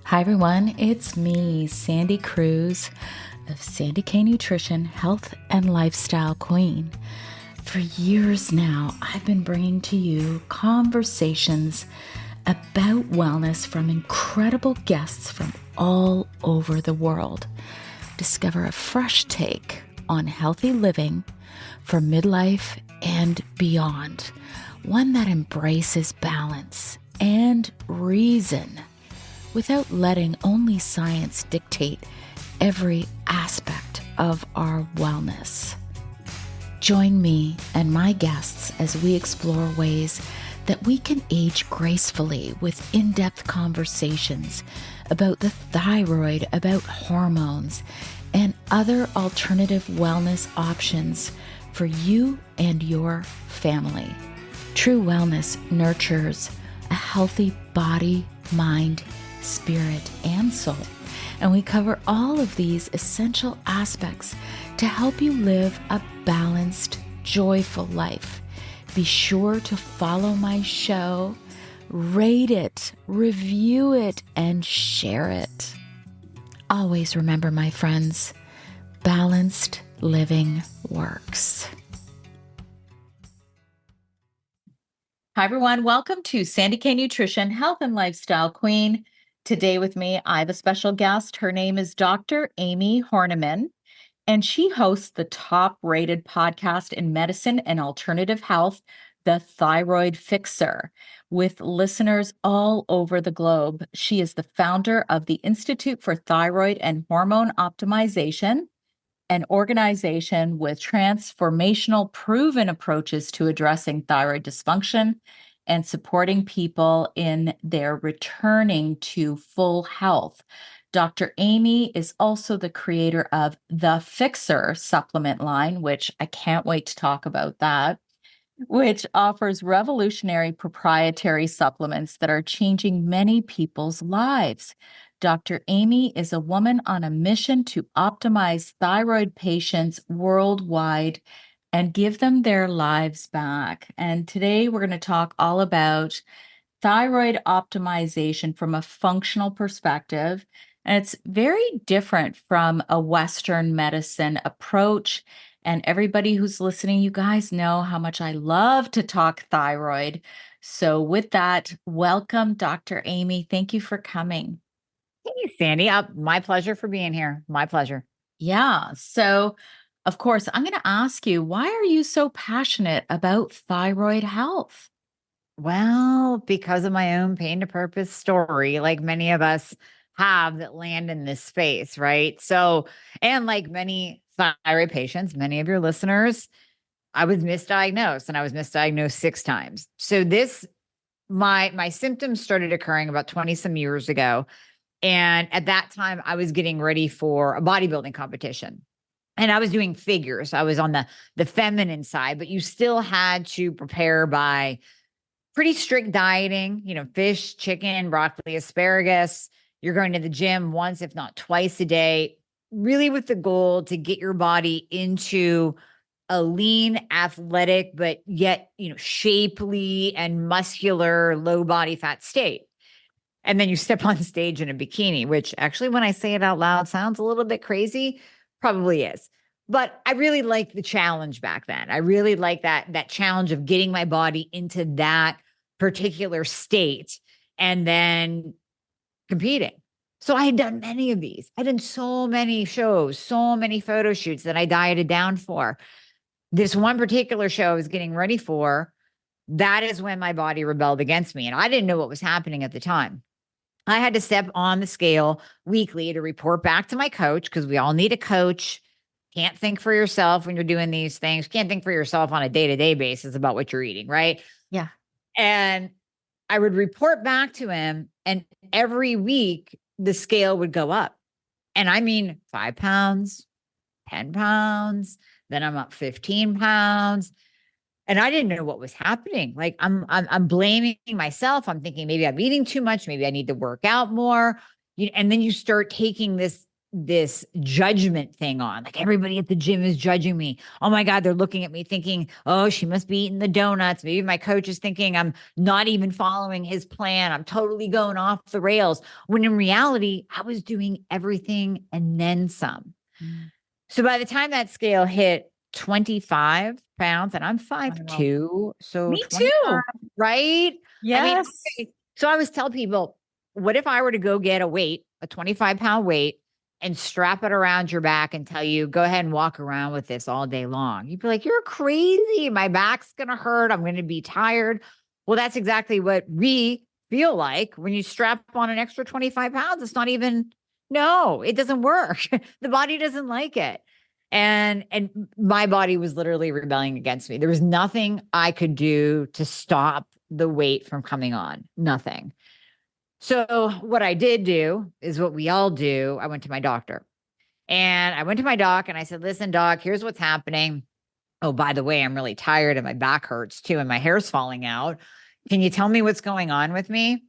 Hi everyone, it's me, Sandy Cruz of Sandy K Nutrition, Health and Lifestyle Queen. For years now, I've been bringing to you conversations about wellness from incredible guests from all over the world. Discover a fresh take on healthy living for midlife and beyond, one that embraces balance and reason, without letting only science dictate every aspect of our wellness. Join me and my guests as we explore ways that we can age gracefully with in-depth conversations about the thyroid, about hormones, and other alternative wellness options for you and your family. True wellness nurtures a healthy body, mind, spirit, and soul. And we cover all of these essential aspects to help you live a balanced, joyful life. Be sure to follow my show, rate it, review it, and share it. Always remember, my friends, balanced living works. Hi, everyone. Welcome to Sandy K Nutrition, Health and Lifestyle Queen. Today with me, I have a special guest. Her name is Dr. Amie Hornaman, and she hosts the top-rated podcast in medicine and alternative health, the Thyroid Fixer, with listeners all over the globe. She is the founder of the Institute for Thyroid and Hormone Optimization, an organization with transformational proven approaches to addressing thyroid dysfunction and supporting people in their returning to full health. Dr. Amie is also the creator of the Fixer supplement line, which I can't wait to talk about that, which offers revolutionary proprietary supplements that are changing many people's lives. Dr. Amie is a woman on a mission to optimize thyroid patients worldwide and give them their lives back. And today we're going to talk all about thyroid optimization from a functional perspective. And it's very different from a Western medicine approach. And everybody who's listening, you guys know how much I love to talk thyroid. So with that, welcome, Dr. Amie. Thank you for coming. Hey, Sandy. My pleasure for being here. My pleasure. Yeah. So, of course, I'm going to ask you, why are you so passionate about thyroid health? Well, because of my own pain to purpose story, like many of us have that land in this space, right? So, and like many thyroid patients, many of your listeners, I was misdiagnosed and I was misdiagnosed 6 times. So my symptoms started occurring about 20 some years ago. And at that time, I was getting ready for a bodybuilding competition. And I was doing figures. I was on the feminine side, but you still had to prepare by pretty strict dieting, fish, chicken, broccoli, asparagus. You're going to the gym once, if not twice a day, really with the goal to get your body into a lean, athletic, but yet, shapely and muscular, low body fat state. And then you step on stage in a bikini, which actually, when I say it out loud, sounds a little bit crazy, probably is. But I really liked the challenge back then. I really liked that challenge of getting my body into that particular state and then competing. So I had done many of these. I'd done so many shows, so many photo shoots that I dieted down for. This one particular show I was getting ready for, that is when my body rebelled against me. And I didn't know what was happening at the time. I had to step on the scale weekly to report back to my coach, because we all need a coach. Can't think for yourself when you're doing these things. Can't think for yourself on a day-to-day basis about what you're eating, right? Yeah. And I would report back to him, and every week the scale would go up. And I mean 5 pounds, 10 pounds, then I'm up 15 pounds. And I didn't know what was happening. Like I'm blaming myself. I'm thinking maybe I'm eating too much. Maybe I need to work out more. And then you start taking this this judgment thing on. Like everybody at the gym is judging me. Oh my God, they're looking at me thinking, oh, she must be eating the donuts. Maybe my coach is thinking I'm not even following his plan. I'm totally going off the rails. When in reality, I was doing everything and then some. Mm. So by the time that scale hit 25 pounds, and I'm 5'2", so me too, right? Yes. I mean, okay. So I always tell people, what if I were to go get a 25-pound weight, and strap it around your back and tell you, go ahead and walk around with this all day long? You'd be like, you're crazy. My back's going to hurt. I'm going to be tired. Well, that's exactly what we feel like when you strap on an extra 25 pounds. It's not even, no, it doesn't work. The body doesn't like it. And my body was literally rebelling against me. There was nothing I could do to stop the weight from coming on. Nothing. So what I did do is what we all do. I went to my doctor, and I went to my doc and I said, listen, doc, here's what's happening. Oh, by the way, I'm really tired and my back hurts too, and my hair's falling out. Can you tell me what's going on with me?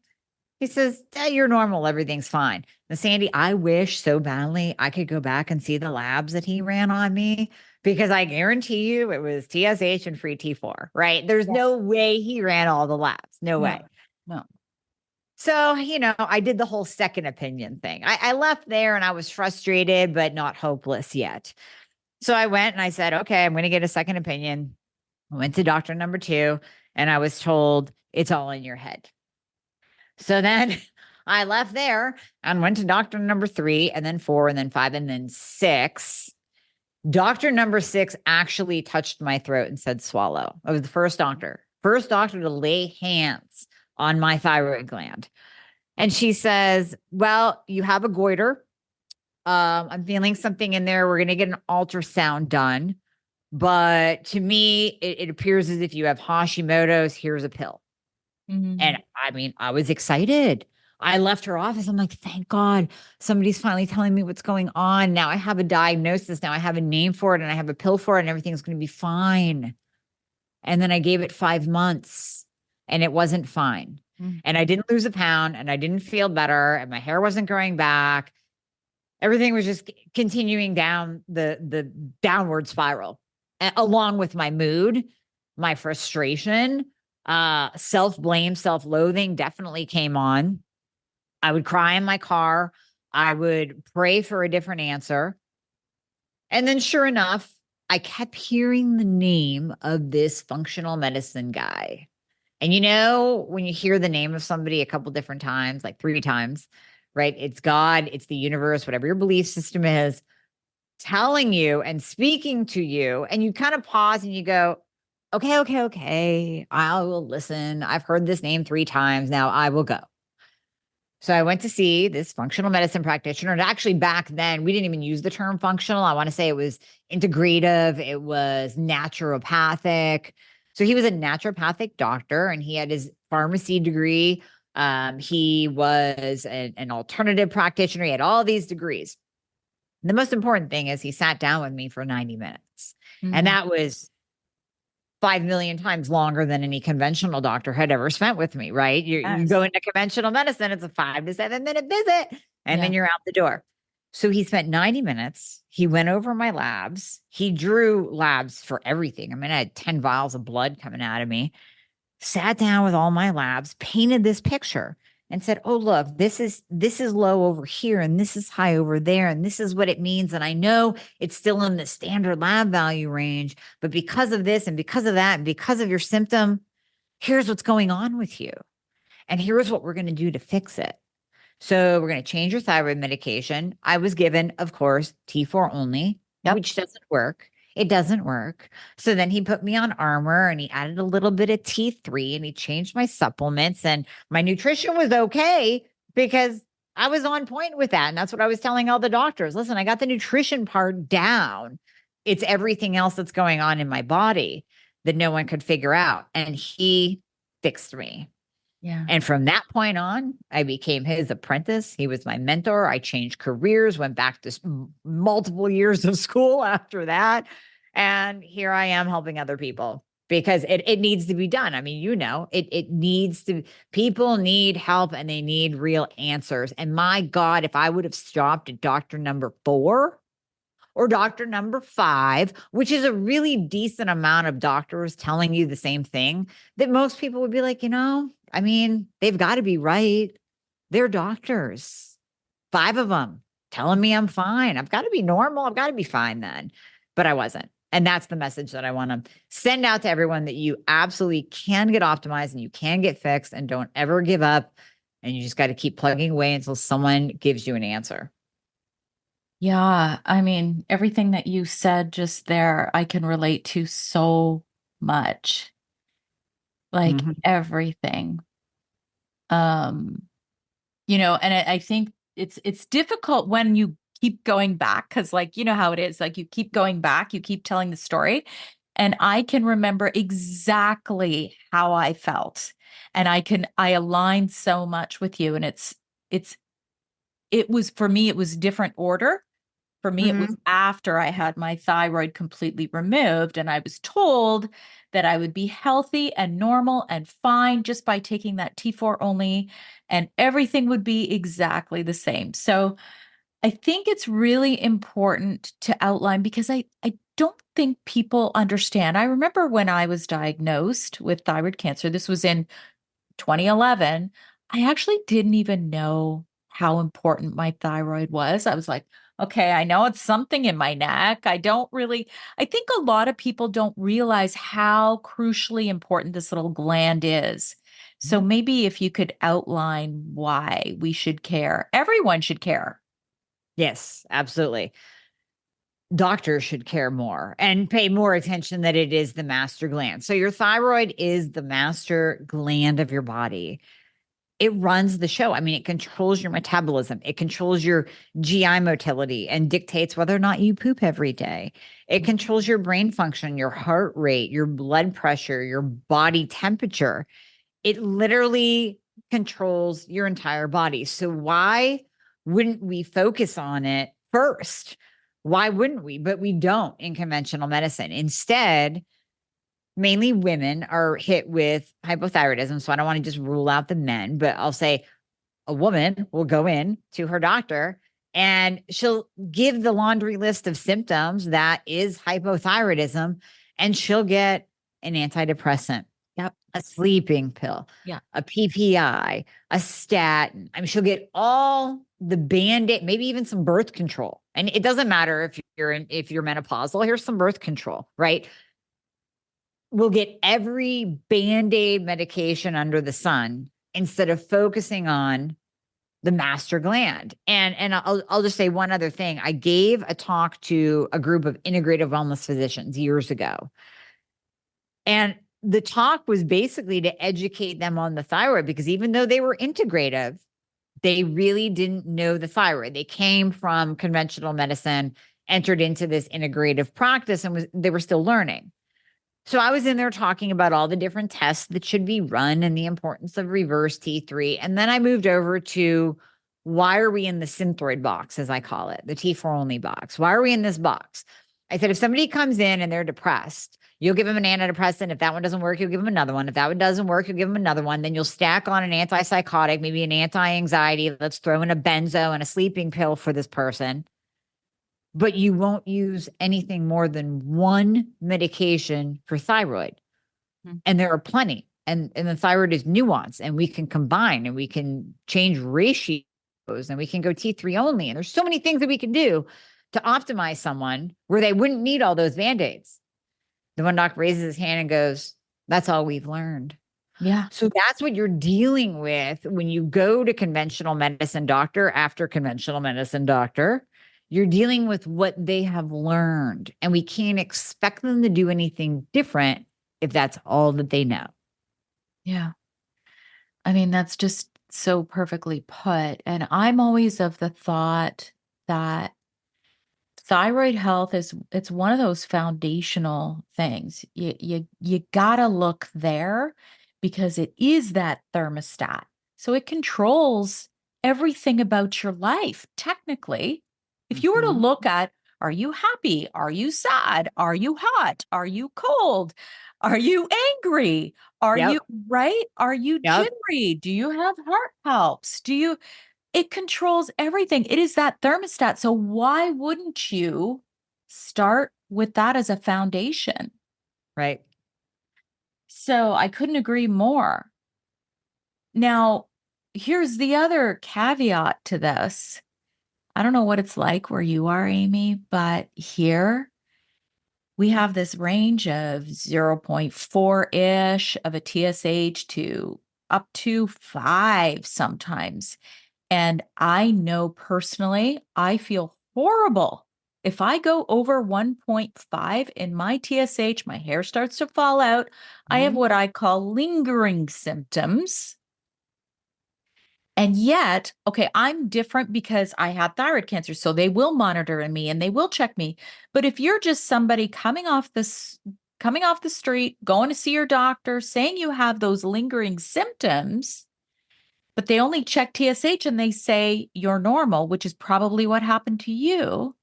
He says, you're normal. Everything's fine. Now, Sandy, I wish so badly I could go back and see the labs that he ran on me, because I guarantee you it was TSH and free T4, right? There's no way he ran all the labs. No way. No. So, I did the whole second opinion thing. I left there and I was frustrated, but not hopeless yet. So I went and I said, okay, I'm going to get a second opinion. I went to doctor number 2 and I was told it's all in your head. So then I left there and went to doctor number 3 and then 4 and then 5 and then 6. Doctor number 6 actually touched my throat and said, swallow. I was the first doctor to lay hands on my thyroid gland. And she says, well, you have a goiter. I'm feeling something in there. We're going to get an ultrasound done. But to me, it appears as if you have Hashimoto's. Here's a pill. Mm-hmm. And I mean, I was excited. I left her office. I'm like, thank God somebody's finally telling me what's going on. Now I have a diagnosis. Now I have a name for it and I have a pill for it and everything's going to be fine. And then I gave it 5 months and it wasn't fine. Mm-hmm. And I didn't lose a pound and I didn't feel better and my hair wasn't growing back. Everything was just continuing down the downward spiral, along with my mood, my frustration, self-blame, self-loathing definitely came on. I would cry in my car. I would pray for a different answer. And then sure enough, I kept hearing the name of this functional medicine guy. And when you hear the name of somebody a couple different times, like 3 times, right? It's God, it's the universe, whatever your belief system is, telling you and speaking to you. And you kind of pause and you go, okay. I will listen. I've heard this name 3 times. Now I will go. So I went to see this functional medicine practitioner. And actually back then, we didn't even use the term functional. I want to say it was integrative. It was naturopathic. So he was a naturopathic doctor and he had his pharmacy degree. He was an alternative practitioner. He had all these degrees. The most important thing is he sat down with me for 90 minutes. Mm-hmm. And that was 5 million times longer than any conventional doctor had ever spent with me, right? You go into conventional medicine, it's a 5 to 7 minute visit, and then you're out the door. So he spent 90 minutes. He went over my labs. He drew labs for everything. I mean, I had 10 vials of blood coming out of me, sat down with all my labs, painted this picture and said, oh, look, this is low over here and this is high over there. And this is what it means. And I know it's still in the standard lab value range, but because of this and because of that, and because of your symptom, here's what's going on with you. And here's what we're going to do to fix it. So we're going to change your thyroid medication. I was given, of course, T4 only, which doesn't work. It doesn't work. So then he put me on Armour and he added a little bit of T3 and he changed my supplements and my nutrition was okay because I was on point with that. And that's what I was telling all the doctors. Listen, I got the nutrition part down. It's everything else that's going on in my body that no one could figure out. And he fixed me. Yeah. And from that point on, I became his apprentice. He was my mentor. I changed careers, went back to multiple years of school after that. And here I am helping other people. because it needs to be done. I mean, it needs to, people need help and they need real answers. And my God, if I would have stopped at doctor number 4 or doctor number 5, which is a really decent amount of doctors telling you the same thing, that most people would be like, I mean, they've got to be right. They're doctors, 5 of them telling me I'm fine. I've got to be normal. I've got to be fine then. But I wasn't. And that's the message that I want to send out to everyone, that you absolutely can get optimized and you can get fixed, and don't ever give up. And you just got to keep plugging away until someone gives you an answer. Yeah. I mean, everything that you said just there, I can relate to so much, like everything. And I think it's difficult when you keep going back, because like, you know how it is, like you keep going back, you keep telling the story. And I can remember exactly how I felt. And I align so much with you. And it was, for me, it was different order. For me, it was after I had my thyroid completely removed, and I was told that I would be healthy and normal and fine just by taking that T4 only, and everything would be exactly the same. So I think it's really important to outline, because I don't think people understand. I remember when I was diagnosed with thyroid cancer, this was in 2011, I actually didn't even know how important my thyroid was. I was like, okay, I know it's something in my neck. I think a lot of people don't realize how crucially important this little gland is. So maybe if you could outline why we should care. Everyone should care. Yes, absolutely. Doctors should care more and pay more attention that it is the master gland. So your thyroid is the master gland of your body. It runs the show. I mean, it controls your metabolism. It controls your GI motility and dictates whether or not you poop every day. It controls your brain function, your heart rate, your blood pressure, your body temperature. It literally controls your entire body. So why wouldn't we focus on it first? Why wouldn't we? But we don't in conventional medicine. Instead, mainly women are hit with hypothyroidism. So I don't want to just rule out the men, but I'll say a woman will go in to her doctor and she'll give the laundry list of symptoms that is hypothyroidism, and she'll get an antidepressant. Yep. A sleeping pill. Yeah. A PPI, a statin. I mean, she'll get all the Band-Aid, maybe even some birth control. And it doesn't matter if you're menopausal, here's some birth control, right? We'll get every Band-Aid medication under the sun instead of focusing on the master gland. And I'll just say one other thing. I gave a talk to a group of integrative wellness physicians years ago. And the talk was basically to educate them on the thyroid, because even though they were integrative, they really didn't know the thyroid. They came from conventional medicine, entered into this integrative practice, and they were still learning. So I was in there talking about all the different tests that should be run and the importance of reverse T3. And then I moved over to, why are we in the Synthroid box, as I call it, the T4 only box? Why are we in this box? I said, if somebody comes in and they're depressed, you'll give them an antidepressant. If that one doesn't work, you'll give them another one. If that one doesn't work, you'll give them another one. Then you'll stack on an antipsychotic, maybe an anti-anxiety. Let's throw in a benzo and a sleeping pill for this person. But you won't use anything more than one medication for thyroid. And there are plenty. And the thyroid is nuanced, and we can combine and we can change ratios, and we can go T3 only. And there's so many things that we can do to optimize someone where they wouldn't need all those Band-Aids. The one doc raises his hand and goes, that's all we've learned. Yeah. So that's what you're dealing with when you go to conventional medicine doctor after conventional medicine doctor. You're dealing with what they have learned, and we can't expect them to do anything different if that's all that they know. Yeah. I mean, that's just so perfectly put. And I'm always of the thought that thyroid health it's one of those foundational things. You gotta look there, because it is that thermostat. So it controls everything about your life. Technically, if you were to look at Are you happy? Are you sad? Are you hot? Are you cold? Are you angry? Are you Yep. right? Are you Yep. jittery? Do you have heart palps? It controls everything. It is that thermostat. So why wouldn't you start with that as a foundation? Right. So I couldn't agree more. Now, here's the other caveat to this. I don't know what it's like where you are, Amie, but here we have this range of 0.4-ish of a TSH to up to 5 sometimes. And I know personally, I feel horrible. If I go over 1.5 in my TSH, my hair starts to fall out. I have Mhm. what I call lingering symptoms. And yet, okay, I'm different because I had thyroid cancer. So they will monitor me and they will check me. But if you're just somebody coming off the street, going to see your doctor, saying you have those lingering symptoms, but they only check TSH and they say you're normal, which is probably what happened to you.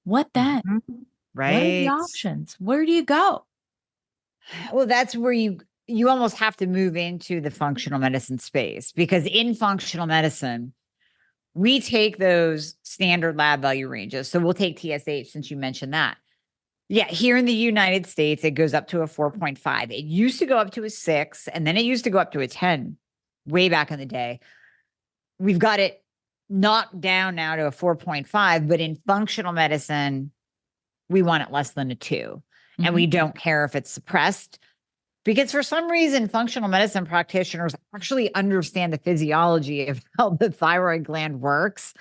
What then? Mhm. What are the Right. options? Where do you go? Well, that's where you almost have to move into the functional medicine space, because in functional medicine, we take those standard lab value ranges. So we'll take TSH since you mentioned that. Yeah, here in the United States, it goes up to a 4.5. It used to go up to a 6, and then it used to go up to a 10 way back in the day. We've got it knocked down now to a 4.5, but in functional medicine, we want it less than a 2. And Mhm. we don't care if it's suppressed, because for some reason, functional medicine practitioners actually understand the physiology of how the thyroid gland works,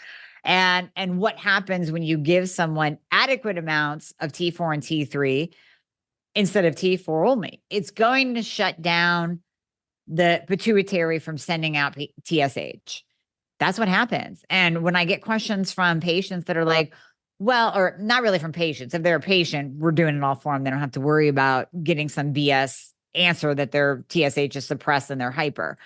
and what happens when you give someone adequate amounts of T4 and T3 instead of T4 only. It's going to shut down the pituitary from sending out TSH. That's what happens. And when I get questions from patients that are like, well, or not really from patients, if they're a patient, we're doing it all for them. They don't have to worry about getting some BS answer that their TSH is suppressed and they're hyper.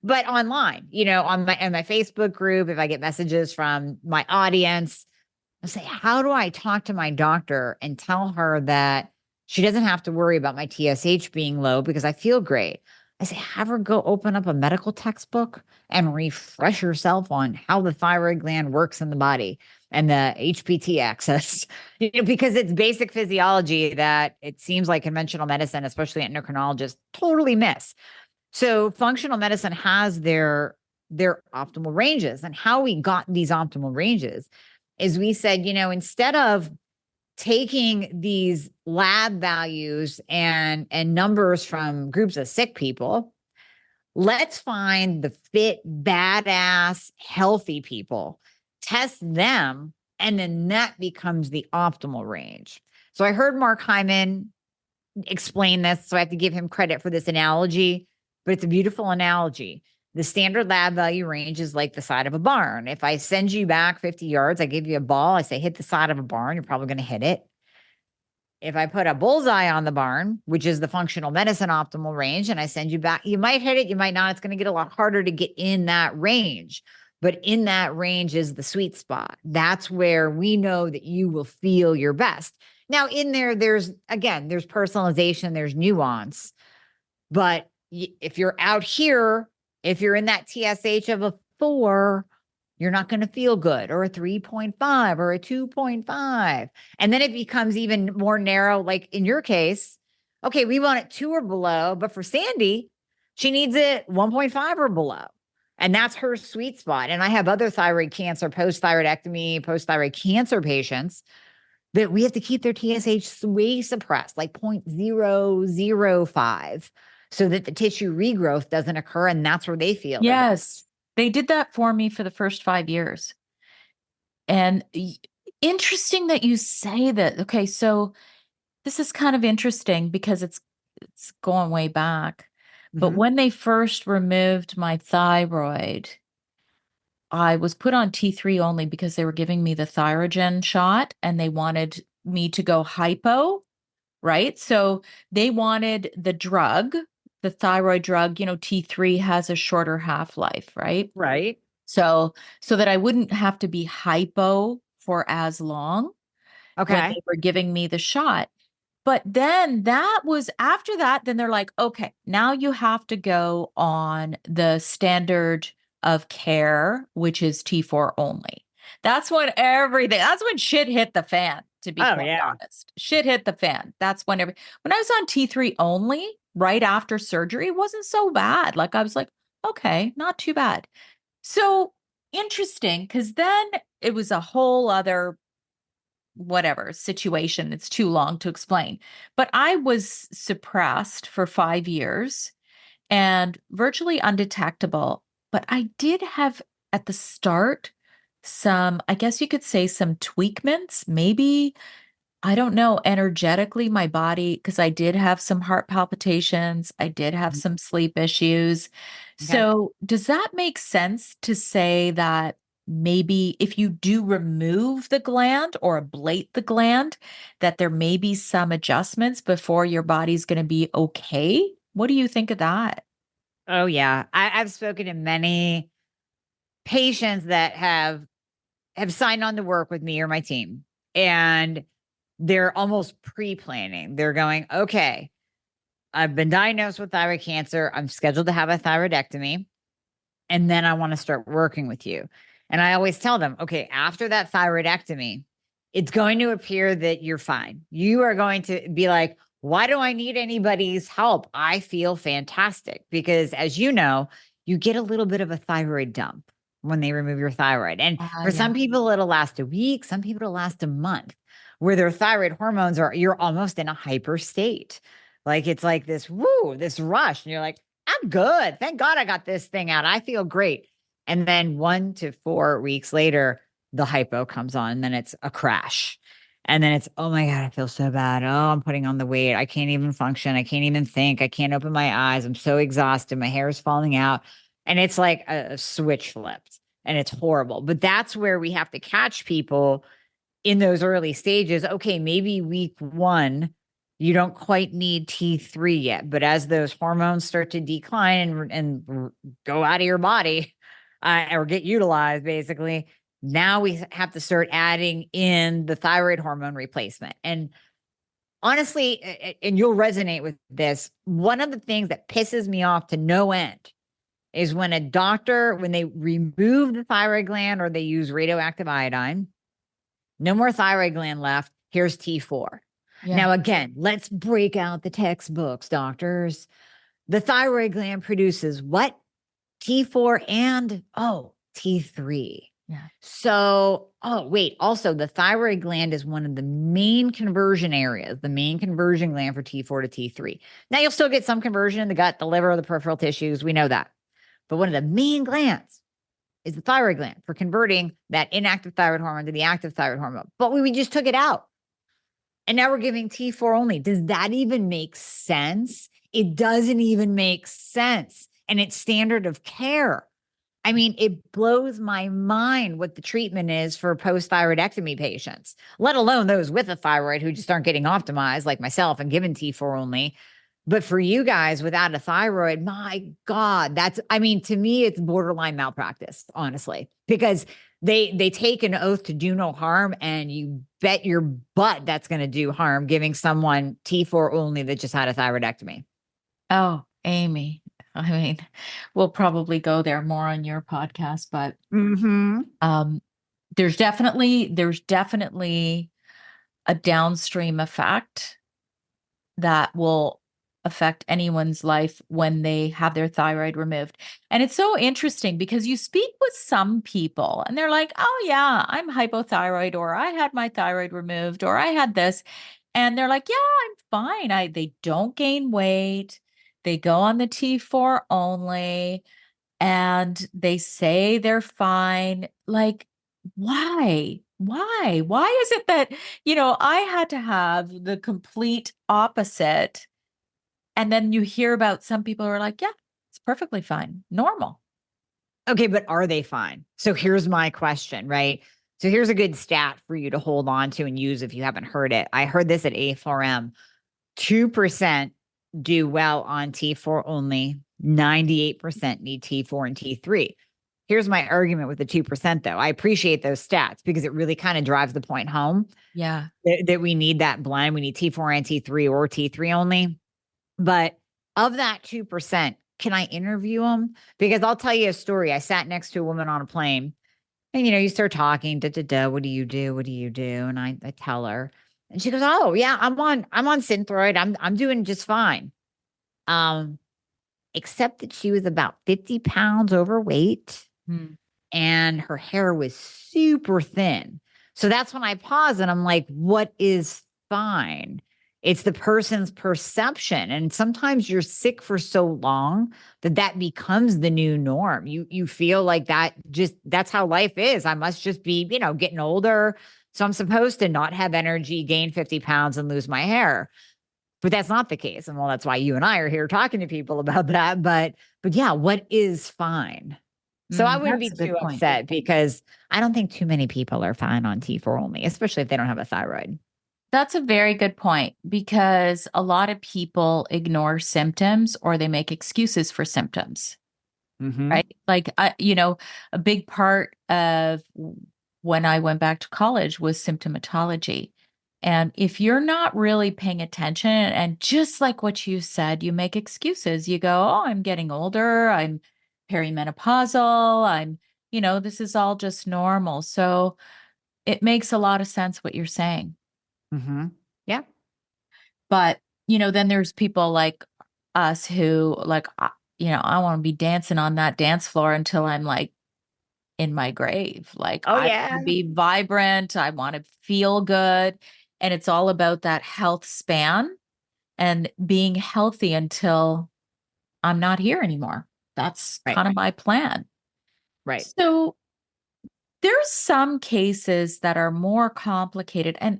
But online, on my Facebook group, if I get messages from my audience, I say, how do I talk to my doctor and tell her that she doesn't have to worry about my TSH being low because I feel great? I say, have her go open up a medical textbook and refresh yourself on how the thyroid gland works in the body and the HPT axis, because it's basic physiology that it seems like conventional medicine, especially endocrinologists, totally miss. So functional medicine has their optimal ranges, and how we got these optimal ranges is we said, instead of taking these lab values and numbers from groups of sick people, let's find the fit, badass, healthy people, test them, and then that becomes the optimal range. So I heard Mark Hyman explain this, so I have to give him credit for this analogy, but it's a beautiful analogy. The standard lab value range is like the side of a barn. If I send you back 50 yards, I give you a ball, I say, hit the side of a barn, you're probably going to hit it. If I put a bullseye on the barn, which is the functional medicine optimal range, and I send you back, you might hit it, you might not. It's going to get a lot harder to get in that range. But in that range is the sweet spot. That's where we know that you will feel your best. Now, in there's personalization, there's nuance. But if you're out here, if you're in that TSH of a 4, you're not going to feel good, or a 3.5 or a 2.5. And then it becomes even more narrow. Like in your case, okay, we want it 2 or below, but for Sandy, she needs it 1.5 or below. And that's her sweet spot. And I have other thyroid cancer, post-thyroidectomy, post-thyroid cancer patients that we have to keep their TSH way suppressed, like 0.005, so that the tissue regrowth doesn't occur. And that's where they feel their best. Yes. They did that for me for the first 5 years. And interesting that you say that. Okay, so this is kind of interesting because it's going way back. But Mhm. when they first removed my thyroid, I was put on T3 only because they were giving me the Thyrogen shot and they wanted me to go hypo, right? So they wanted the drug, the thyroid drug, T3 has a shorter half-life, right? Right. So that I wouldn't have to be hypo for as long when Okay. they were giving me the shot. But then that was after that, then they're like, okay, now you have to go on the standard of care, which is T4 only. That's when shit hit the fan, to be Oh quite yeah. honest. Shit hit the fan. When I was on T3 only, right after surgery, it wasn't so bad. Like I was like, okay, not too bad. So interesting, because then it was a whole other whatever situation. It's too long to explain. But I was suppressed for 5 years and virtually undetectable. But I did have at the start some, I guess you could say, some tweakments, maybe. I don't know, energetically, my body, because I did have some heart palpitations, I did have Mhm. some sleep issues. Okay. So, does that make sense to say that maybe if you do remove the gland or ablate the gland, that there may be some adjustments before your body's going to be okay? What do you think of that? Oh yeah. I've spoken to many patients that have signed on to work with me or my team, and they're almost pre-planning. They're going, okay, I've been diagnosed with thyroid cancer. I'm scheduled to have a thyroidectomy, and then I want to start working with you. And I always tell them, okay, after that thyroidectomy, it's going to appear that you're fine. You are going to be like, why do I need anybody's help? I feel fantastic because, as you know, you get a little bit of a thyroid dump when they remove your thyroid. And for Yeah. some people, it'll last a week. Some people, it'll last a month where their thyroid hormones you're almost in a hyper state. Like it's like this, woo, this rush. And you're like, I'm good. Thank God I got this thing out. I feel great. And then 1 to 4 weeks later, the hypo comes on, and then it's a crash. And then it's, oh my God, I feel so bad. Oh, I'm putting on the weight. I can't even function. I can't even think. I can't open my eyes. I'm so exhausted. My hair is falling out. And it's like a switch flipped, and it's horrible. But that's where we have to catch people in those early stages. Okay, maybe week one, you don't quite need T3 yet, but as those hormones start to decline and go out of your body or get utilized, basically, now we have to start adding in the thyroid hormone replacement. And honestly, and you'll resonate with this, one of the things that pisses me off to no end is when a doctor, when they remove the thyroid gland or they use radioactive iodine, no more thyroid gland left. Here's T4. Yeah. Now, again, let's break out the textbooks, doctors. The thyroid gland produces what? T4 and, T3. Yeah. So, wait, also the thyroid gland is one of the main conversion areas, the main conversion gland for T4 to T3. Now, you'll still get some conversion in the gut, the liver, the peripheral tissues. We know that. But one of the main glands is the thyroid gland for converting that inactive thyroid hormone to the active thyroid hormone. But we just took it out. And now we're giving T4 only. Does that even make sense? It doesn't even make sense. And it's standard of care. I mean, it blows my mind what the treatment is for post-thyroidectomy patients, let alone those with a thyroid who just aren't getting optimized, like myself, and given T4 only. But for you guys without a thyroid, my God, to me, it's borderline malpractice, honestly, because they take an oath to do no harm, and you bet your butt that's going to do harm giving someone T4 only that just had a thyroidectomy. Oh, Amie. I mean, we'll probably go there more on your podcast, but Mm-hmm. there's definitely a downstream effect that will affect anyone's life when they have their thyroid removed. And it's so interesting because you speak with some people and they're like, oh yeah, I'm hypothyroid, or I had my thyroid removed, or I had this. And they're like, yeah, I'm fine. They don't gain weight. They go on the T4 only and they say they're fine. Like, why? Why is it that, I had to have the complete opposite? And then you hear about some people who are like, yeah, it's perfectly fine, normal. Okay, but are they fine? So here's my question, right? So here's a good stat for you to hold on to and use if you haven't heard it. I heard this at A4M. 2% do well on T4 only, 98% need T4 and T3. Here's my argument with the 2%, though. I appreciate those stats because it really kind of drives the point home Yeah. that we need that blend. We need T4 and T3 or T3 only. But of that 2%, can I interview them? Because I'll tell you a story. I sat next to a woman on a plane and, you start talking, what do you do? What do you do? And I tell her and she goes, oh yeah, I'm on Synthroid. I'm doing just fine. Um, except that she was about 50 pounds overweight Hmm. and her hair was super thin. So that's when I pause and I'm like, what is fine? It's the person's perception. And sometimes you're sick for so long that becomes the new norm. You feel like that's how life is. I must just be, getting older. So I'm supposed to not have energy, gain 50 pounds and lose my hair. But that's not the case. And well, that's why you and I are here talking to people about that. But yeah, what is fine? So I wouldn't be That's a too good point. upset because I don't think too many people are fine on T4 only, especially if they don't have a thyroid. That's a very good point because a lot of people ignore symptoms or they make excuses for symptoms, Mm-hmm. right? Like, a big part of when I went back to college was symptomatology. And if you're not really paying attention, and just like what you said, you make excuses. You go, oh, I'm getting older. I'm perimenopausal. This is all just normal. So it makes a lot of sense what you're saying. Mm-hmm. Yeah. But, then there's people like us who like, I want to be dancing on that dance floor until I'm like in my grave. Like Oh, I yeah. want to be vibrant. I want to feel good. And it's all about that health span and being healthy until I'm not here anymore. That's Right. kind of my plan. Right. So there's some cases that are more complicated. And,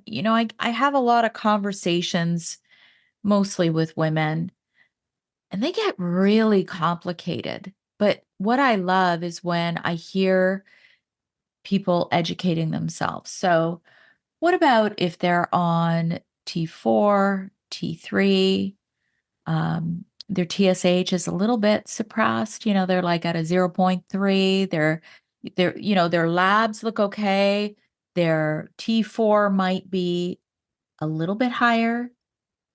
I have a lot of conversations mostly with women and they get really complicated. But what I love is when I hear people educating themselves. So, what about if they're on T4, T3, their TSH is a little bit suppressed, they're like at a zero point 0.3, their labs look okay, their T4 might be a little bit higher,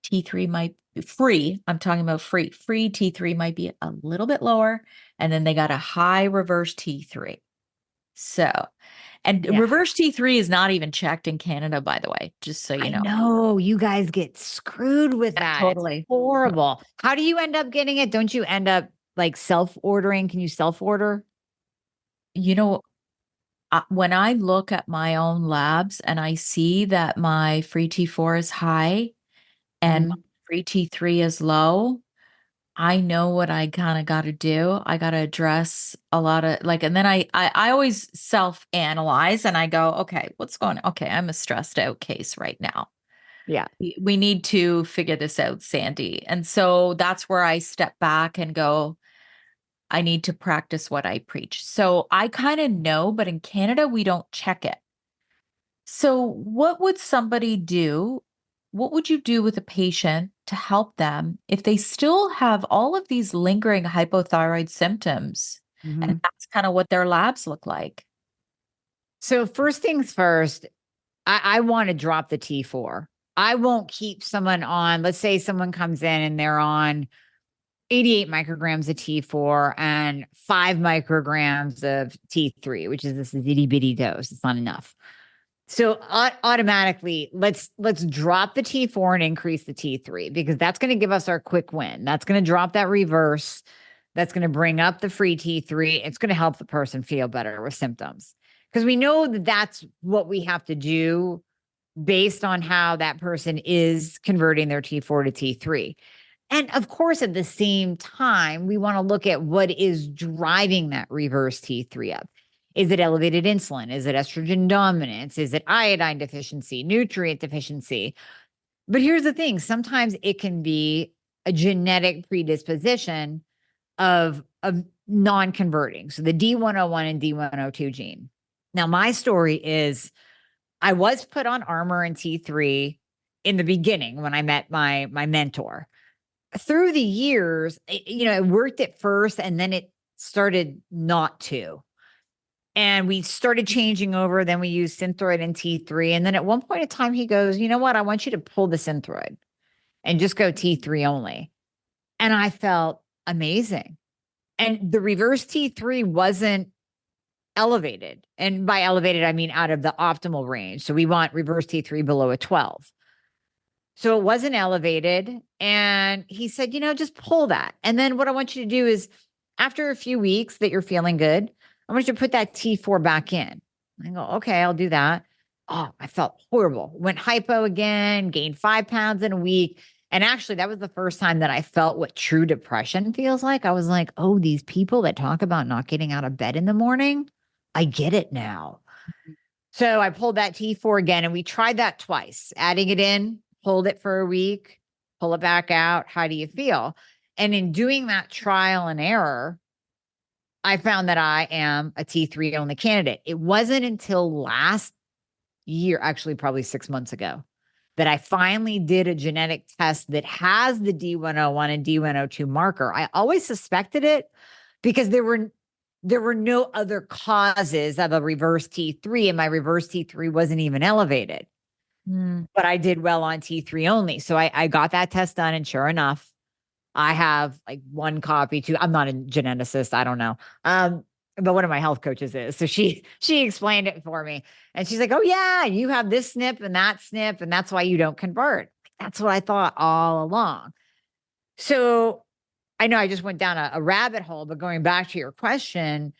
T3 might be free. I'm talking about free. Free T3 might be a little bit lower. And then they got a high reverse T3. So, and Yeah. reverse T3 is not even checked in Canada, by the way, just so you I know. know you guys get screwed with Yeah, that. It's totally. horrible. How do you end up getting it? Don't you end up like self-ordering? Can you self-order? You know, when I look at my own labs and I see that my free T4 is high and my Mm-hmm. free T3 is low, I know what I kind of got to do. I got to address a lot of like, and then I always self-analyze and I go, okay, what's going on? Okay, I'm a stressed out case right now. Yeah. We need to figure this out, Sandy. And so that's where I step back and go, I need to practice what I preach. So I kind of know, but in Canada, we don't check it. So what would somebody do? What would you do with a patient to help them if they still have all of these lingering hypothyroid symptoms? Mm-hmm. And that's kind of what their labs look like. So first things first, I want to drop the T4. I won't keep someone on, let's say someone comes in and they're on 88 micrograms of T4 and 5 micrograms of T3, which is this itty bitty dose. It's not enough. So automatically, let's drop the T4 and increase the T3 because that's going to give us our quick win. That's going to drop that reverse. That's going to bring up the free T3. It's going to help the person feel better with symptoms because we know that that's what we have to do based on how that person is converting their T4 to T3. And of course, at the same time, we want to look at what is driving that reverse T3 up. Is it elevated insulin? Is it estrogen dominance? Is it iodine deficiency, nutrient deficiency? But here's the thing, sometimes it can be a genetic predisposition of non-converting. So the D101 and D102 gene. Now, my story is I was put on Armor and T3 in the beginning when I met my mentor. Through the years, it worked at first and then it started not to. And we started changing over. Then we used Synthroid and T3. And then at one point in time, he goes, you know what? I want you to pull the Synthroid and just go T3 only. And I felt amazing. And the reverse T3 wasn't elevated. And by elevated, I mean out of the optimal range. So we want reverse T3 below a 12. So it wasn't elevated. And he said, just pull that. And then what I want you to do is after a few weeks that you're feeling good, I want you to put that T4 back in. I go, okay, I'll do that. Oh, I felt horrible. Went hypo again, gained 5 pounds in a week. And actually, that was the first time that I felt what true depression feels like. I was like, oh, these people that talk about not getting out of bed in the morning, I get it now. So I pulled that T4 again, and we tried that twice, adding it in, hold it for a week, pull it back out. How do you feel? And in doing that trial and error, I found that I am a T3 only candidate. It wasn't until last year, actually probably 6 months ago, that I finally did a genetic test that has the D101 and D102 marker. I always suspected it because there were no other causes of a reverse T3, and my reverse T3 wasn't even elevated. But I did well on T3 only. So I got that test done, and sure enough, I have like one copy too. I'm not a geneticist. I don't know. But one of my health coaches is. So she explained it for me. And she's like, oh yeah, you have this SNP and that SNP, and that's why you don't convert. That's what I thought all along. So I know I just went down a rabbit hole, but going back to your question,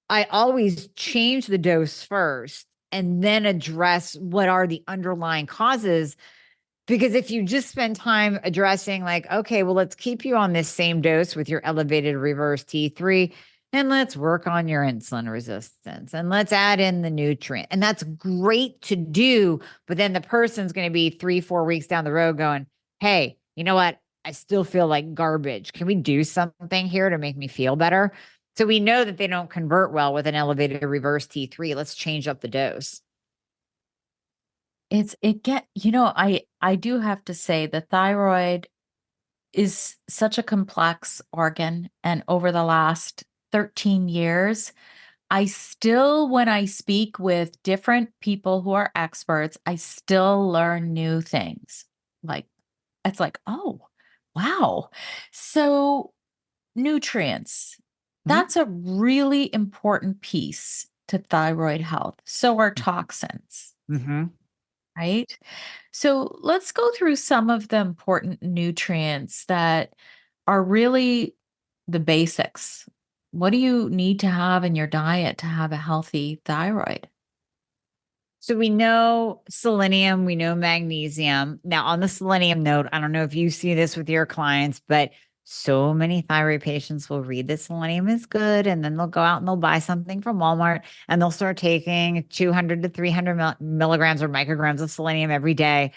I always change the dose first and then address what are the underlying causes. Because if you just spend time addressing like, okay, well, let's keep you on this same dose with your elevated reverse T3, and let's work on your insulin resistance, and let's add in the nutrient. And that's great to do. But then the person's going to be 3-4 weeks down the road going, hey, you know what? I still feel like garbage. Can we do something here to make me feel better? So we know that they don't convert well with an elevated reverse T3. Let's change up the dose. I do have to say the thyroid is such a complex organ. And over the last 13 years, I still, when I speak with different people who are experts, I still learn new things. It's like, oh, wow. So nutrients, that's a really important piece to thyroid health. So are toxins. Right? So let's go through some of the important nutrients that are really the basics. What do you need to have in your diet to have a healthy thyroid? So we know selenium, we know magnesium. Now, on the selenium note, I don't know if you see this with your clients, but so many thyroid patients will read that selenium is good, and then they'll go out and they'll buy something from Walmart, and they'll start taking 200 to 300 milligrams or micrograms of selenium every day,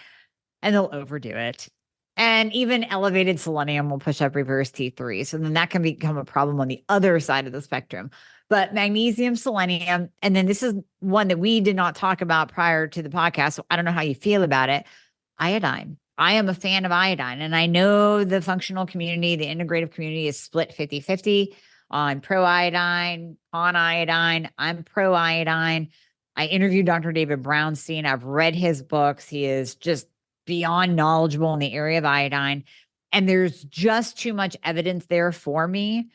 and they'll overdo it. And even elevated selenium will push up reverse T3. So then that can become a problem on the other side of the spectrum. But magnesium, selenium, and then this is one that we did not talk about prior to the podcast. So I don't know how you feel about it. Iodine. I am a fan of iodine, and I know the functional community, the integrative community is split 50-50 on pro iodine, on iodine. I'm pro iodine. I interviewed Dr. David Brownstein. I've read his books. He is just beyond knowledgeable in the area of iodine. And there's just too much evidence there for me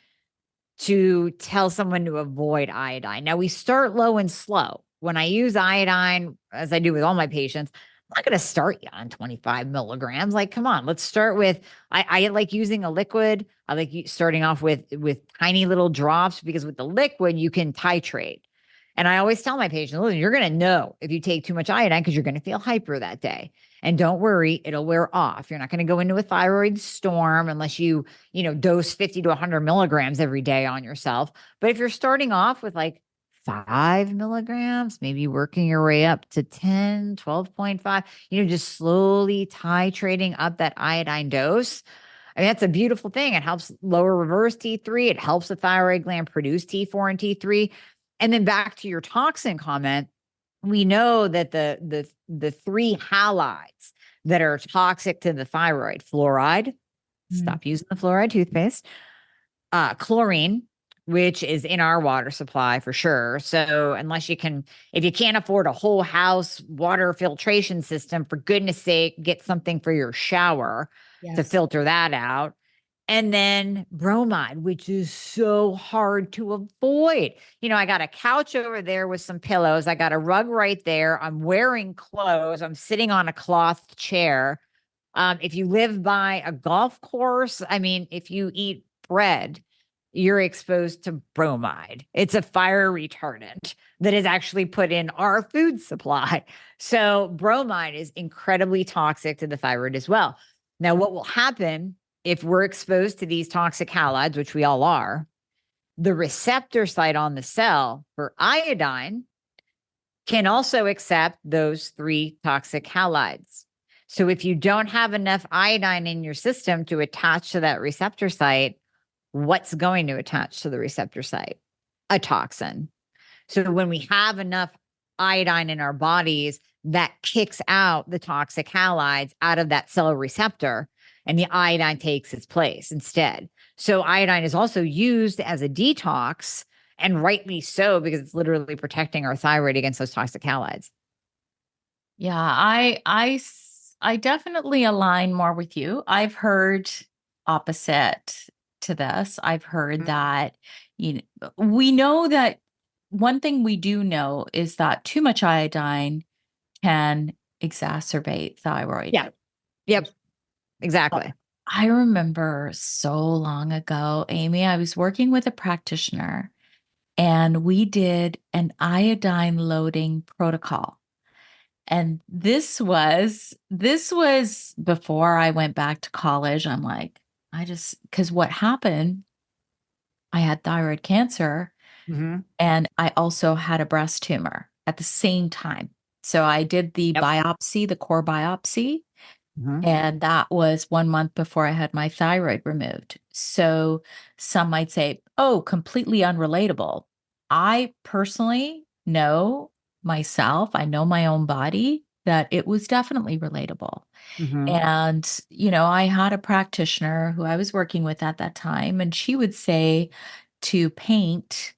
to tell someone to avoid iodine. Now, we start low and slow. When I use iodine, as I do with all my patients, I'm not going to start you on 25 milligrams. Like, come on, let's start with, I like using a liquid. I like starting off with tiny little drops, because with the liquid, you can titrate. And I always tell my patients, listen, you're going to know if you take too much iodine because you're going to feel hyper that day. And don't worry, it'll wear off. You're not going to go into a thyroid storm unless you dose 50 to 100 milligrams every day on yourself. But if you're starting off with like 5 milligrams, maybe working your way up to 10, 12.5, just slowly titrating up that iodine dose. I mean, that's a beautiful thing. It helps lower reverse T3. It helps the thyroid gland produce T4 and T3. And then back to your toxin comment, we know that the 3 halides that are toxic to the thyroid: fluoride, stop using the fluoride toothpaste, chlorine, which is in our water supply for sure. So if you can't afford a whole house water filtration system, for goodness sake, get something for your shower to Yes. filter that out. And then bromide, which is so hard to avoid. I got a couch over there with some pillows. I got a rug right there. I'm wearing clothes. I'm sitting on a cloth chair. If you live by a golf course, if you eat bread, you're exposed to bromide. It's a fire retardant that is actually put in our food supply. So bromide is incredibly toxic to the thyroid as well. Now, what will happen if we're exposed to these toxic halides, which we all are, the receptor site on the cell for iodine can also accept those 3 toxic halides. So if you don't have enough iodine in your system to attach to that receptor site, what's going to attach to the receptor site? A toxin. So when we have enough iodine in our bodies, that kicks out the toxic halides out of that cell receptor, and the iodine takes its place instead. So iodine is also used as a detox, and rightly so, because it's literally protecting our thyroid against those toxic halides. Yeah, I definitely align more with you. I've heard opposite to this. I've heard that, we know that one thing we do know is that too much iodine can exacerbate thyroid. Yeah. Yep. Exactly. I remember so long ago, Amie, I was working with a practitioner and we did an iodine loading protocol. And this was before I went back to college. I'm like, because what happened, I had thyroid cancer and I also had a breast tumor at the same time. So I did the Yep. biopsy, the core biopsy, and that was 1 month before I had my thyroid removed. So some might say, oh, completely unrelatable. I personally know myself, I know my own body, that it was definitely relatable. And, I had a practitioner who I was working with at that time, and she would say to paint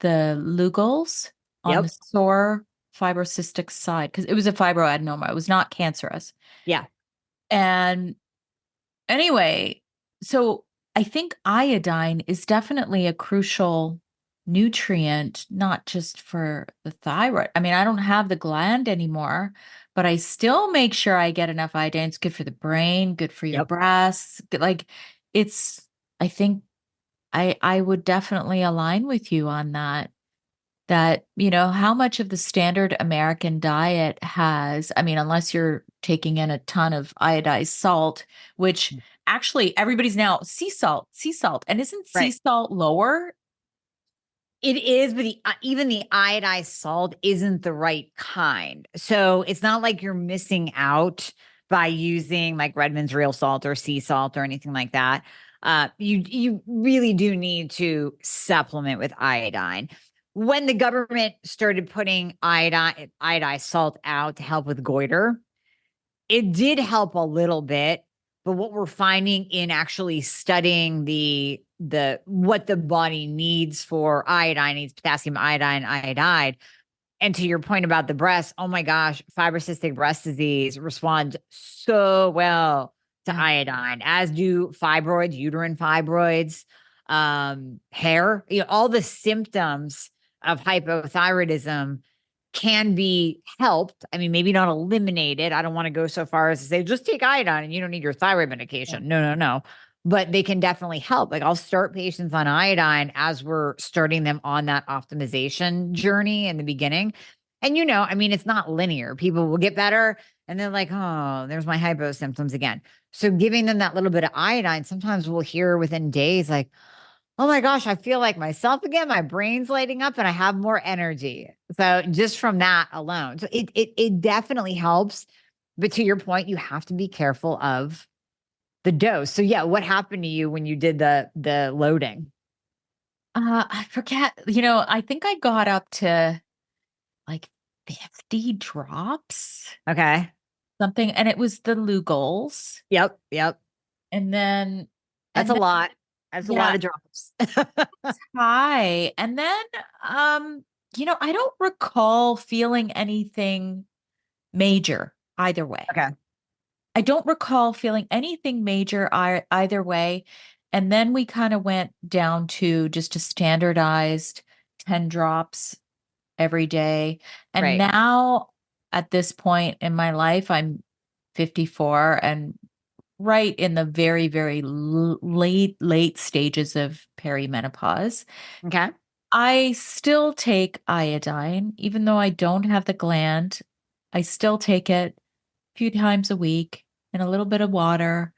the Lugol's on the Yep. sore fibrocystic side, because it was a fibroadenoma. It was not cancerous. Yeah. And anyway, so I think iodine is definitely a crucial nutrient, not just for the thyroid. I mean, I don't have the gland anymore, but I still make sure I get enough iodine. It's good for the brain, good for your Yep. breasts. Like I think I would definitely align with you on that. That, how much of the standard American diet has, I mean, unless you're taking in a ton of iodized salt, which actually everybody's now sea salt. And isn't sea Right. salt lower? It is, but even the iodized salt isn't the right kind. So it's not like you're missing out by using like Redmond's real salt or sea salt or anything like that. You really do need to supplement with iodine. When the government started putting iodized salt out to help with goiter, it did help a little bit, but what we're finding in actually studying the what the body needs for iodine, needs potassium iodide. And to your point about the breast, oh my gosh, fibrocystic breast disease responds so well to iodine, as do fibroids, uterine fibroids, hair, all the symptoms of hypothyroidism can be helped. I mean, maybe not eliminated. I don't want to go so far as to say just take iodine and you don't need your thyroid medication. No. But they can definitely help. Like I'll start patients on iodine as we're starting them on that optimization journey in the beginning. And it's not linear. People will get better and they're like, oh, there's my hypo symptoms again. So giving them that little bit of iodine, sometimes we'll hear within days like, oh my gosh, I feel like myself again. My brain's lighting up and I have more energy. So just from that alone. So it definitely helps. But to your point, you have to be careful of the dose. So yeah, what happened to you when you did the loading? I forget, I think I got up to like 50 drops, Okay. something, and it was the Lugol's. Yep. And then, That's a lot. That's a lot Yeah, of drops. high. And then, I don't recall feeling anything major either way. Okay. I don't recall feeling anything major either way. And then we kind of went down to just a standardized 10 drops every day. And Right. now at this point in my life, I'm 54 and right in the very, very late stages of perimenopause. Okay. I still take iodine, even though I don't have the gland. I still take it a few times a week in a little bit of water,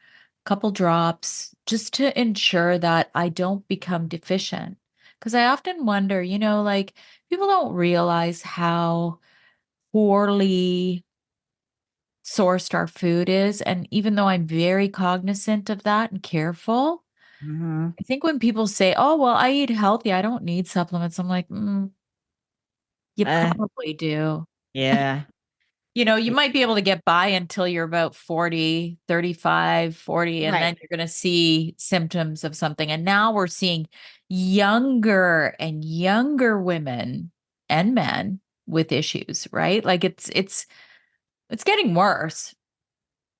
a couple drops, just to ensure that I don't become deficient. Because I often wonder, like people don't realize how poorly sourced our food is. And even though I'm very cognizant of that and careful, Hmm. I think when people say, oh, well, I eat healthy, I don't need supplements, I'm like, you Uh, probably do. yeah. You might be able to get by until you're about 40, 35, 40, and Right. then you're going to see symptoms of something. And now we're seeing younger and younger women and men with issues, right? Like it's getting worse.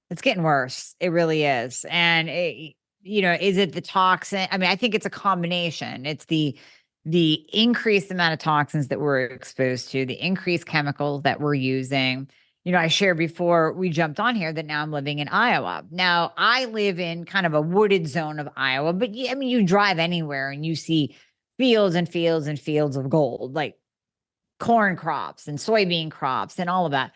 It's getting worse. It really is. And is it the toxin? I mean, I think it's a combination. It's the increased amount of toxins that we're exposed to, the increased chemicals that we're using. I shared before we jumped on here that now I'm living in Iowa. Now, I live in kind of a wooded zone of Iowa, but I mean, you drive anywhere and you see fields and fields and fields of gold, like corn crops and soybean crops and all of that.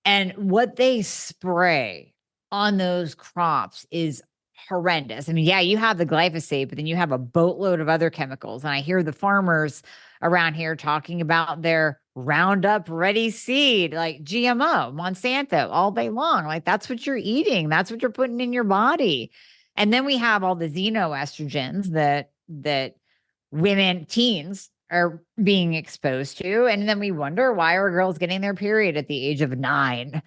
And what they spray on those crops is horrendous. I mean, yeah, you have the glyphosate, but then you have a boatload of other chemicals. And I hear the farmers around here talking about their Roundup ready seed, like GMO, Monsanto, all day long. Like that's what you're eating. That's what you're putting in your body. And then we have all the xenoestrogens that women, teens are being exposed to. And then we wonder why are girls getting their period at the age of 9?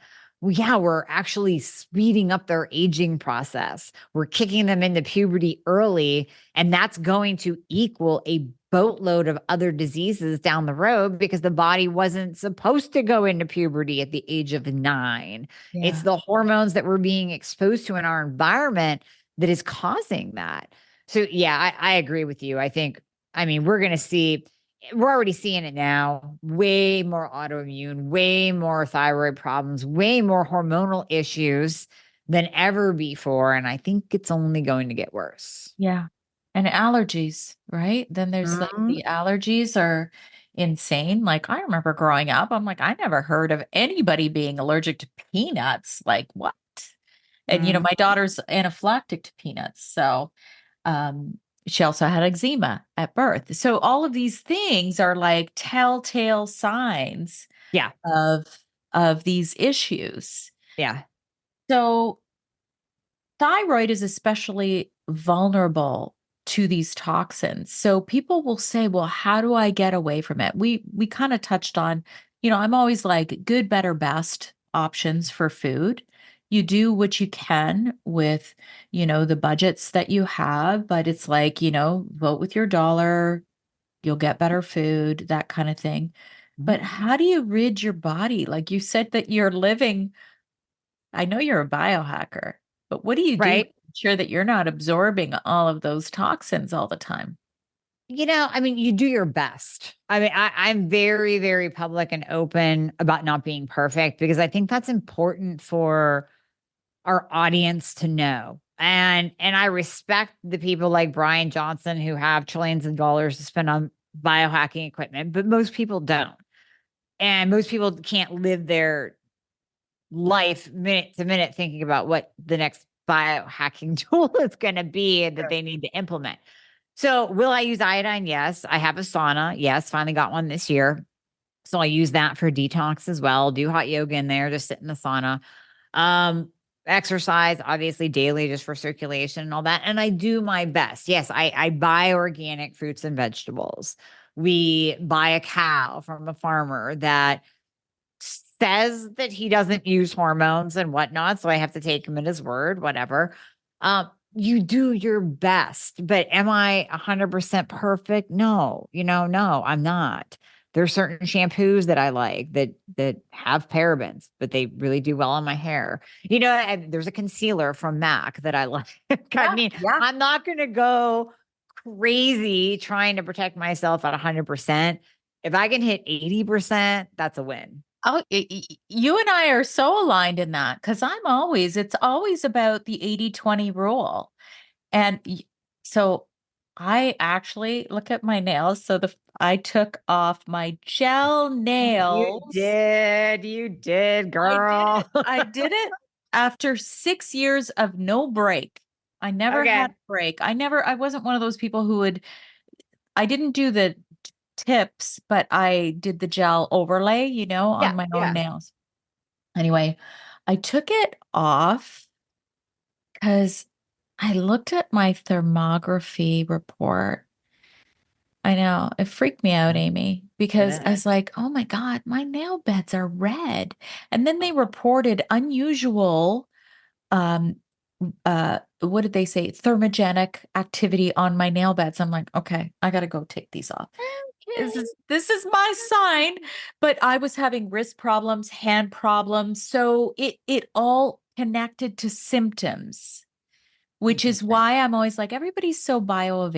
Well, yeah, we're actually speeding up their aging process. We're kicking them into puberty early, and that's going to equal a boatload of other diseases down the road because the body wasn't supposed to go into puberty at the age of 9. It's Yeah. the hormones that we're being exposed to in our environment that is causing that. So, yeah, I agree with you. I mean, we're already seeing it now. Way more autoimmune, way more thyroid problems, way more hormonal issues than ever before. And I think it's only going to get worse. Yeah. And allergies, right? Then there's like Mhm. the allergies are insane. Like I remember growing up, I'm like, I never heard of anybody being allergic to peanuts. Like what? And Mhm. my daughter's anaphylactic to peanuts. So she also had eczema at birth. So all of these things are like telltale signs Yeah. of these issues. Yeah. So thyroid is especially vulnerable to these toxins. So people will say, "Well, how do I get away from it?" We kind of touched on, I'm always like good, better, best options for food. You do what you can with, the budgets that you have, but it's like, vote with your dollar, you'll get better food, that kind of thing. But Mhm. how do you rid your body? Like you said that you're living I know you're a biohacker, but what do you do to Right. ensure that you're not absorbing all of those toxins all the time? I mean, you do your best. I mean, I'm very, very public and open about not being perfect because I think that's important for our audience to know. And I respect the people like Brian Johnson who have trillions of dollars to spend on biohacking equipment, but most people don't. And most people can't live their life minute to minute thinking about what the next biohacking tool is going to be that Sure. they need to implement. So, will I use iodine? Yes. I have a sauna. Yes. Finally got one this year. So, I use that for detox as well. Do hot yoga in there, just sit in the sauna. Um, Exercise obviously daily just for circulation and all that. And I do my best. Yes, I buy organic fruits and vegetables. We buy a cow from a farmer that says that he doesn't use hormones and whatnot. So I have to take him at his word, whatever. you do your best, but am I 100% perfect? No, no, I'm not. There's certain shampoos that I like that have parabens, but they really do well on my hair. There's a concealer from MAC that I like. I Yeah, mean, yeah. I'm not going to go crazy trying to protect myself at 100%. If I can hit 80%, that's a win. Oh, you and I are so aligned in that because it's always about the 80-20 rule. And so I actually look at my nails. So I took off my gel nails. You did, I did girl. it. I did it after 6 years of no break. I never had Okay. a break. I wasn't one of those people I didn't do the tips, but I did the gel overlay, on Yeah, my own yeah. nails. Anyway, I took it off because I looked at my thermography report. I know it freaked me out, Amy, because I Good. was like, oh my God, my nail beds are red. And then they reported unusual, um, what did they say? Thermogenic activity on my nail beds. I'm like, okay, I gotta go take these off. This is my sign. But I was having wrist problems, hand problems. So it all connected to symptoms, which is Interesting. why I'm always like, everybody's so bio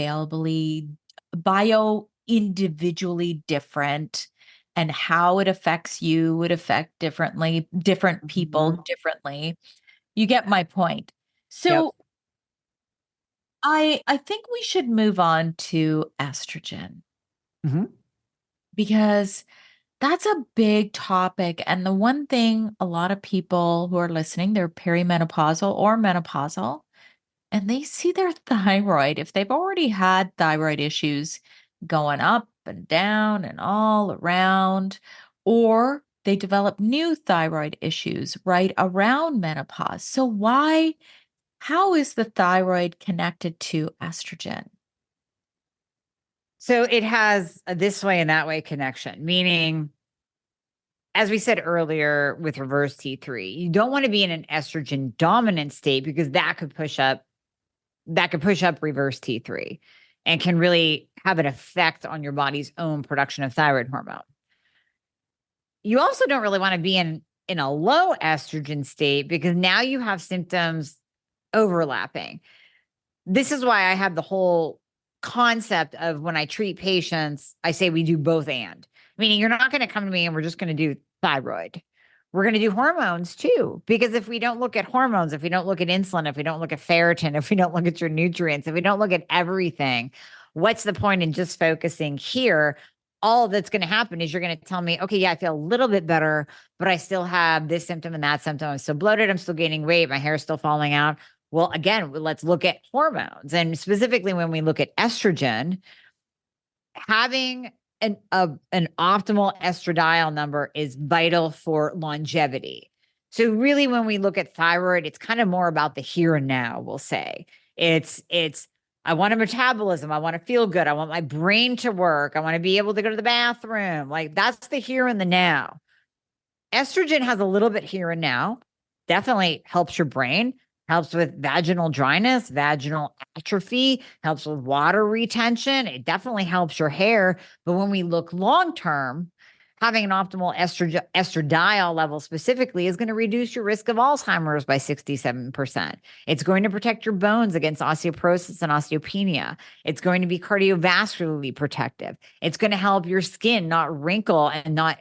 individually different, and how it affects you would affect different people Mhm. differently. You get my point. Yep. So I think we should move on to estrogen Mhm. because that's a big topic. And the one thing a lot of people who are listening, they're perimenopausal or menopausal, and they see their thyroid, if they've already had thyroid issues going up and down and all around, or they develop new thyroid issues right around menopause. So, how is the thyroid connected to estrogen? So it has a this way and that way connection, meaning, as we said earlier with reverse T3, you don't want to be in an estrogen dominant state because that could push up reverse T3 and can really have an effect on your body's own production of thyroid hormone. You also don't really want to be in a low estrogen state because now you have symptoms overlapping. This is why I have the whole concept of when I treat patients, I say we do both and, meaning you're not going to come to me and we're just going to do thyroid. We're going to do hormones too. Because if we don't look at hormones, if we don't look at insulin, if we don't look at ferritin, if we don't look at your nutrients, if we don't look at everything, what's the point in just focusing here? All that's going to happen is you're going to tell me, okay, yeah, I feel a little bit better, but I still have this symptom and that symptom. I'm still bloated. I'm still gaining weight. My hair is still falling out. Well, again, let's look at hormones. And specifically, when we look at estrogen, having an optimal estradiol number is vital for longevity. So really, when we look at thyroid, it's kind of more about the here and now, we'll say. It's I want a metabolism. I want to feel good. I want my brain to work. I want to be able to go to the bathroom. Like that's the here and the now. Estrogen has a little bit here and now, definitely helps your brain, helps with vaginal dryness, vaginal atrophy, helps with water retention. It definitely helps your hair. But when we look long term, having an optimal estradiol level specifically is going to reduce your risk of Alzheimer's by 67%. It's going to protect your bones against osteoporosis and osteopenia. It's going to be cardiovascularly protective. It's going to help your skin not wrinkle and not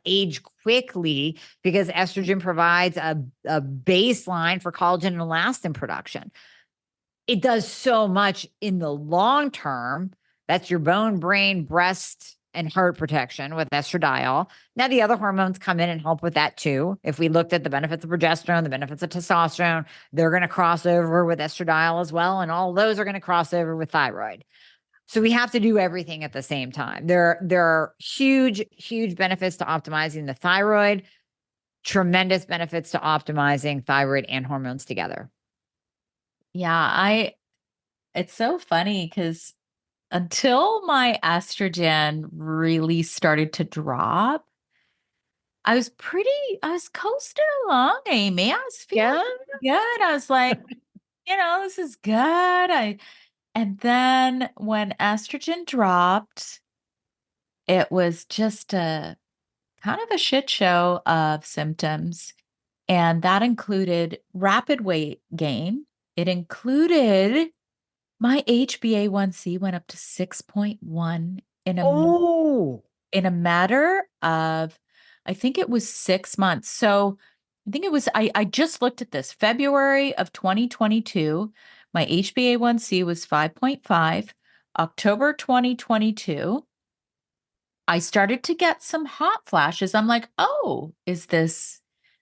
age quickly because estrogen provides a baseline for collagen and elastin production. It does so much in the long term. That's your bone, brain, breast, and heart protection with estradiol. Now, the other hormones come in and help with that too. If we looked at the benefits of progesterone, the benefits of testosterone, they're going to cross over with estradiol as well. And all those are going to cross over with thyroid. So we have to do everything at the same time. There are huge, huge benefits to optimizing the thyroid, tremendous benefits to optimizing thyroid and hormones together. Yeah, it's so funny because until my estrogen really started to drop, I was coasting along, Amy. I was feeling Yeah. good. I was like, this is good. And then when estrogen dropped, it was just a kind of a shit show of symptoms. And that included rapid weight gain. It included my HbA1c went up to 6.1 Oh, in a matter of, I think it was 6 months. So I think it was, I just looked at this February of 2022. My HbA1c was 5.5. October 2022, I started to get some hot flashes. I'm like, oh, is this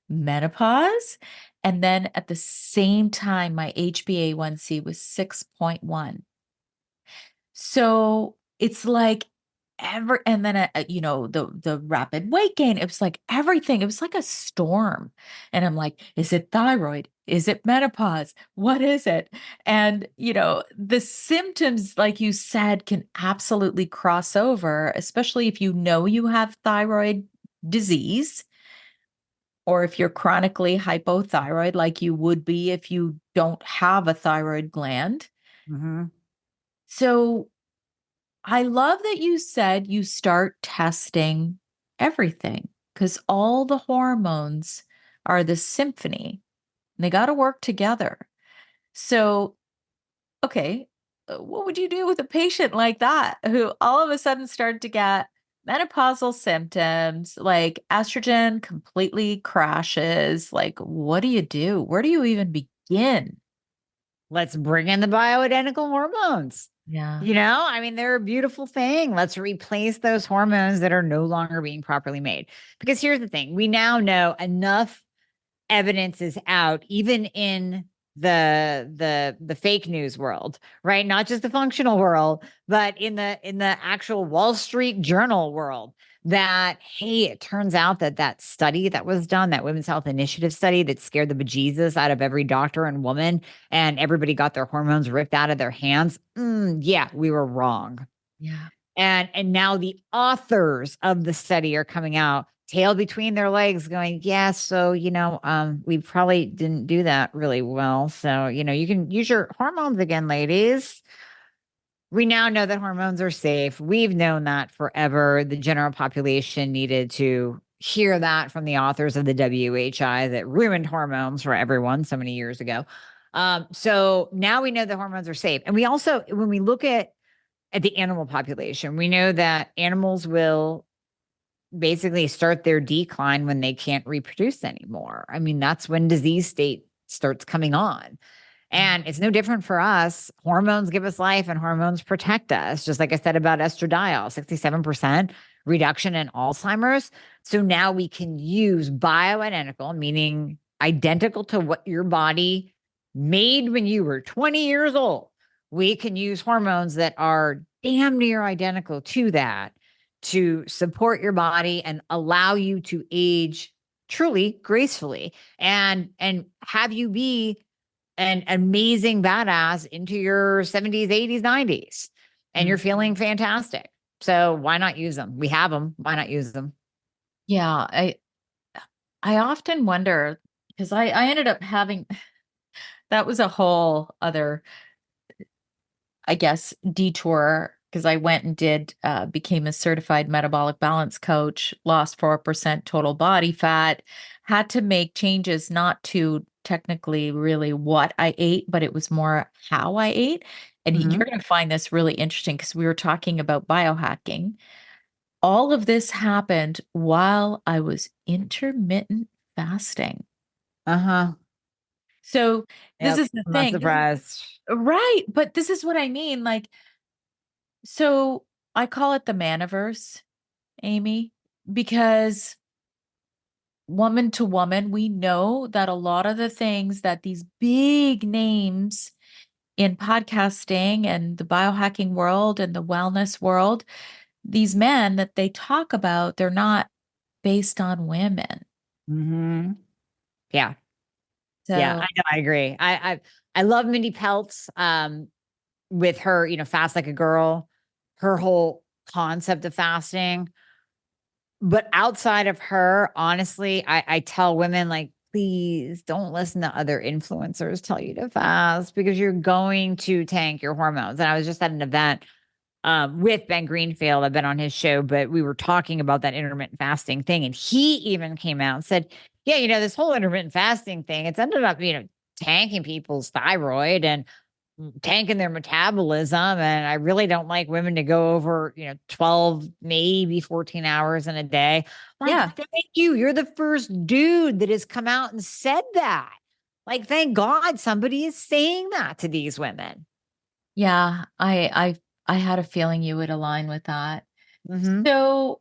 menopause? And then at the same time, my HbA1c was 6.1. So it's like and then, the rapid weight gain, it was like everything, it was like a storm. And I'm like, is it thyroid? Is it menopause? What is it? And, the symptoms, like you said, can absolutely cross over, especially if you know you have thyroid disease or if you're chronically hypothyroid, like you would be if you don't have a thyroid gland. mm-hmm. So I love that you said you start testing everything because all the hormones are the symphony and they got to work together. So, okay, what would you do with a patient like that who all of a sudden started to get menopausal symptoms, like estrogen completely crashes? Like, what do you do? Where do you even begin? Let's bring in the bioidentical hormones. Yeah. I mean, they're a beautiful thing. Let's replace those hormones that are no longer being properly made. Because here's the thing, we now know enough evidence is out, even in the fake news world, right? Not just the functional world, but in the actual Wall Street Journal world, that hey, it turns out that study that was done, that Women's Health Initiative study that scared the bejesus out of every doctor and woman, and everybody got their hormones ripped out of their hands. Yeah, we were wrong. Yeah. And now the authors of the study are coming out, tail between their legs, going, yeah, so we probably didn't do that really well. So, you can use your hormones again, ladies. We now know that hormones are safe. We've known that forever. The general population needed to hear that from the authors of the WHI that ruined hormones for everyone so many years ago. So now we know that hormones are safe. And we also, when we look at the animal population, we know that animals will basically start their decline when they can't reproduce anymore. I mean, that's when disease state starts coming on. And it's no different for us. Hormones give us life and hormones protect us. Just like I said about estradiol, 67% reduction in Alzheimer's. So now we can use bioidentical, meaning identical to what your body made when you were 20 years old. We can use hormones that are damn near identical to that to support your body and allow you to age truly gracefully and have you be an amazing badass into your 70s, 80s, 90s, and you're feeling fantastic. So why not use them? We have them. Why not use them? Yeah. I often wonder because I ended up having that was a whole other, I guess, detour because I went and became a certified metabolic balance coach, lost 4% total body fat, had to make changes, not to technically really what I ate, but it was more how I ate. And Mm-hmm. you're going to find this really interesting because we were talking about biohacking. All of this happened while I was intermittent fasting. Uh-huh. So this Yep. is the I'm not thing. surprised. Right. But this is what I mean. Like, so I call it the maniverse, Amie, because woman to woman, we know that a lot of the things that these big names in podcasting and the biohacking world and the wellness world, these men that they talk about, they're not based on women. Mm-hmm. Yeah. Yeah. So, I know. I agree. I love Mindy Peltz. With her, fast like a girl, her whole concept of fasting. But outside of her, honestly, I tell women, like, please don't listen to other influencers tell you to fast because you're going to tank your hormones. And I was just at an event with Ben Greenfield. I've been on his show, but we were talking about that intermittent fasting thing. And he even came out and said, yeah, this whole intermittent fasting thing, it's ended up, tanking people's thyroid and tanking their metabolism. And I really don't like women to go over, 12, maybe 14 hours in a day. Like, Yeah. thank you. You're the first dude that has come out and said that. Like, thank God somebody is saying that to these women. Yeah. I had a feeling you would align with that. Mm-hmm. So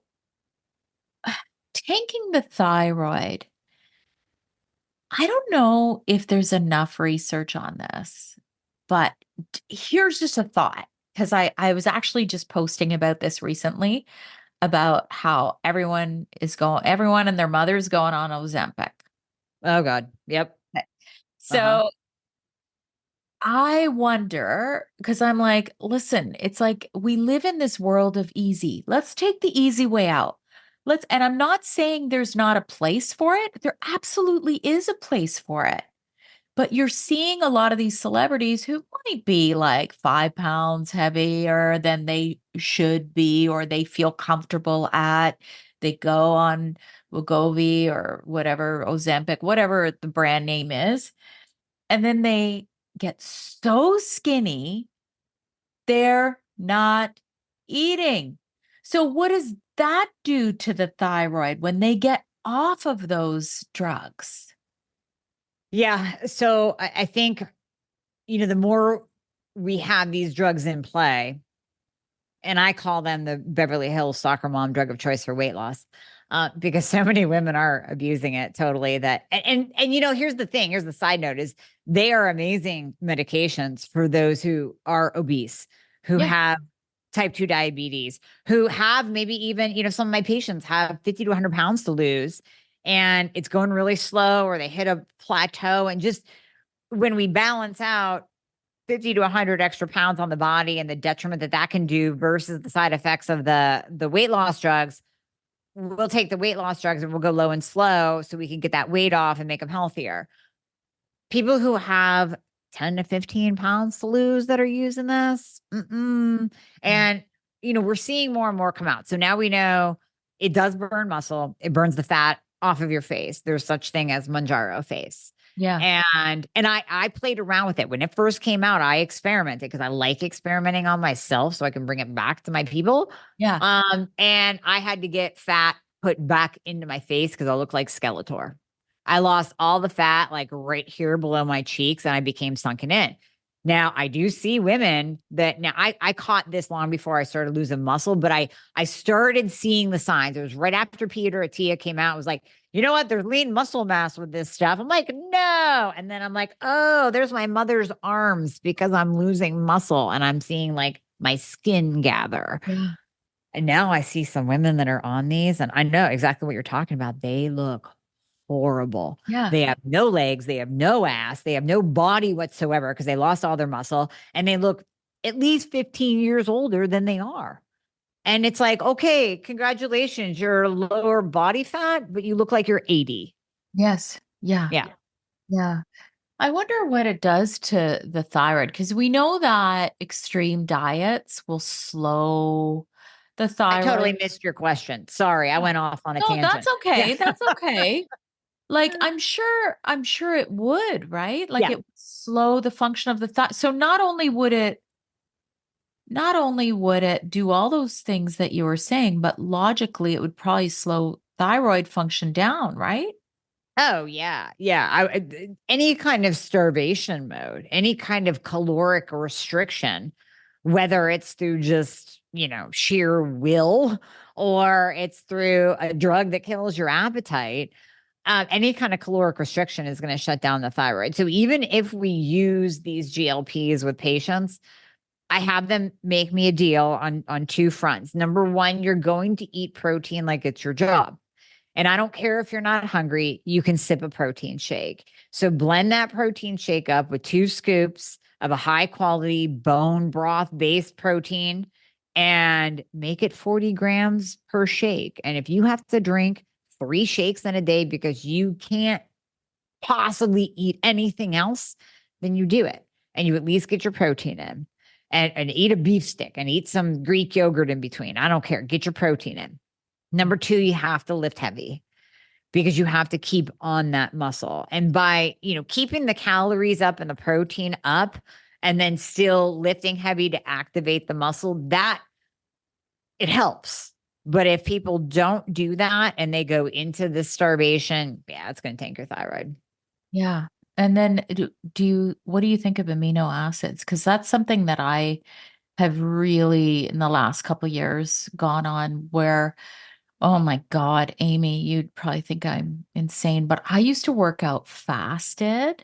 tanking the thyroid, I don't know if there's enough research on this, but here's just a thought. Because I was actually just posting about this recently about how everyone and their mother's going on Ozempic. Oh God. Yep. So I wonder, because I'm like, listen, it's like we live in this world of easy. Let's take the easy way out. And I'm not saying there's not a place for it. There absolutely is a place for it. But you're seeing a lot of these celebrities who might be like 5 pounds heavier than they should be, or they feel comfortable at. They go on Wegovy or whatever, Ozempic, whatever the brand name is. And then they get so skinny, they're not eating. So, what does that do to the thyroid when they get off of those drugs? Yeah. So I think, the more we have these drugs in play, and I call them the Beverly Hills soccer mom drug of choice for weight loss, because so many women are abusing it totally. Here's the thing. Here's the side note: is they are amazing medications for those who are obese, who Yeah. have type 2 diabetes, who have maybe even, some of my patients have 50 to 100 pounds to lose, and it's going really slow, or they hit a plateau, and just when we balance out 50 to 100 extra pounds on the body and the detriment that can do versus the side effects of the weight loss drugs, we'll take the weight loss drugs and we'll go low and slow so we can get that weight off and make them healthier. People who have 10 to 15 pounds to lose that are using this, and we're seeing more and more come out. So now we know it does burn muscle. It burns the fat off of your face. There's such thing as Mounjaro face. Yeah. And I played around with it. When it first came out, I experimented because I like experimenting on myself so I can bring it back to my people. Yeah. And I had to get fat put back into my face because I look like Skeletor. I lost all the fat like right here below my cheeks and I became sunken in. Now I do see women that now I caught this long before I started losing muscle, but I started seeing the signs. It was right after Peter Attia came out. It was like, you know what? There's lean muscle mass with this stuff. I'm like, no. And then I'm like, oh, there's my mother's arms because I'm losing muscle and I'm seeing like my skin gather. Yeah. And now I see some women that are on these and I know exactly what you're talking about. They look horrible. Yeah. They have no legs, they have no ass, they have no body whatsoever because they lost all their muscle and they look at least 15 years older than they are. And it's like, okay, congratulations, you're lower body fat, but you look like you're 80. Yes. Yeah. Yeah. Yeah. I wonder what it does to the thyroid because we know that extreme diets will slow the I totally thyroid. missed your question. Sorry, I went off on a No, tangent. that's okay. Yeah. That's okay. Like I'm sure it would, right? Like Yeah. it would slow the function of the thought. So not only would it do all those things that you were saying, but logically it would probably slow thyroid function down, right? Oh yeah. Yeah. Any kind of starvation mode, any kind of caloric restriction, whether it's through just, sheer will or it's through a drug that kills your appetite, any kind of caloric restriction is going to shut down the thyroid. So even if we use these GLPs with patients, I have them make me a deal on two fronts. Number one, you're going to eat protein like it's your job. And I don't care if you're not hungry, you can sip a protein shake. So blend that protein shake up with 2 scoops of a high quality bone broth based protein and make it 40 grams per shake. And if you have to drink 3 shakes in a day because you can't possibly eat anything else, then you do it. And you at least get your protein in and eat a beef stick and eat some Greek yogurt in between. I don't care. Get your protein in. Number two, you have to lift heavy because you have to keep on that muscle. And by, keeping the calories up and the protein up and then still lifting heavy to activate the muscle, that it helps. But if people don't do that and they go into this starvation, yeah, it's going to tank your thyroid. Yeah. And then what do you think of amino acids? Because that's something that I have really in the last couple of years gone on where, oh my God, Amie, you'd probably think I'm insane, but I used to work out fasted.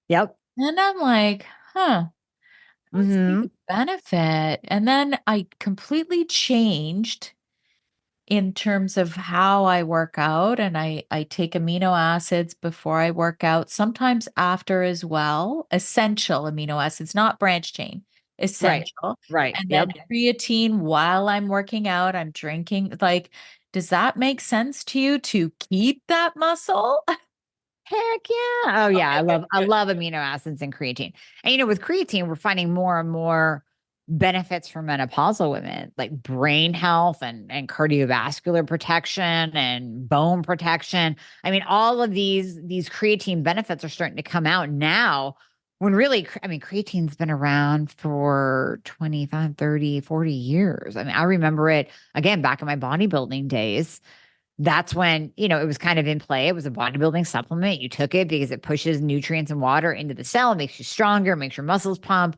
Yep. And I'm like, I don't see the benefit. And then I completely changed in terms of how I work out, and I take amino acids before I work out, sometimes after as well. Essential amino acids, not branch chain, Right. essential. Right. And then Yep. creatine while I'm working out, I'm drinking. Like, does that make sense to you to keep that muscle? Heck yeah. Oh yeah. Okay, I good, love amino acids and creatine. And with creatine, we're finding more and more benefits for menopausal women, like brain health and cardiovascular protection and bone protection. I mean, all of these creatine benefits are starting to come out now when really, creatine's been around for 25, 30, 40 years. I mean, I remember it again back in my bodybuilding days. That's when, it was kind of in play. It was a bodybuilding supplement. You took it because it pushes nutrients and water into the cell, makes you stronger, makes your muscles pump.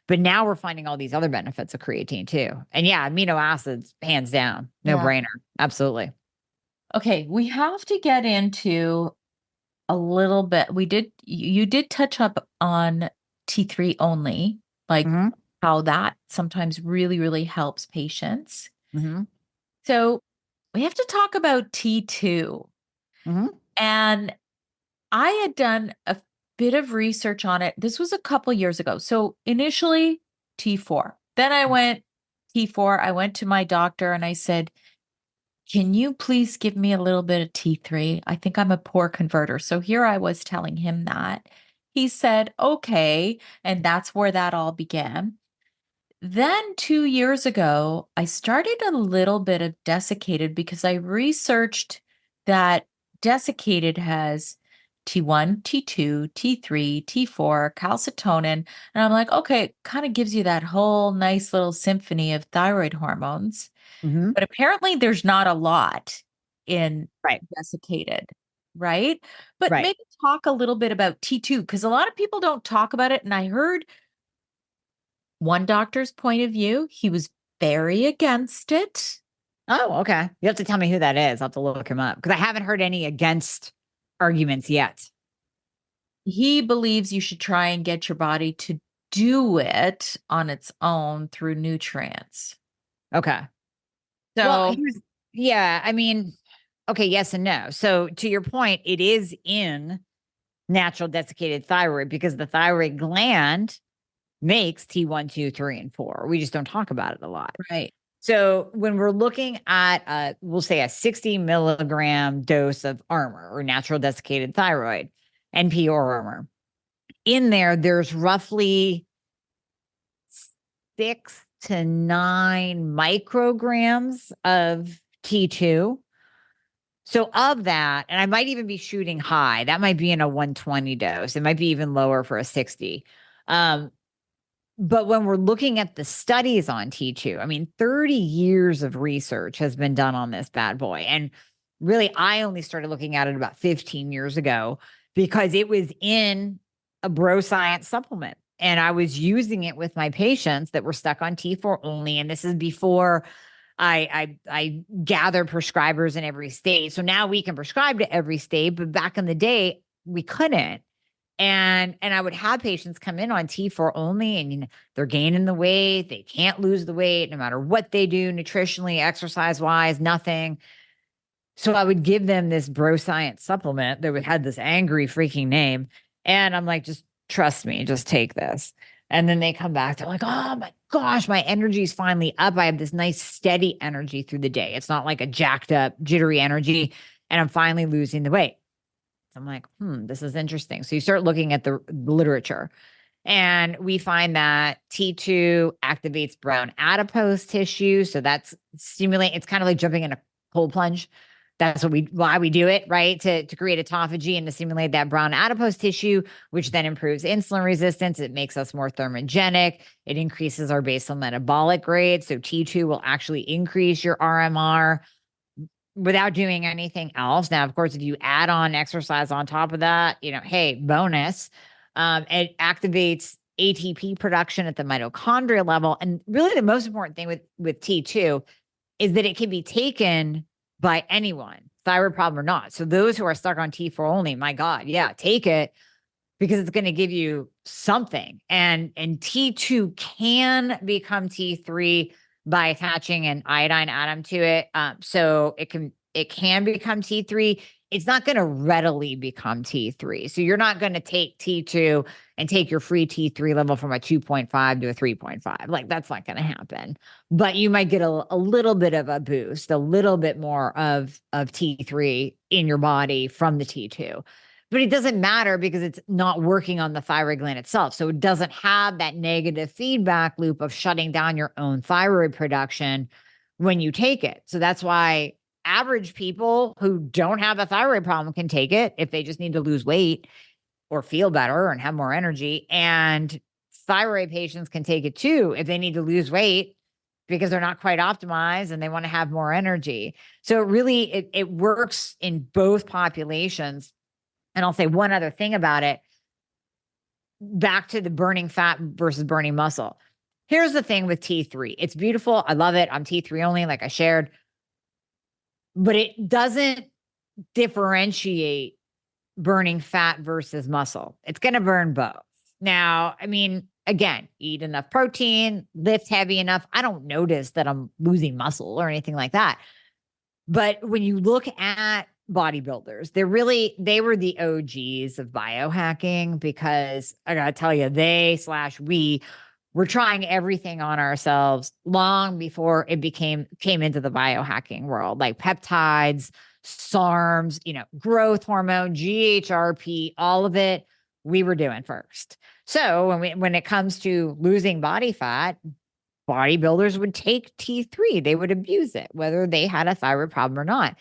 But now we're finding all these other benefits of creatine too. And yeah, amino acids, hands down, no Yeah. brainer. Absolutely. Okay, we have to get into a little bit. You did touch up on T3 only, like Hmm. how that sometimes really, really helps patients. Hmm. So we have to talk about T2. Hmm. And I had done a bit of research on it. This was a couple years ago. So initially T4. Then I went T4. I went to my doctor and I said, can you please give me a little bit of T3? I think I'm a poor converter. So here I was telling him that. He said, okay. And that's where that all began. Then 2 years ago, I started a little bit of desiccated because I researched that desiccated has T1, T2, T3, T4, calcitonin. And I'm like, okay, kind of gives you that whole nice little symphony of thyroid hormones. Hmm. But apparently there's not a lot in Right. desiccated, right? But Right. maybe talk a little bit about T2 because a lot of people don't talk about it. And I heard one doctor's point of view, he was very against it. Oh, okay. You have to tell me who that is. I'll have to look him up because I haven't heard any against arguments yet. He believes you should try and get your body to do it on its own through nutrients. Okay. Well, So, yeah, okay, yes and no. So to your point, it is in natural desiccated thyroid because the thyroid gland makes T1, 2, 3, and 4. We just don't talk about it a lot. right. So when we're looking at, we'll say a 60 milligram dose of Armor or natural desiccated thyroid, NP or Armor, in there's roughly 6 to 9 micrograms of T2. So of that, and I might even be shooting high, that might be in a 120 dose. It might be even lower for a 60. But when we're looking at the studies on T2, 30 years of research has been done on this bad boy. And really, I only started looking at it about 15 years ago because it was in a bro science supplement. And I was using it with my patients that were stuck on T4 only. And this is before I gathered prescribers in every state. So now we can prescribe to every state, but back in the day, we couldn't. And I would have patients come in on T4 only, and they're gaining the weight. They can't lose the weight no matter what they do nutritionally, exercise wise, nothing. So I would give them this bro science supplement that had this angry freaking name. And I'm like, just trust me, just take this. And then they come back, they're like, oh my gosh, my energy's finally up. I have this nice steady energy through the day. It's not like a jacked up, jittery energy. And I'm finally losing the weight. I'm like, this is interesting. So you start looking at the literature, and we find that T2 activates brown adipose tissue. So that's it's kind of like jumping in a cold plunge. That's why we do it, right? To create autophagy and to stimulate that brown adipose tissue, which then improves insulin resistance. It makes us more thermogenic. It increases our basal metabolic rate. So T2 will actually increase your RMR without doing anything else. Now, of course, if you add on exercise on top of that, hey, bonus. It activates ATP production at the mitochondria level. And really the most important thing with T2 is that it can be taken by anyone, thyroid problem or not. So those who are stuck on T4 only, my God, yeah, take it, because it's going to give you something. And T2 can become T3 by attaching an iodine atom to it. So it can become T3. It's not going to readily become T3. So you're not going to take T2 and take your free T3 level from a 2.5 to a 3.5. Like, that's not going to happen. But you might get a little bit of a boost, a little bit more of T3 in your body from the T2. But it doesn't matter because it's not working on the thyroid gland itself. So it doesn't have that negative feedback loop of shutting down your own thyroid production when you take it. So that's why average people who don't have a thyroid problem can take it if they just need to lose weight or feel better and have more energy. And thyroid patients can take it too if they need to lose weight because they're not quite optimized and they want to have more energy. So it works in both populations. And I'll say one other thing about it, back to the burning fat versus burning muscle. Here's the thing with T3. It's beautiful. I love it. I'm T3 only, like I shared. But it doesn't differentiate burning fat versus muscle. It's going to burn both. Now, I mean, again, eat enough protein, lift heavy enough. I don't notice that I'm losing muscle or anything like that. But when you look at bodybuilders, they were the OGs of biohacking, because I got to tell you, we were trying everything on ourselves long before it came into the biohacking world, like peptides, SARMs, growth hormone, GHRP, all of it we were doing first. So when it comes to losing body fat, bodybuilders would take T3. They would abuse it, whether they had a thyroid problem or not.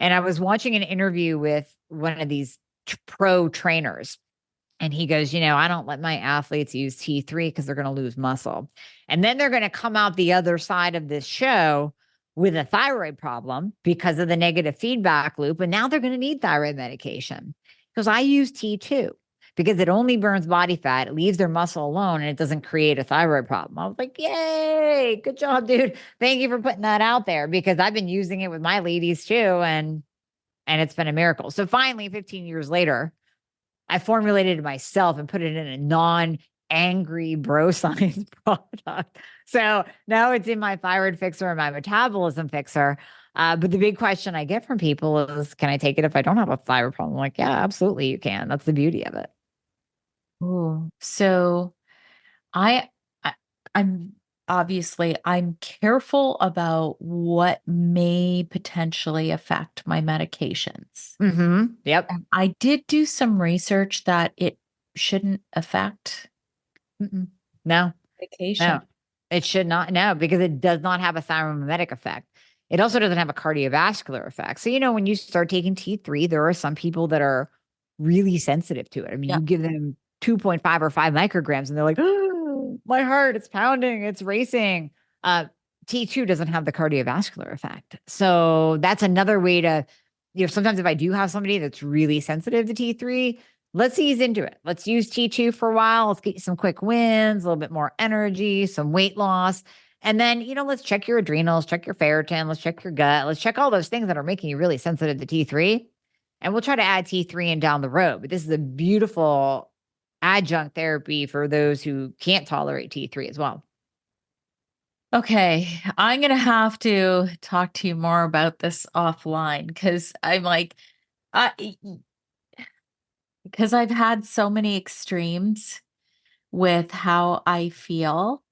And I was watching an interview with one of these pro trainers, and he goes, I don't let my athletes use T3 because they're going to lose muscle. And then they're going to come out the other side of this show with a thyroid problem because of the negative feedback loop. And now they're going to need thyroid medication. Because I use T2 because it only burns body fat. It leaves their muscle alone and it doesn't create a thyroid problem. I was like, yay, good job, dude. Thank you for putting that out there, because I've been using it with my ladies too. And it's been a miracle. So finally, 15 years later, I formulated it myself and put it in a non-angry bro science product. So now it's in my Thyroid Fixer and my Metabolism Fixer. But the big question I get from people is, can I take it if I don't have a thyroid problem? I'm like, yeah, absolutely you can. That's the beauty of it. Oh, so I, I'm careful about what may potentially affect my medications. Mm-hmm. Yep. And I did do some research that it shouldn't affect No, medication. no, it should not. No, because it does not have a thyromimetic effect. It also doesn't have a cardiovascular effect. So, when you start taking T3, there are some people that are really sensitive to it. I mean, you give them 2.5 or 5 micrograms and they're like, oh, my heart, it's pounding, it's racing. T2 doesn't have the cardiovascular effect. So that's another way to, sometimes if I do have somebody that's really sensitive to T3, let's ease into it. Let's use T2 for a while. Let's get you some quick wins, a little bit more energy, some weight loss. And then, let's check your adrenals, check your ferritin, let's check your gut. Let's check all those things that are making you really sensitive to T3. And we'll try to add T3 in down the road. But this is a beautiful adjunct therapy for those who can't tolerate T3 as well. Okay, I'm going to have to talk to you more about this offline, because I'm like, because I've had so many extremes with how I feel.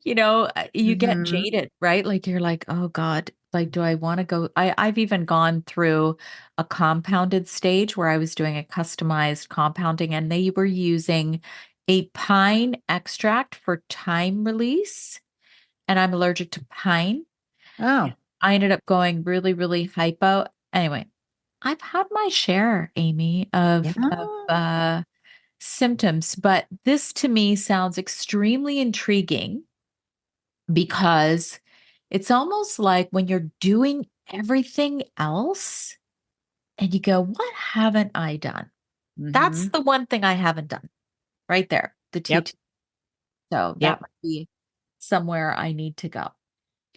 You get jaded, right? Like, you're like, oh God, like, do I want to go? I've even gone through a compounded stage where I was doing a customized compounding and they were using a pine extract for time release. And I'm allergic to pine. Oh, I ended up going really, really hypo. Anyway, I've had my share, Amie, yeah. of symptoms, but this to me sounds extremely intriguing because it's almost like when you're doing everything else and you go, what haven't I done? That's Hmm. the one thing I haven't done right there, the Yep. T2. So that Yep. might be somewhere I need to go. Now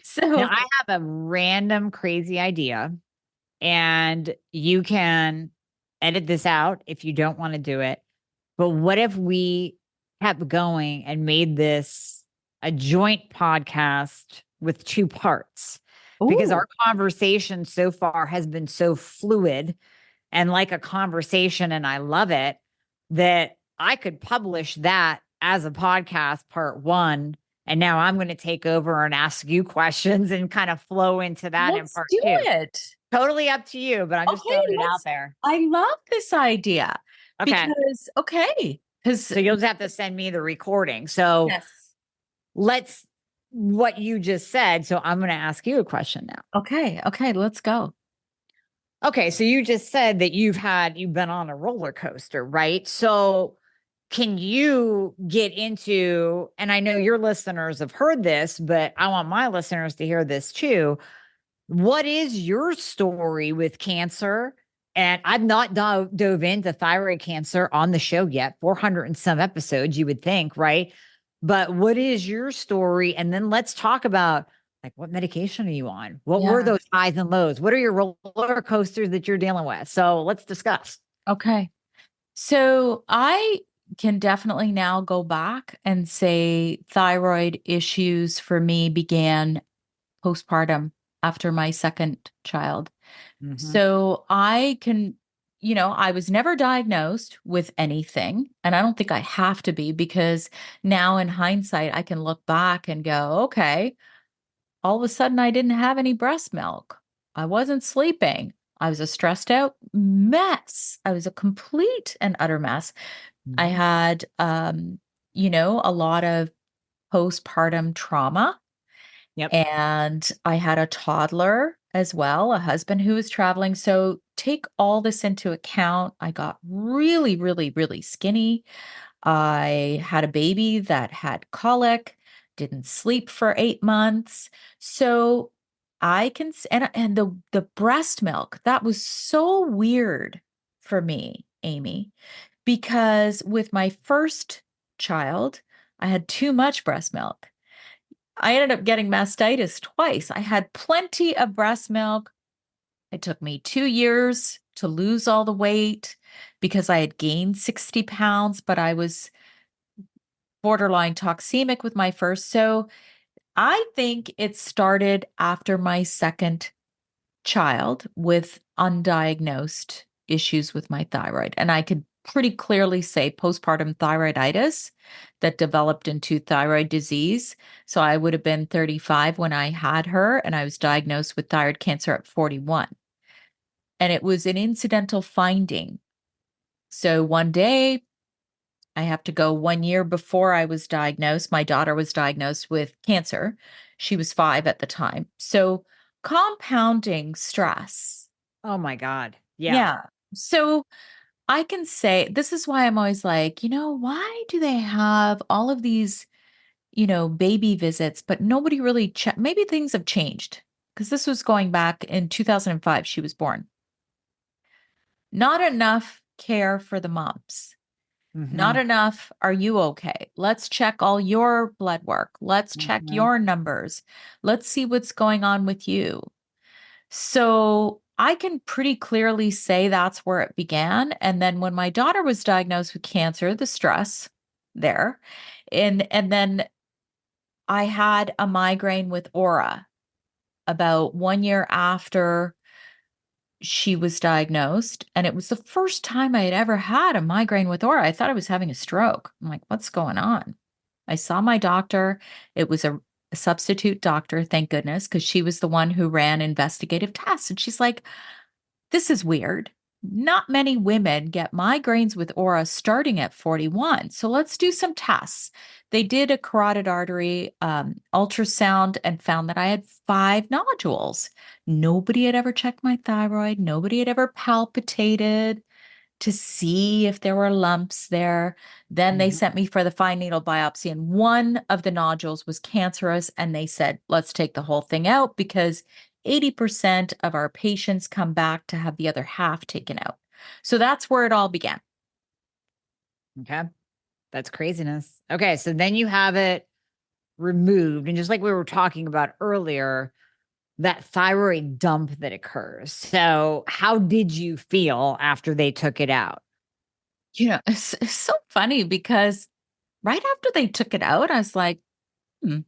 So, I have a random crazy idea, and you can edit this out if you don't want to do it. But what if we kept going and made this a joint podcast with two parts? Because oh, our conversation so far has been so fluid and like a conversation, and I love it, that I could publish that as a podcast, part one. And now I'm going to take over and ask you questions and kind of flow into that in let's part do two. it. Totally up to you, but I'm just Okay, throwing it out let's. there. I love this idea Okay. because So you'll just have to send me the recording. So yes. let's what you just said. So I'm going to ask you a question now. Okay, let's go. Okay, so you just said that you've been on a roller coaster, right? So can you get into, and I know your listeners have heard this, but I want my listeners to hear this too. What is your story with cancer? And I've not dove into thyroid cancer on the show yet, 400 and some episodes, you would think, right? But what is your story? And then let's talk about like what medication are you on? What were Yeah. those highs and lows? What are your roller coasters that you're dealing with? So let's discuss. Okay. So I can definitely now go back and say thyroid issues for me began postpartum after my second child. Hmm. So I can, I was never diagnosed with anything. And I don't think I have to be because now in hindsight, I can look back and go, okay, all of a sudden I didn't have any breast milk. I wasn't sleeping. I was a stressed out mess. I was a complete and utter mess. I Hmm. had, a lot of postpartum trauma. Yep. And I had a toddler as well, a husband who was traveling. So take all this into account. I got really, really, really skinny. I had a baby that had colic, didn't sleep for 8 months. So I can, and the breast milk, that was so weird for me, Amie, because with my first child, I had too much breast milk. I ended up getting mastitis twice. I had plenty of breast milk. It took me 2 years to lose all the weight because I had gained 60 pounds, but I was borderline toxemic with my first. So I think it started after my second child with undiagnosed issues with my thyroid. And I could pretty clearly say postpartum thyroiditis that developed into thyroid disease. So I would have been 35 when I had her, and I was diagnosed with thyroid cancer at 41. And it was an incidental finding. So one day, I have to go 1 year before I was diagnosed. My daughter was diagnosed with cancer. She was 5 at the time. So compounding stress. Oh my God. Yeah. Yeah. So I can say this is why I'm always like, why do they have all of these, baby visits, but nobody really check? Maybe things have changed because this was going back in 2005. She was born. Not enough care for the moms. Not Hmm. enough. Are you okay? Let's check all your blood work. Let's check Hmm. your numbers. Let's see what's going on with you. So I can pretty clearly say that's where it began. And then when my daughter was diagnosed with cancer, the stress there, and then I had a migraine with aura about 1 year after she was diagnosed. And it was the first time I had ever had a migraine with aura. I thought I was having a stroke. I'm like, what's going on? I saw my doctor. It was substitute doctor, thank goodness, because she was the one who ran investigative tests. And she's like, this is weird. Not many women get migraines with aura starting at 41. So let's do some tests. They did a carotid artery ultrasound and found that I had 5 nodules. Nobody had ever checked my thyroid. Nobody had ever palpitated to see if there were lumps there. Then they Mhm. sent me for the fine needle biopsy, and one of the nodules was cancerous. And they said, let's take the whole thing out because 80% of our patients come back to have the other half taken out. So that's where it all began. Okay. That's craziness. Okay. So then you have it removed. And just like we were talking about earlier, that thyroid dump that occurs. So, how did you feel after they took it out? It's so funny because right after they took it out, I was like, hmm,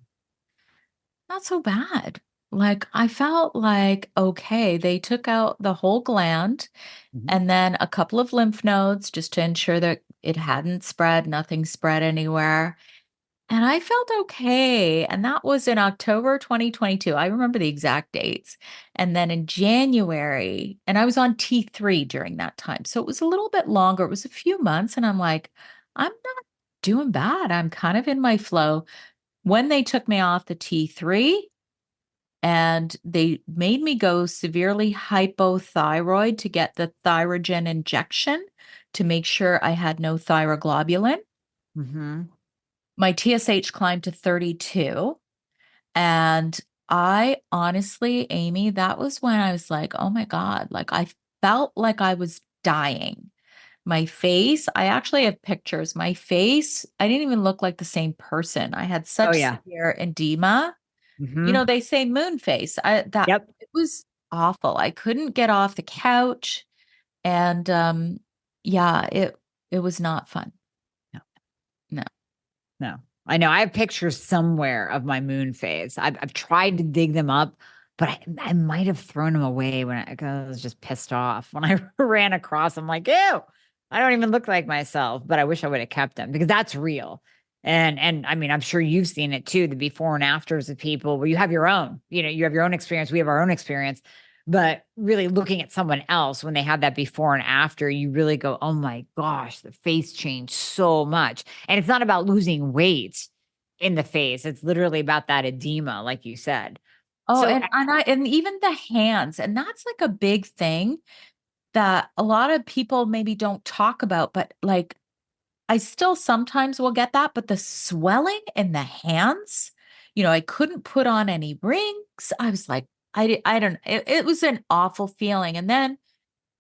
not so bad. Like, I felt like, okay, they took out the whole gland Mhm. and then a couple of lymph nodes just to ensure that it hadn't spread, nothing spread anywhere. And I felt okay. And that was in October 2022. I remember the exact dates. And then in January, and I was on T3 during that time. So it was a little bit longer. It was a few months. And I'm like, I'm not doing bad. I'm kind of in my flow. When they took me off the T3, and they made me go severely hypothyroid to get the thyrogen injection to make sure I had no thyroglobulin. Mhm. My TSH climbed to 32. And I honestly, Amie, that was when I was like, oh my God, like I felt like I was dying. My face, I actually have pictures. My face, I didn't even look like the same person. I had Oh, such yeah. severe edema. Mhm. They say moon face. That Yep. it was awful. I couldn't get off the couch. And yeah, it was not fun. No, No. no. I know. I have pictures somewhere of my moon phase. I've tried to dig them up, but I might have thrown them away when 'cause I was just pissed off when I ran across them. Like, ew, I don't even look like myself. But I wish I would have kept them because that's real. And I mean, I'm sure you've seen it too, the before and afters of people where you have your own, you have your own experience. We have our own experience. But really looking at someone else when they have that before and after, you really go, oh my gosh, the face changed so much. And it's not about losing weight in the face. It's literally about that edema, like you said. Oh, So, and even the hands, and that's like a big thing that a lot of people maybe don't talk about, but like I still sometimes will get that, but the swelling in the hands, I couldn't put on any rings. I was like, I don't, it was an awful feeling. And then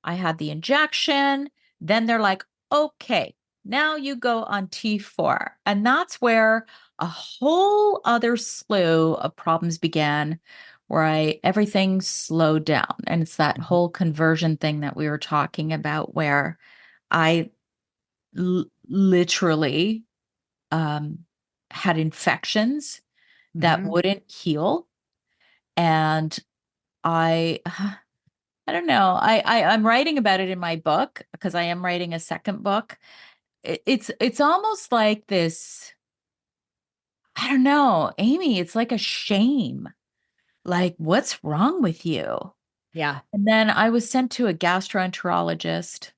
I had the injection. Then they're like, okay, now you go on T4. And that's where a whole other slew of problems began, where everything slowed down. And it's that mhm, whole conversion thing that we were talking about, where I literally um, had infections that mhm, wouldn't heal. And I, I don't know. I'm writing about it in my book because I am writing a second book. It's almost like this. I don't know, Amie. It's like a shame. Like, what's wrong with you? yeah, And then I was sent to a gastroenterologist.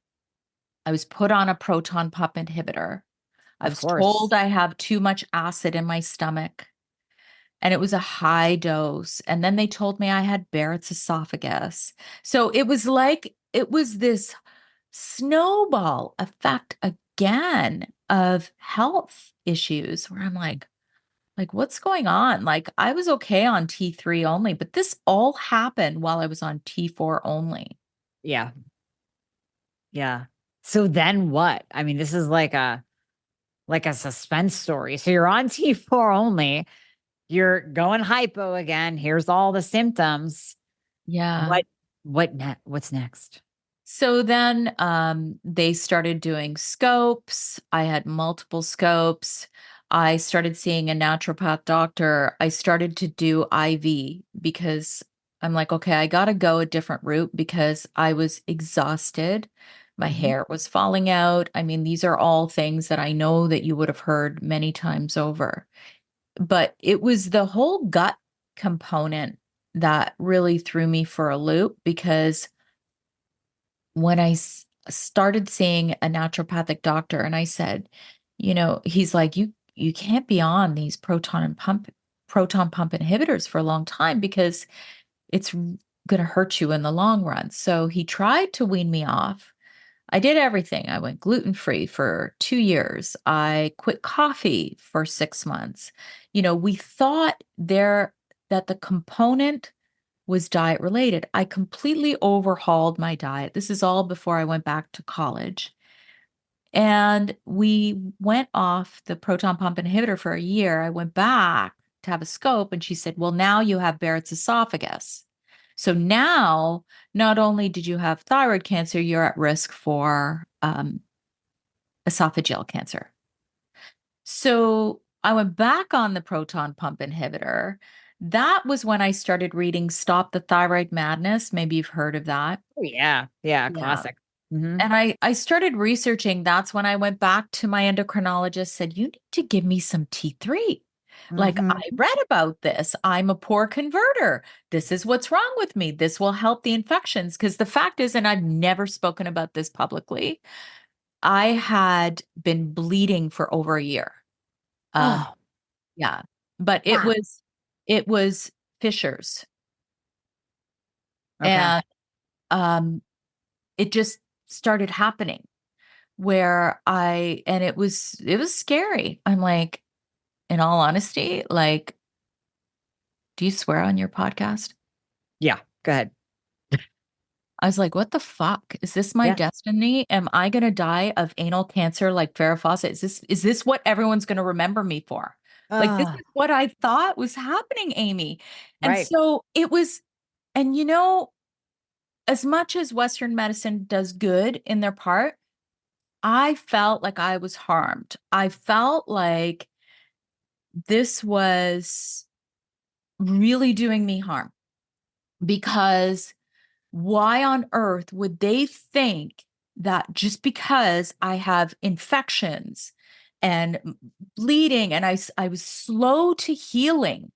I was put on a proton pump inhibitor. I of was told course. I have too much acid in my stomach, and it was a high dose. And then they told me I had Barrett's esophagus. So it was like it was this snowball effect again of health issues where I'm like what's going on? Like I was okay on T3 only, but this all happened while I was on T4 only. Yeah, yeah. So then what? I mean, this is like a suspense story. So you're on T4 only. You're going hypo again. Here's all the symptoms. Yeah. What what's next? So then they started doing scopes. I had multiple scopes. I started seeing a naturopath doctor. I started to do IV because I'm like, okay, I got to go a different route because I was exhausted. My Mhm. hair was falling out. I mean, these are all things that I know that you would have heard many times over. but it was the whole gut component that really threw me for a loop because when I started seeing a naturopathic doctor and I said, he's like, you can't be on these proton pump inhibitors for a long time because it's going to hurt you in the long run. So he tried to wean me off. I did everything. I went gluten-free for 2 years. I quit coffee for 6 months. We thought that the component was diet related. I completely overhauled my diet. This is all before I went back to college. And we went off the proton pump inhibitor for a year. I went back to have a scope and she said, well, now you have Barrett's esophagus. So now, not only did you have thyroid cancer, you're at risk for esophageal cancer. So I went back on the proton pump inhibitor. That was when I started reading Stop the Thyroid Madness. Maybe you've heard of that. Oh, yeah. Yeah. Yeah. Classic. Mm-hmm. And I started researching. That's when I went back to my endocrinologist, said, you need to give me some T3. Like, I Mm-hmm. read about this. I'm a poor converter. This is what's wrong with me. This will help the infections. Because the fact is, and I've never spoken about this publicly, I had been bleeding for over a year. Um, Oh, yeah, but it wow. was fissures, Okay. and um, it just started happening where and it was scary. I'm like, in all honesty, like, do you swear on your podcast? Yeah. Go ahead. I was like, what the fuck? Is this my Yeah. destiny? Am I gonna die of anal cancer like Farrah Fawcett? Is this what everyone's gonna remember me for? Like, this Oh, is what I thought was happening, Amie. And right. so it was, and as much as Western medicine does good in their part, I felt like I was harmed. I felt like this was really doing me harm because why on earth would they think that just because I have infections and bleeding and I was slow to healing,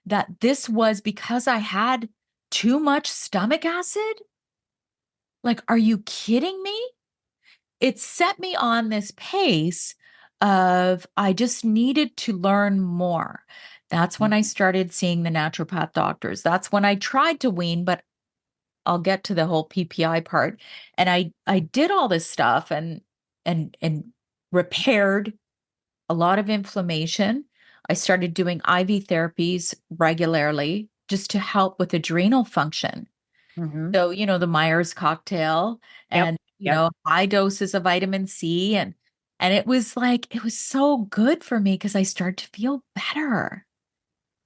that this was because I had too much stomach acid? Like, are you kidding me? It set me on this pace of I just needed to learn more. That's when I started seeing the naturopath doctors. That's when I tried to wean, but I'll get to the whole PPI part. And I did all this stuff and repaired a lot of inflammation. I started doing IV therapies regularly just to help with adrenal function. Mm-hmm. So, the Myers cocktail Yep. and, Yep. high doses of vitamin C and it was like it was so good for me because I started to feel better.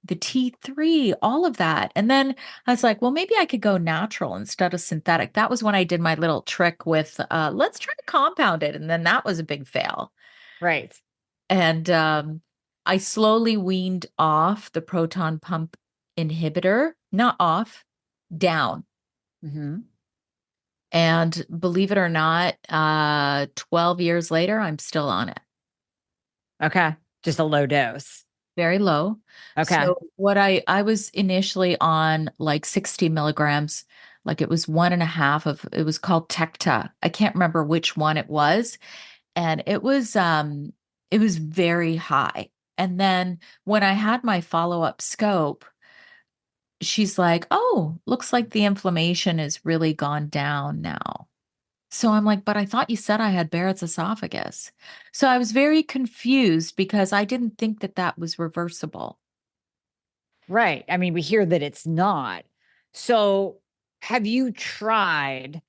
The T3, all of that. And then I was like, well, maybe I could go natural instead of synthetic. That was when I did my little trick with let's try to compound it. And then that was a big fail. Right. And I slowly weaned off the proton pump inhibitor, not off, down. Mm-hmm. And believe it or not, 12 years later, I'm still on it. Okay. Just a low dose. Very low. Okay. So what I was initially on like 60 milligrams, like it was one and a half of, it was called Tecta. I can't remember which one it was. And it was very high. And then when I had my follow-up scope, she's like, oh, looks like the inflammation has really gone down now. So I'm like, but I thought you said I had Barrett's esophagus. So I was very confused because I didn't think that that was reversible. Right. I mean, we hear that it's not. So have you tried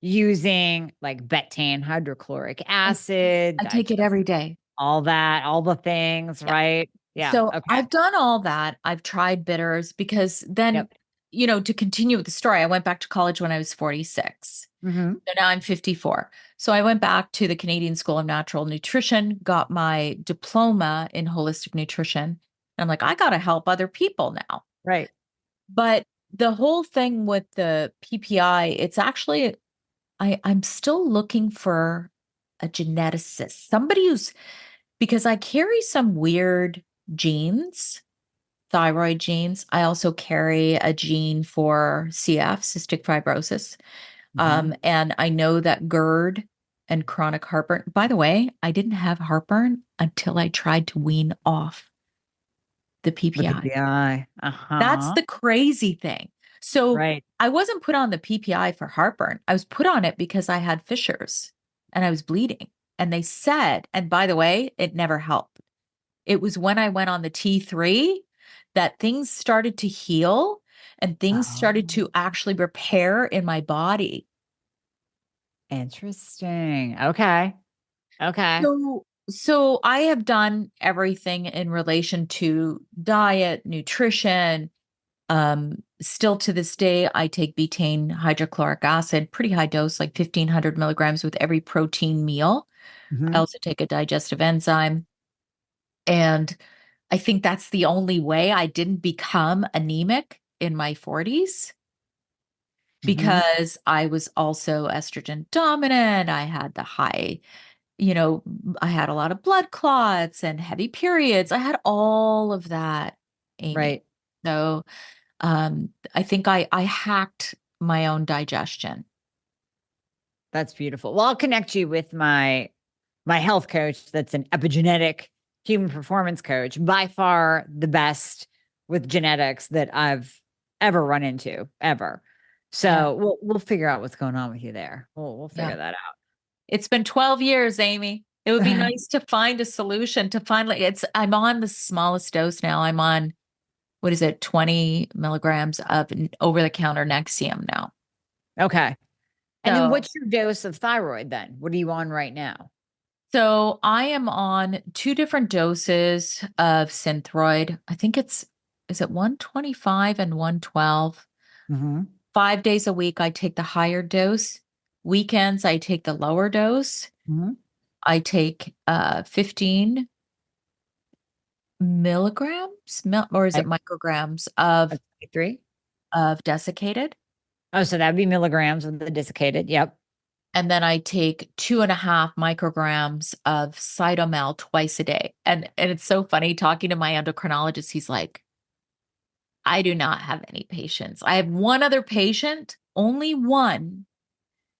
using like betaine, hydrochloric I, acid, I take it digest, every day. all that, all the things, Yeah. right? Yeah. So Okay. I've done all that. I've tried bitters because then, Yep. to continue with the story, I went back to college when I was 46. Mm-hmm. So now I'm 54. So I went back to the Canadian School of Natural Nutrition, got my diploma in holistic nutrition. And I'm like, I got to help other people now. Right. But the whole thing with the PPI, it's actually, I'm still looking for a geneticist, somebody because I carry some weird genes, thyroid genes. I also carry a gene for CF, cystic fibrosis. Mhm. And I know that GERD and chronic heartburn. By the way, I didn't have heartburn until I tried to wean off the With the PPI. PI. That's Uh-huh. the crazy thing. So Right. I wasn't put on the PPI for heartburn. I was put on it because I had fissures and I was bleeding. And they said, and by the way, it never helped. It was when I went on the T3 that things started to heal and things started Oh, to actually repair in my body. interesting. Okay. Okay. So I have done everything in relation to diet, nutrition. Still to this day, I take betaine hydrochloric acid, pretty high dose, like 1,500 milligrams with every protein meal. I Mhm. also take a digestive enzyme. And I think that's the only way I didn't become anemic in my 40s Mhm. because I was also estrogen dominant. I had the high, I had a lot of blood clots and heavy periods. I had all of that, Amie. Right. So I think I hacked my own digestion. That's beautiful. Well, I'll connect you with my health coach that's an epigenetic human performance coach, by far the best with genetics that I've ever run into, ever. Yeah, So we'll figure out what's going on with you there. We'll yeah. figure that It's been 12 years, Amie. It would be out. nice to find a solution to finally I'm on the smallest dose now. I'm on, what is it, 20 milligrams of over the counter Nexium now. Okay. And then So what's your dose of thyroid then? What are you on right now? so I am on two different doses of Synthroid. I think is it 125 and 112? Hmm. 5 days a week, I take the higher dose. Weekends, I take the lower dose. Hmm. I take 15 milligrams, or is it I, micrograms of 3. desiccated. Oh, so that'd be milligrams of the desiccated. Yep. And then I take 2.5 micrograms of Cytomel twice a day. And it's so funny talking to my endocrinologist. He's like, I do not have any patients. I have one other patient, only one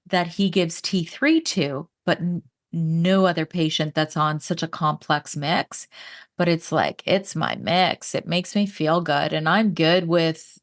that he gives T3 to, but no other patient that's on such a complex mix. But it's like, it's my mix. It makes me feel good. And I'm good with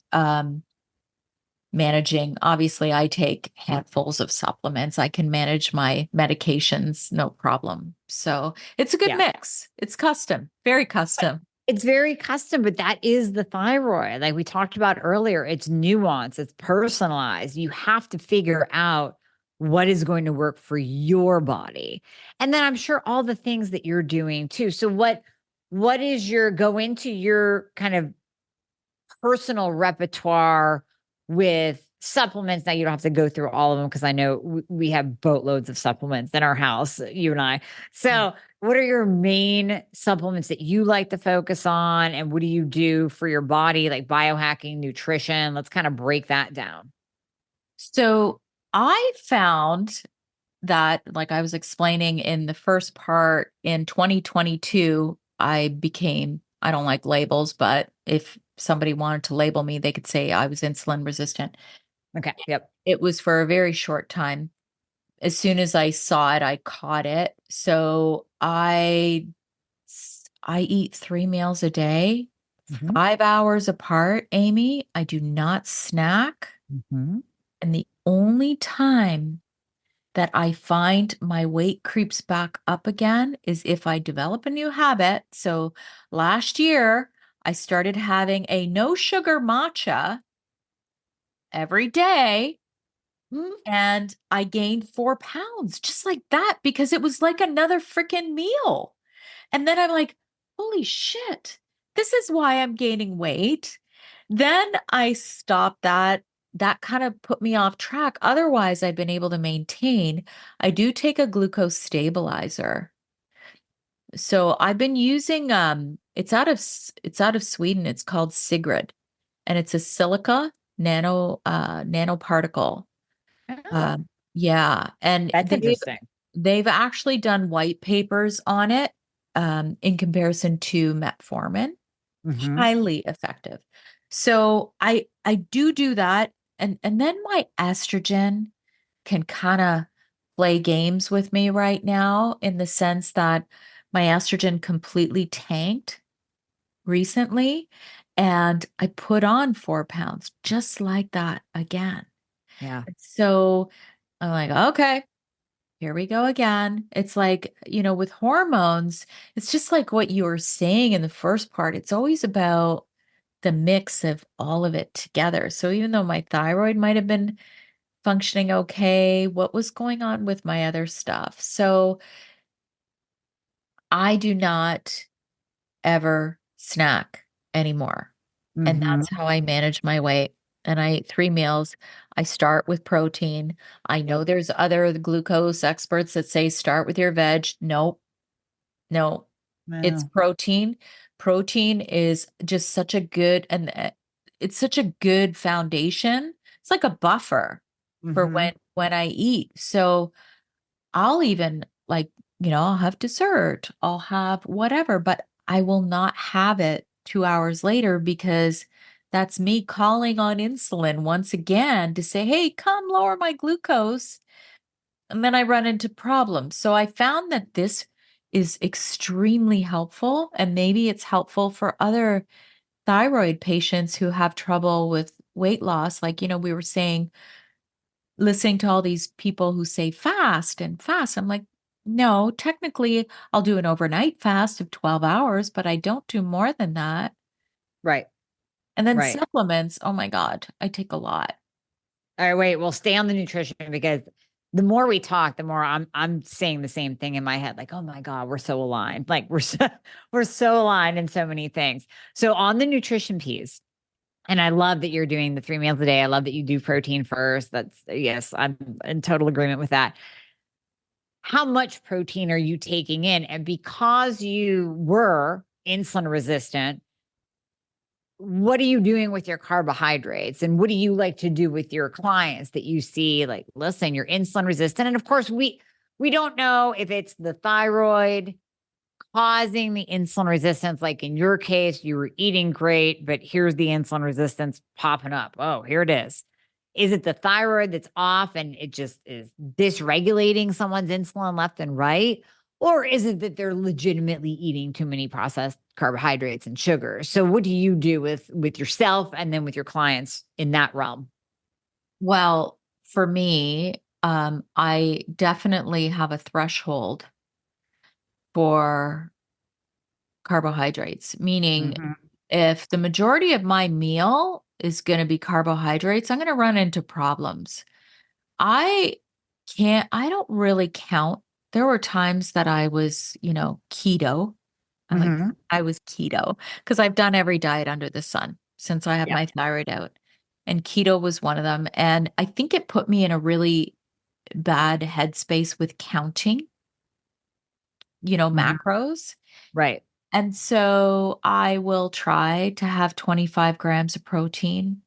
managing. Obviously, I take handfuls of supplements. I can manage my medications, no problem. So it's a good Yeah. mix. It's custom, very custom. It's very custom, but that is the thyroid. Like we talked about earlier, it's nuance, it's personalized. You have to figure out what is going to work for your body. And then I'm sure all the things that you're doing too. So what is your go into your kind of personal repertoire with supplements? Now you don't have to go through all of them because I know we have boatloads of supplements in our house, you and I. So, what are your main supplements that you like to focus on? And what do you do for your body, like biohacking, nutrition? Let's kind of break that down. So I found that, like I was explaining in the first part, in 2022, I don't like labels, but if somebody wanted to label me, they could say I was insulin resistant. Okay. Yep. It was for a very short time. As soon as I saw it, I caught it. So I eat 3 meals a day, Hmm. 5 hours apart, Amie. I do not snack. Hmm. And the only time that I find my weight creeps back up again is if I develop a new habit. So last year, I started having a no sugar matcha every day, and I gained 4 pounds just like that because it was like another freaking meal. And then I'm like, holy shit, this is why I'm gaining weight. Then I stopped that. That kind of put me off track. Otherwise, I've been able to maintain. I do take a glucose stabilizer. So I've been using it's out of Sweden. It's called Sigrid, and it's a silica nanoparticle. Oh, Yeah, and that's interesting. they've actually done white papers on it. in comparison to metformin. Mm-hmm. Highly effective. So I do that. And then my estrogen can kind of play games with me right now in the sense that my estrogen completely tanked recently, and I put on 4 pounds just like that again. Yeah. So I'm like, okay, here we go again. It's like, with hormones, it's just like what you were saying in the first part. It's always about the mix of all of it together. So even though my thyroid might have been functioning okay, what was going on with my other stuff? So I do not ever snack anymore. And Mm-hmm. that's how I manage my weight. And I eat 3 meals. I start with protein. I know Yep. there's other glucose experts that say start with your veg. Nope. No, it's No. protein. Protein is just such a good, and it's such a good foundation. It's like a buffer for Mm-hmm. when I eat. So I'll even like, I'll have dessert, I'll have whatever, but I will not have it 2 hours later because that's me calling on insulin once again to say, hey, come lower my glucose. And then I run into problems. So I found that this is extremely helpful. And maybe it's helpful for other thyroid patients who have trouble with weight loss. Like, we were saying, listening to all these people who say fast and fast. I'm like, no, technically, I'll do an overnight fast of 12 hours, but I don't do more than that. Right. And then Right. supplements, oh my God, I take a lot. All right, wait, we'll stay on the nutrition because the more we talk, the more I'm saying the same thing in my head. Like, oh my God, we're so aligned. Like we're so aligned in so many things. So on the nutrition piece, and I love that you're doing the 3 meals a day. I love that you do protein first. That's yes, I'm in total agreement with that. How much protein are you taking in? And because you were insulin resistant, what are you doing with your carbohydrates, and what do you like to do with your clients that you see like, listen, you're insulin resistant? And of course we don't know if it's the thyroid causing the insulin resistance. Like in your case, you were eating great, but here's the insulin resistance popping up. Oh, here it is it the thyroid that's off and it just is dysregulating someone's insulin left and right? Or is it that they're legitimately eating too many processed carbohydrates and sugars? So what do you do with yourself and then with your clients in that realm? Well, for me, I definitely have a threshold for carbohydrates, meaning Mm-hmm. if the majority of my meal is going to be carbohydrates, I'm going to run into problems. I I don't really count. There were times that I was, keto. Mm-hmm. I was keto because I've done every diet under the sun since I have Yep. my thyroid out. And keto was one of them. And I think it put me in a really bad headspace with counting, Mm-hmm. macros. Right. And so I will try to have 25 grams of protein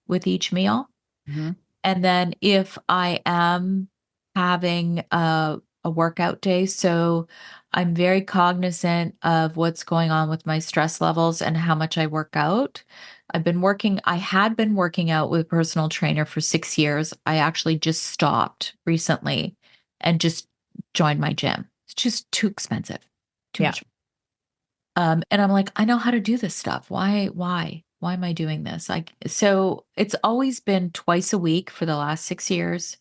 with each meal. Mm-hmm. And then if I am having a workout day, so I'm very cognizant of what's going on with my stress levels and how much I work out. I had been working out with a personal trainer for 6 years. I actually just stopped recently and just joined my gym. It's just too expensive, too Yeah. much. And I'm like, I know how to do this stuff. Why am I doing this? So it's always been twice a week for the last 6 years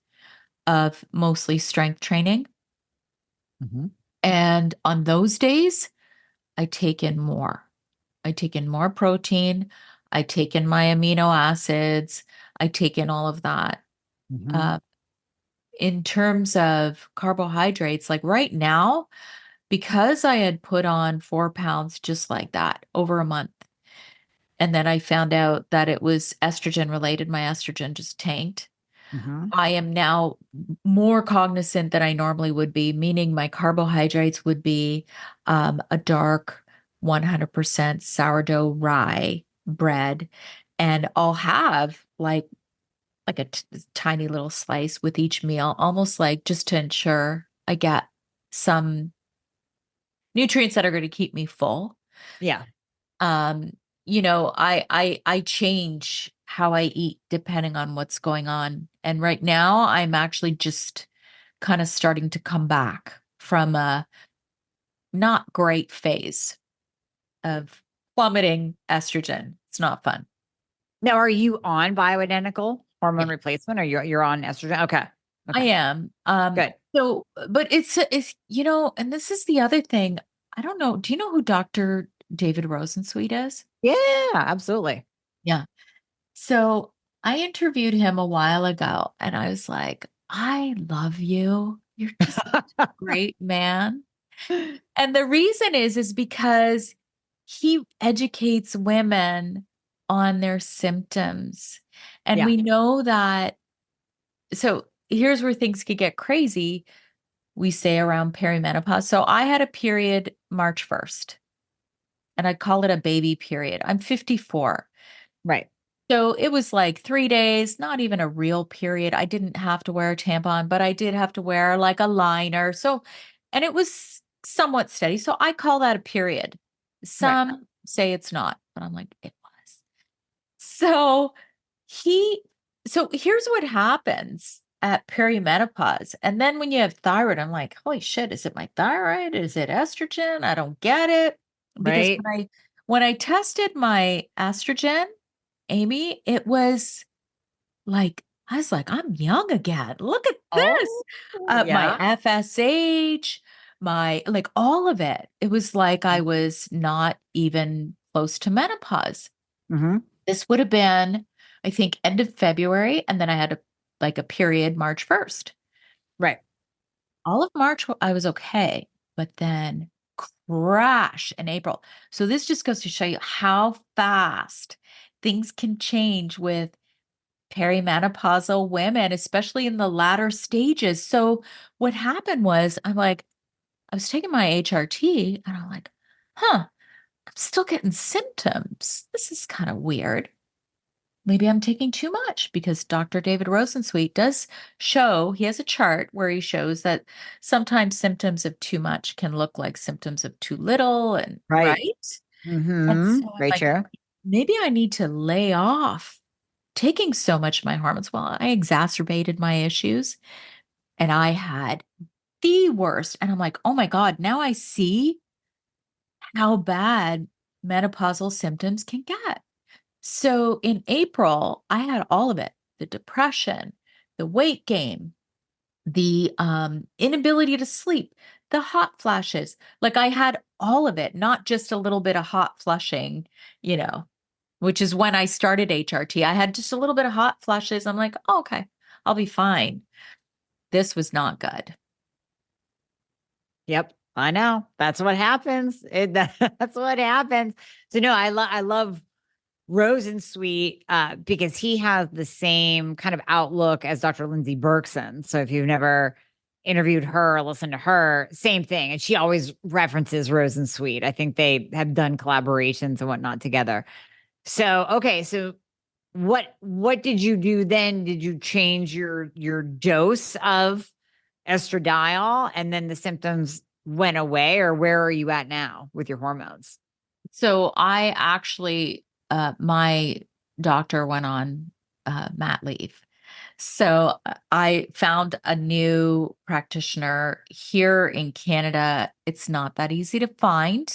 of mostly strength training. Mm-hmm. And on those days, I take in more. I take in more protein. I take in my amino acids. I take in all of that. Mm-hmm. Uh, in terms of carbohydrates, like right now, because I had put on 4 pounds just like that over a month, and then I found out that it was estrogen related. My estrogen just tanked. Mm-hmm. I am now more cognizant than I normally would be, meaning my carbohydrates would be a dark 100% sourdough rye bread. And I'll have like a tiny little slice with each meal, almost like just to ensure I get some nutrients that are going to keep me full. Yeah. Um, I change how I eat depending on what's going on. And right now I'm actually just kind of starting to come back from a not great phase of plummeting estrogen. It's not fun. Now, are you on bioidentical hormone Yeah, replacement, or you're on estrogen? Okay. I Okay. am. Good. So, but it's, and this is the other thing. I don't know. Do you know who Dr. David Rosensweet is? Yeah, absolutely. Yeah. So I interviewed him a while ago and I was like, I love you. You're just a great man. And the reason is because he educates women on their symptoms. And Yeah. we know that. So here's where things could get crazy. We say around perimenopause. So I had a period March 1st, and I call it a baby period. I'm 54. Right. So it was like 3 days, not even a real period. I didn't have to wear a tampon, but I did have to wear like a liner. So, and it was somewhat steady. So I call that a period. Right. Some say it's not, but I'm like, it was. So he, so here's what happens at perimenopause. And then when you have thyroid, I'm like, holy shit, is it my thyroid? Is it estrogen? I don't get it. Because Right. when I tested my estrogen, Amie, it was like, I was like, I'm young again. Look at Oh, this. My yeah. FSH, my like all of it. It was like I was not even close to menopause. Hmm. This would have been, I think, end of February. And then I had a period March 1st. Right. All of March, I was okay. But then crash in April. So this just goes to show you how fast things can change with perimenopausal women, especially in the latter stages. So what happened was I was taking my HRT and I'm like, huh, I'm still getting symptoms. This is kind of weird. Maybe I'm taking too much because Dr. David Rosensweet does show, he has a chart where he shows that sometimes symptoms of too much can look like symptoms of too little and Right. right. And Hmm. so I'm Great like, show. maybe I need to lay off taking so much of my hormones. Well, I exacerbated my issues and I had the worst. And I'm like, oh my God, now I see how bad menopausal symptoms can get. So in April, I had all of it, the depression, the weight gain, the inability to sleep, the hot flashes. Like I had all of it, not just a little bit of hot flushing, you know, which is when I started HRT. I had just a little bit of hot flushes. I'm like, oh, okay, I'll be fine. This was not good. Yep. I know. That's what happens. That's what happens. So no, I love Rosensweet, because he has the same kind of outlook as Dr. Lindsay Berkson. So if you've never interviewed her or listened to her, same thing. And she always references Rosensweet. I think they have done collaborations and whatnot together. So okay, so what did you do then? Did you change your dose of estradiol and then the symptoms went away, or where are you at now with your hormones? So I actually, my doctor went on mat leave. So I found a new practitioner here in Canada. It's not that easy to find.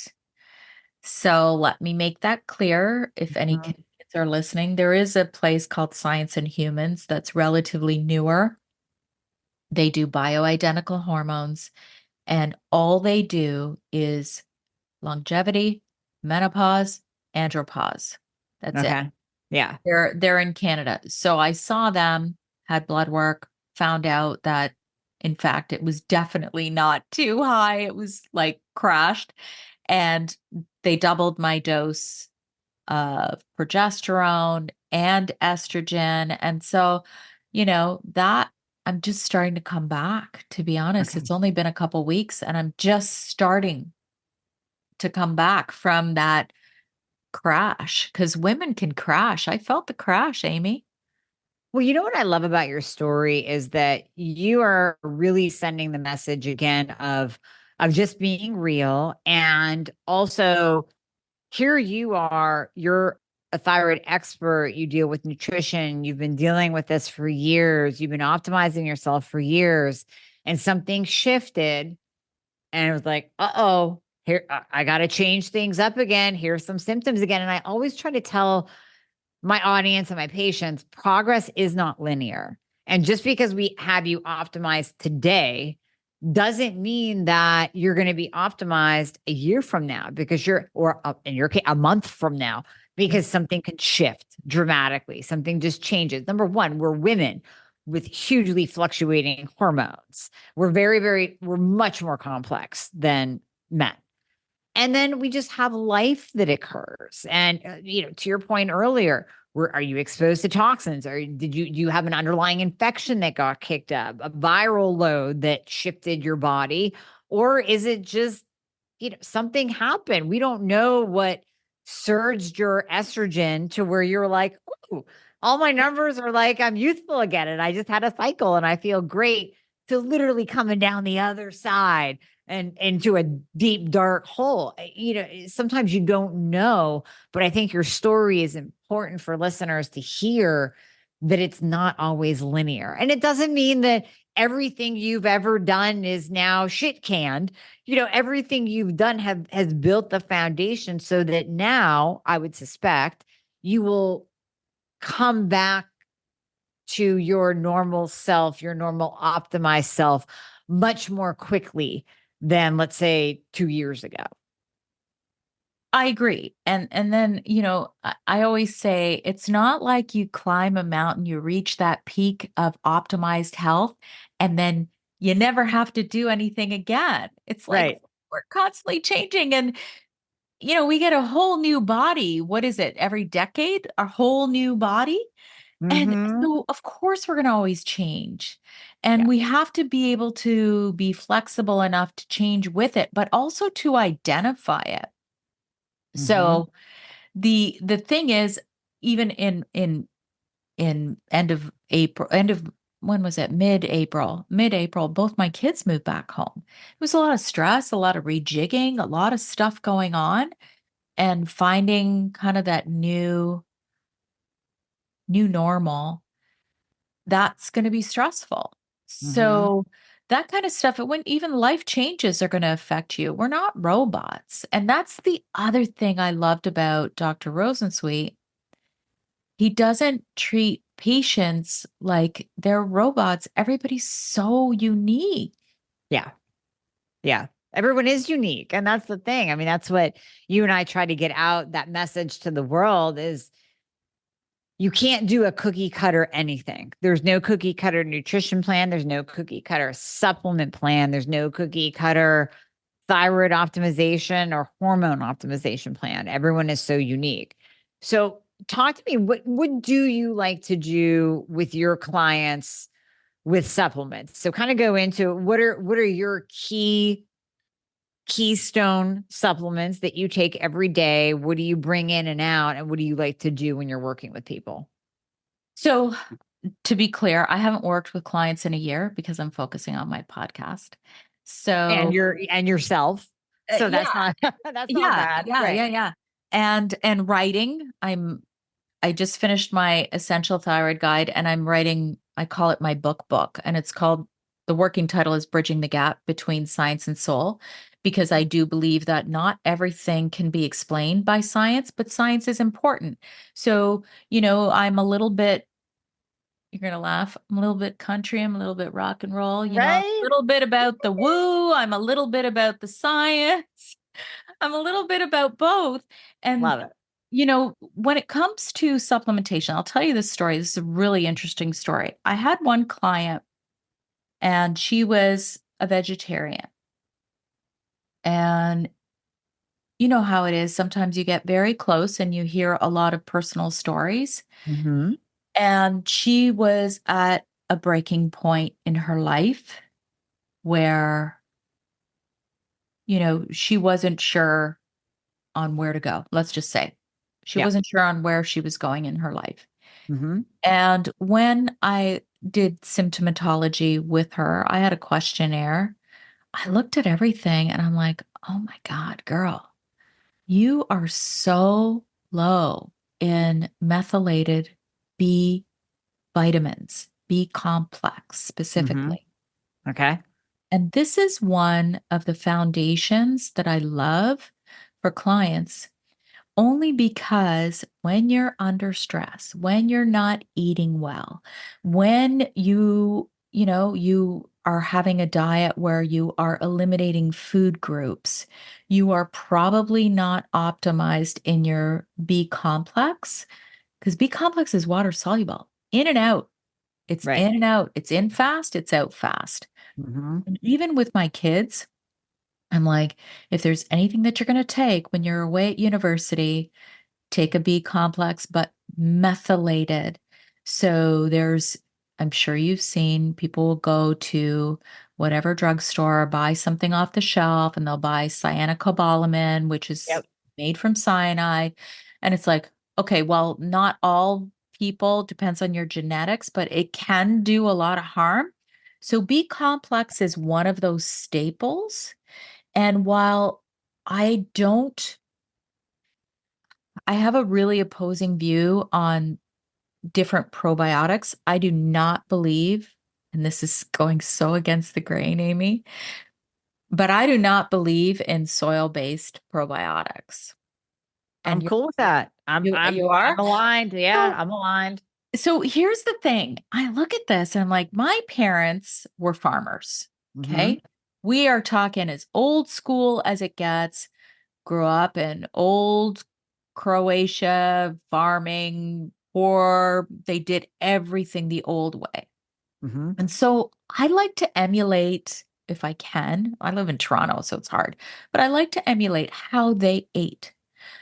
So let me make that clear. If any Mhm. kids are listening, there is a place called Science and Humans that's relatively newer. They do bioidentical hormones, and all they do is longevity, menopause, andropause. That's it. Okay. Yeah. They're in Canada. So I saw them, had blood work, found out that in fact it was definitely not too high. It was like crashed. And they doubled my dose of progesterone and estrogen. And so, that I'm just starting to come back, to be honest. Okay. It's only been a couple weeks and I'm just starting to come back from that crash because women can crash. I felt the crash, Amie. Well, you know what I love about your story is that you are really sending the message again of of just being real. And also, here you are, you're a thyroid expert, you deal with nutrition, you've been dealing with this for years, you've been optimizing yourself for years, and something shifted and it was like, uh-oh, here I got to change things up again. Here's some symptoms again. And I always try to tell my audience and my patients, progress is not linear. And just because we have you optimized today doesn't mean that you're going to be optimized a year from now because in your case, a month from now, because something can shift dramatically. Something just changes. Number one, we're women with hugely fluctuating hormones. We're much more complex than men. And then we just have life that occurs. And, to your point earlier, are you exposed to toxins? Or do you have an underlying infection that got kicked up, a viral load that shifted your body? Or is it just, something happened? We don't know what surged your estrogen to where you're like, oh, all my numbers are like, I'm youthful again. And I just had a cycle and I feel great, to literally coming down the other side and into a deep, dark hole. Sometimes you don't know, but I think your story is important for listeners to hear, that it's not always linear. And it doesn't mean that everything you've ever done is now shit canned. Everything you've done has built the foundation so that now, I would suspect, you will come back to your normal self, your normal optimized self, much more quickly than, let's say, 2 years ago. I agree. And then, I always say it's not like you climb a mountain, you reach that peak of optimized health, and then you never have to do anything again. It's like Right. we're constantly changing and we get a whole new body. What is it? Every decade, a whole new body. And Mhm. so, of course, we're going to always change. And Yeah. we have to be able to be flexible enough to change with it, but also to identify it. Mhm. So the thing is, even in end of when was it? Mid-April, both my kids moved back home. It was a lot of stress, a lot of rejigging, a lot of stuff going on, and finding kind of that new normal. That's going to be stressful. Mhm. So that kind of stuff, when even life changes are going to affect you. We're not robots. And that's the other thing I loved about Dr. Rosensweet. He doesn't treat patients like they're robots. Everybody's so unique. Yeah. Yeah. Everyone is unique, and that's the thing. I mean, that's what you and I try to get out, that message to the world, is you can't do a cookie cutter anything. There's no cookie cutter nutrition plan. There's no cookie cutter supplement plan. There's no cookie cutter thyroid optimization or hormone optimization plan. Everyone is so unique. So talk to me, what do you like to do with your clients with supplements? So kind of go into what are your keystone supplements that you take every day? What do you bring in and out? And what do you like to do when you're working with people? So, to be clear, I haven't worked with clients in a year because I'm focusing on my podcast. And So, yourself. So yeah, that's not that's not yeah, bad. yeah, Right. yeah, yeah. And writing, I just finished my Essential Thyroid Guide and I'm writing, I call it my book, and it's called, the working title is Bridging the Gap Between Science and Soul, because I do believe that not everything can be explained by science, but science is important. So, I'm a little bit, you're going to laugh, I'm a little bit country, I'm a little bit rock and roll, I'm a Right. little bit about the woo, I'm a little bit about the science. I'm a little bit about both. And Love it. when it comes to supplementation, I'll tell you this story. This is a really interesting story. I had one client and she was a vegetarian. And you know how it is. Sometimes you get very close and you hear a lot of personal stories. Mhm. And she was at a breaking point in her life where, she wasn't sure on where to go. Let's just say she Yeah. wasn't sure on where she was going in her life. Mhm. And when I did symptomatology with her, I had a questionnaire. I looked at everything and I'm like, oh my God, girl, you are so low in methylated B vitamins, B complex Mm-hmm. specifically. Okay. And this is one of the foundations that I love for clients only because when you're under stress, when you're not eating well, when you are having a diet where you are eliminating food groups, you are probably not optimized in your B complex because B complex is water soluble in and out. It's Right. in and out. It's in fast, it's out fast. Mm-hmm. And even with my kids, I'm like, if there's anything that you're going to take when you're away at university, take a B complex, but methylated. So I'm sure you've seen people will go to whatever drugstore, buy something off the shelf, and they'll buy cyanocobalamin, which is Yep. made from cyanide. And it's like, okay, well, not all people, depends on your genetics, but it can do a lot of harm. So B complex is one of those staples. And while I don't I have a really opposing view on different probiotics. I do not believe, and this is going so against the grain, Amie, but I do not believe in soil-based probiotics. I'm And cool with that. I'm I'm you I'm are? aligned. Yeah, So I'm aligned. so here's the thing. I look at this and I'm like, my parents were farmers. Mm-hmm. Okay. We are talking as old school as it gets. Grew up in old Croatia, farming, poor. They did everything the old way. Mm-hmm. And so I like to emulate, if I can. I live in Toronto, so it's hard, but I like to emulate how they ate.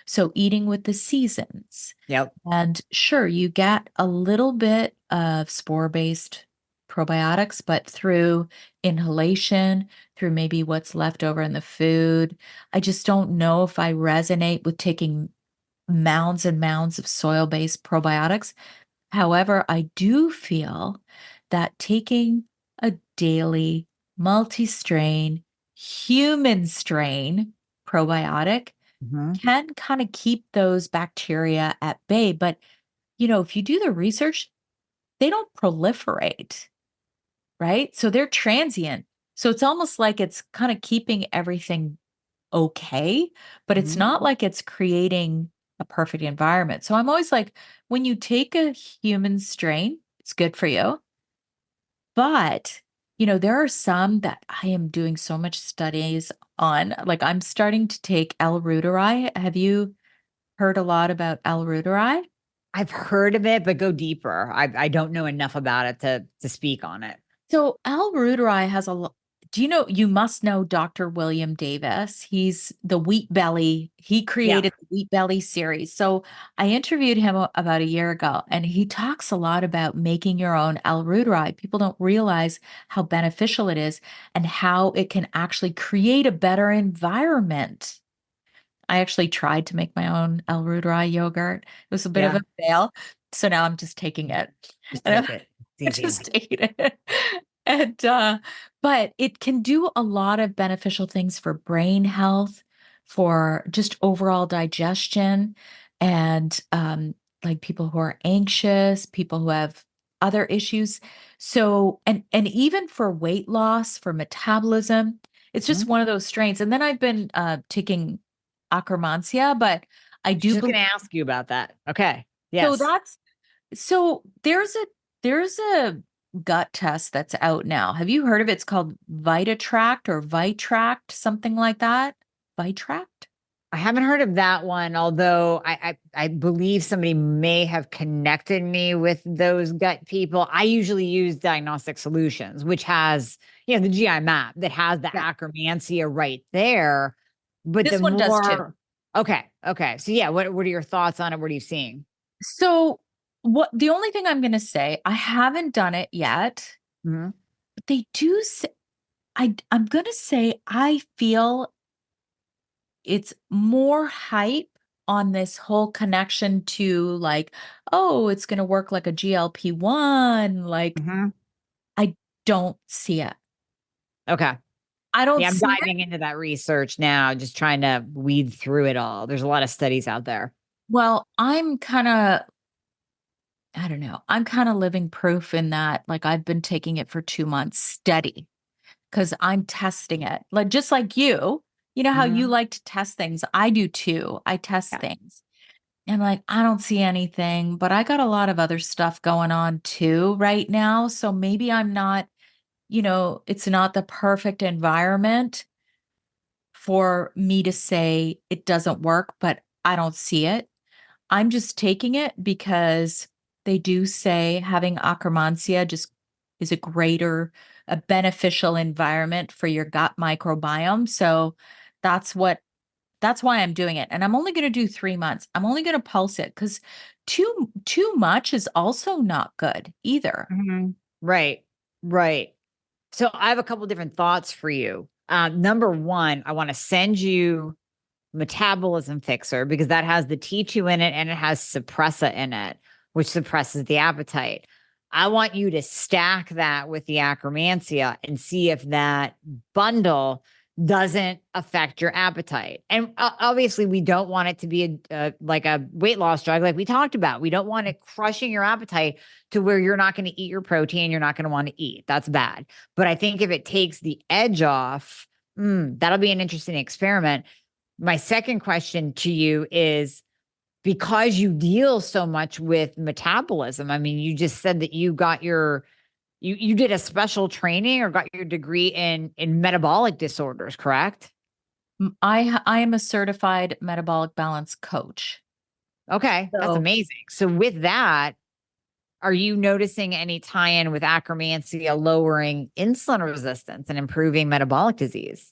So eating with the seasons. Yep. And sure, you get a little bit of spore-based probiotics, but through inhalation, through maybe what's left over in the food. I just don't know if I resonate with taking mounds and mounds of soil-based probiotics. However, I do feel that taking a daily multi-strain, human strain probiotic Mm-hmm. can kind of keep those bacteria at bay. But, if you do the research, they don't proliferate, right? So they're transient. So it's almost like it's kind of keeping everything okay, but it's Mm-hmm. not like it's creating a perfect environment. So I'm always like, when you take a human strain, it's good for you. But, there are some that I am doing so much studies on. Like I'm starting to take L-reuteri. Have you heard a lot about L-reuteri? I've heard of it, but go deeper. I don't know enough about it to speak on it. So L-reuteri has a lot. Do you must know Dr. William Davis. He's the Wheat Belly. He Yeah. created the Wheat Belly series. So I interviewed him about a year ago, and he talks a lot about making your own L-reuteri. People don't realize how beneficial it is and how it can actually create a better environment. I actually tried to make my own L-reuteri yogurt. It was a bit of Yeah. a fail. So now I'm just taking it. Just And take it. It's I easy. just ate it. And but it can do a lot of beneficial things for brain health, for just overall digestion, and like people who are anxious, people who have other issues. So and even for weight loss, for metabolism, it's just Mhm. one of those strains. And then I've been taking Akkermansia, but I I was do just believe gonna ask you about that. Okay. so Yes. that's so there's a gut test that's out now. Have you heard of it? It's called Vitatract or Vitract, something like that. Vitract? I haven't heard of that one, although I believe somebody may have connected me with those gut people. I usually use Diagnostic Solutions, which has, the GI map that has the Yeah. Akkermansia right there. But the This one does too. more, okay. So yeah, what are your thoughts on it? What are you seeing? So what the only thing I'm going to say, I haven't done it yet, Mhm. but they do say, I'm going to say I feel it's more hype on this whole connection to like, oh, it's going to work like a GLP-1. Like Mhm. I don't see it. Okay. I don't Yeah, I'm see it. diving into that research now, just trying to weed through it all. There's a lot of studies out there. Well, I don't know. I'm kind of living proof in that. Like I've been taking it for 2 months steady because I'm testing it. Like just like you know how you Mhm. like to test things. I do too. I test Yeah. things. And like, I don't see anything, but I got a lot of other stuff going on too right now. So maybe I'm not, it's not the perfect environment for me to say it doesn't work, but I don't see it. I'm just taking it because they do say having akkermansia just is a beneficial environment for your gut microbiome. So that's what that's why I'm doing it. And I'm only going to do 3 months. I'm only going to pulse it because too much is also not good either. Mhm. Right. Right. So I have a couple different thoughts for you. Number one, I want to send you Metabolism Fixer because that has the T2 in it and it has suppressa in it, which suppresses the appetite. I want you to stack that with the Akkermansia and see if that bundle doesn't affect your appetite. And obviously, we don't want it to be like a weight loss drug, like we talked about. We don't want it crushing your appetite to where you're not going to eat your protein, you're not going to want to eat. That's bad. But I think if it takes the edge off, that'll be an interesting experiment. My second question to you is, because you deal so much with metabolism, I mean, you just said that you did a special training or got your degree in metabolic disorders, correct? I am a certified metabolic balance coach. Okay, that's So, amazing. So with that, are you noticing any tie-in with Akkermansia lowering insulin resistance and improving metabolic disease?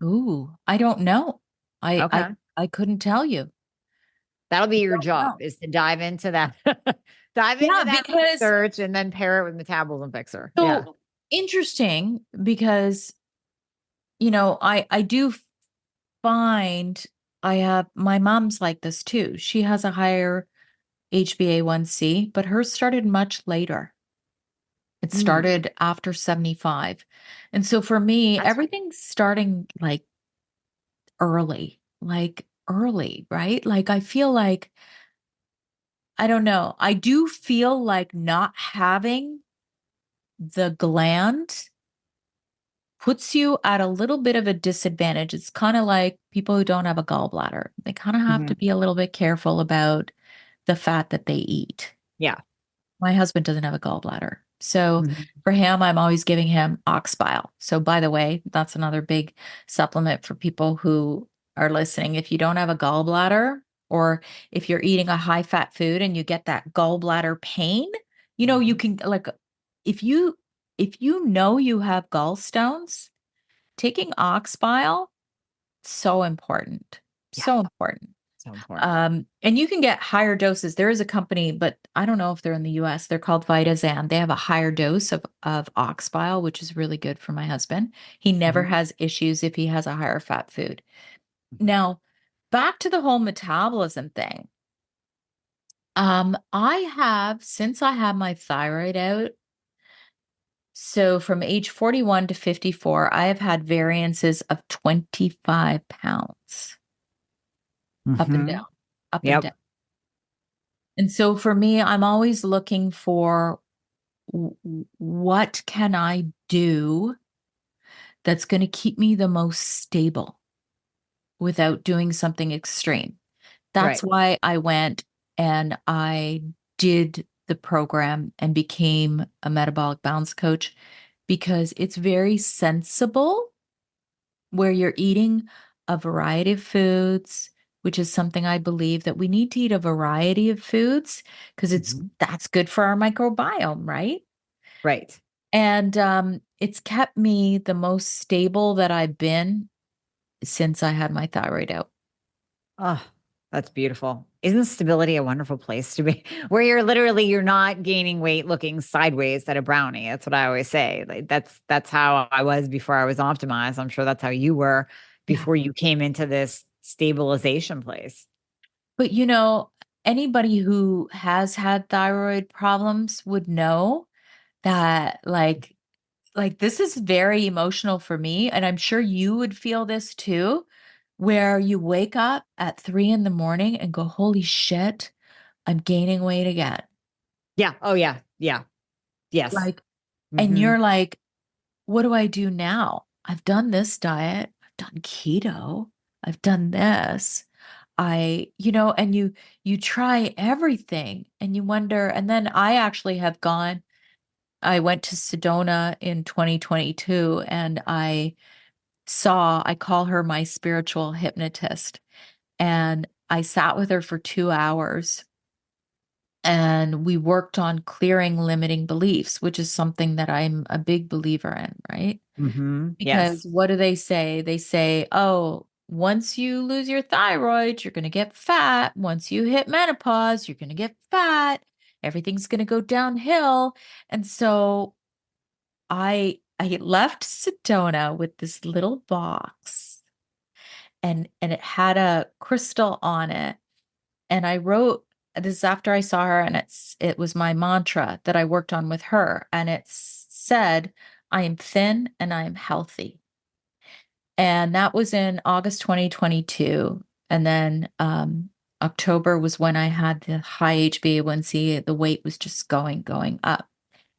I don't know. I I Okay. I couldn't tell you. That'll be I your don't job, know. is to dive into that dive Yeah, into that because research and then pair it with Metabolism Fixer. Yeah. so interesting because I do find I have my mom's like this too. She has a higher HbA1c, but hers started much later. It Mm, started after 75. And so for me, that's everything's starting like early, right? Like I feel like, I don't know. I do feel like not having the gland puts you at a little bit of a disadvantage. It's kind of like people who don't have a gallbladder. They kind of have to mhm. be a little bit careful about the fat that they eat. Yeah. My husband doesn't have a gallbladder. So Mhm. for him, I'm always giving him ox bile. So by the way, that's another big supplement for people who are listening. If you don't have a gallbladder, or if you're eating a high fat food and you get that gallbladder pain, you Mhm. can like if you know you have gallstones, taking ox bile, so important. Yeah. So important. So important. And you can get higher doses. There is a company, but I don't know if they're in the US. They're called Vitazan. They have a higher dose of ox bile, which is really good for my husband. He never Mhm. has issues if he has a higher fat food. Mhm. Now, back to the whole metabolism thing. I have, since I had my thyroid out, so from age 41 to 54, I have had variances of 25 pounds up and Mhm. down, up and Yep. down. And so for me, I'm always looking for what can I do that's going to keep me the most stable without doing something extreme. That's Right. why I went and I did the program and became a metabolic balance coach, because it's very sensible where you're eating a variety of foods, which is something I believe that we need to eat a variety of foods because Mhm. that's good for our microbiome, right? Right. And it's kept me the most stable that I've been since I had my thyroid out. Oh, that's beautiful. Isn't stability a wonderful place to be? Where you're not gaining weight looking sideways at a brownie. That's what I always say. Like that's how I was before I was optimized. I'm sure that's how you were Yeah. before you came into this stabilization place. But anybody who has had thyroid problems would know that like this is very emotional for me, and I'm sure you would feel this too, where you wake up at 3 in the morning and go, holy shit, I'm gaining weight again. Yeah. Oh, yeah. Yeah. Yes. Like, and Hmm. you're like, what do I do now? I've done this diet, I've done keto, I've done this. And you try everything and you wonder, and then I went to Sedona in 2022 and I call her my spiritual hypnotist. And I sat with her for 2 hours and we worked on clearing limiting beliefs, which is something that I'm a big believer in, right? Hmm. Because Yes. what do they say? They say, oh, once you lose your thyroid, you're going to get fat. Once you hit menopause, you're going to get fat. Everything's going to go downhill. And so I left Sedona with this little box and it had a crystal on it. And I wrote this after I saw her, and it was my mantra that I worked on with her. And it said, I am thin and I am healthy. And that was in August 2022. And then October was when I had the high HbA1c. The weight was just going up.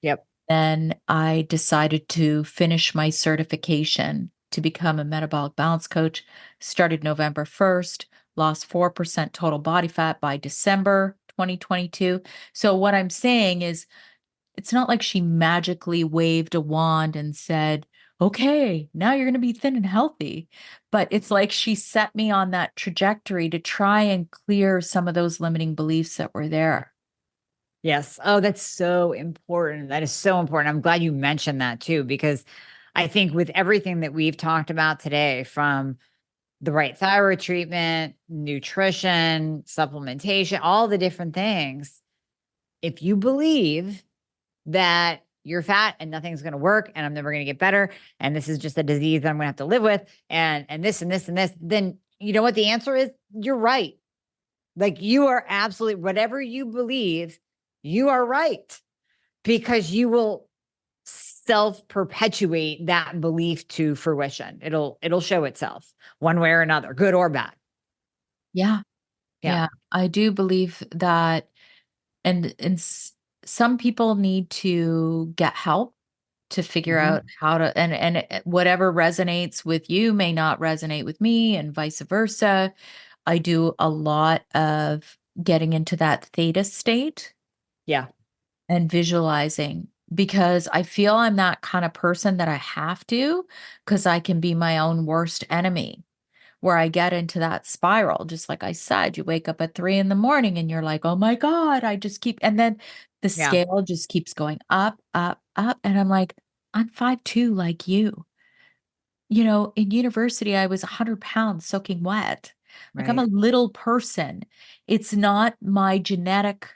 Yep. Then I decided to finish my certification to become a metabolic balance coach. Started November 1st, lost 4% total body fat by December 2022. So, what I'm saying is, it's not like she magically waved a wand and said, okay, now you're going to be thin and healthy. But it's like she set me on that trajectory to try and clear some of those limiting beliefs that were there. Yes. Oh, that's so important. That is so important. I'm glad you mentioned that too, because I think with everything that we've talked about today, from the right thyroid treatment, nutrition, supplementation, all the different things, if you believe that you're fat and nothing's going to work and I'm never going to get better and this is just a disease that I'm going to have to live with and this and this and this, then you know what the answer is? You're right. Like, you are absolutely, whatever you believe, you are right, because you will self perpetuate that belief to fruition. It'll show itself one way or another, good or bad. Yeah. Yeah. Yeah. I do believe that. And some people need to get help to figure Hmm. out how to, whatever resonates with you may not resonate with me, and vice versa. I do a lot of getting into that theta state Yeah. and visualizing, because I feel I'm that kind of person that I have to, because I can be my own worst enemy, where I get into that spiral. Just like I said, you wake up at 3 in the morning and you're like, oh my God, and then the Yeah. scale just keeps going up, up, up. And I'm like, I'm 5'2" like you. In university, I was 100 pounds soaking wet. Like, I'm a Right. little person. It's not my genetic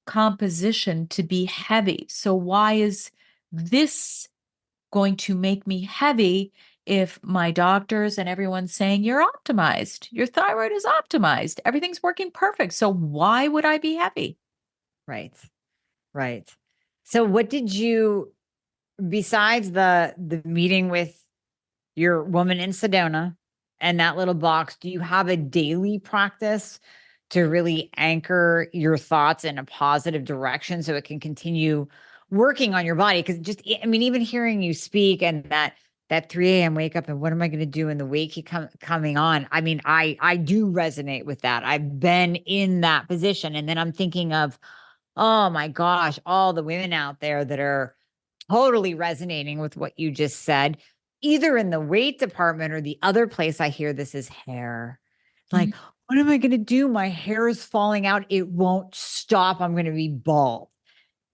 composition to be heavy. So why is this going to make me heavy if my doctors and everyone's saying you're optimized? Your thyroid is optimized. Everything's working perfect. So why would I be heavy? Right. Right. So what did you, besides the meeting with your woman in Sedona and that little box, do you have a daily practice to really anchor your thoughts in a positive direction so it can continue working on your body? Because just, I mean, even hearing you speak and that 3 a.m. wake up and what am I going to do in the week coming on? I mean, I do resonate with that. I've been in that position. And then I'm thinking of, oh my gosh, all the women out there that are totally resonating with what you just said, either in the weight department or the other place I hear this is hair. Mhm. Like, what am I going to do? My hair is falling out. It won't stop. I'm going to be bald.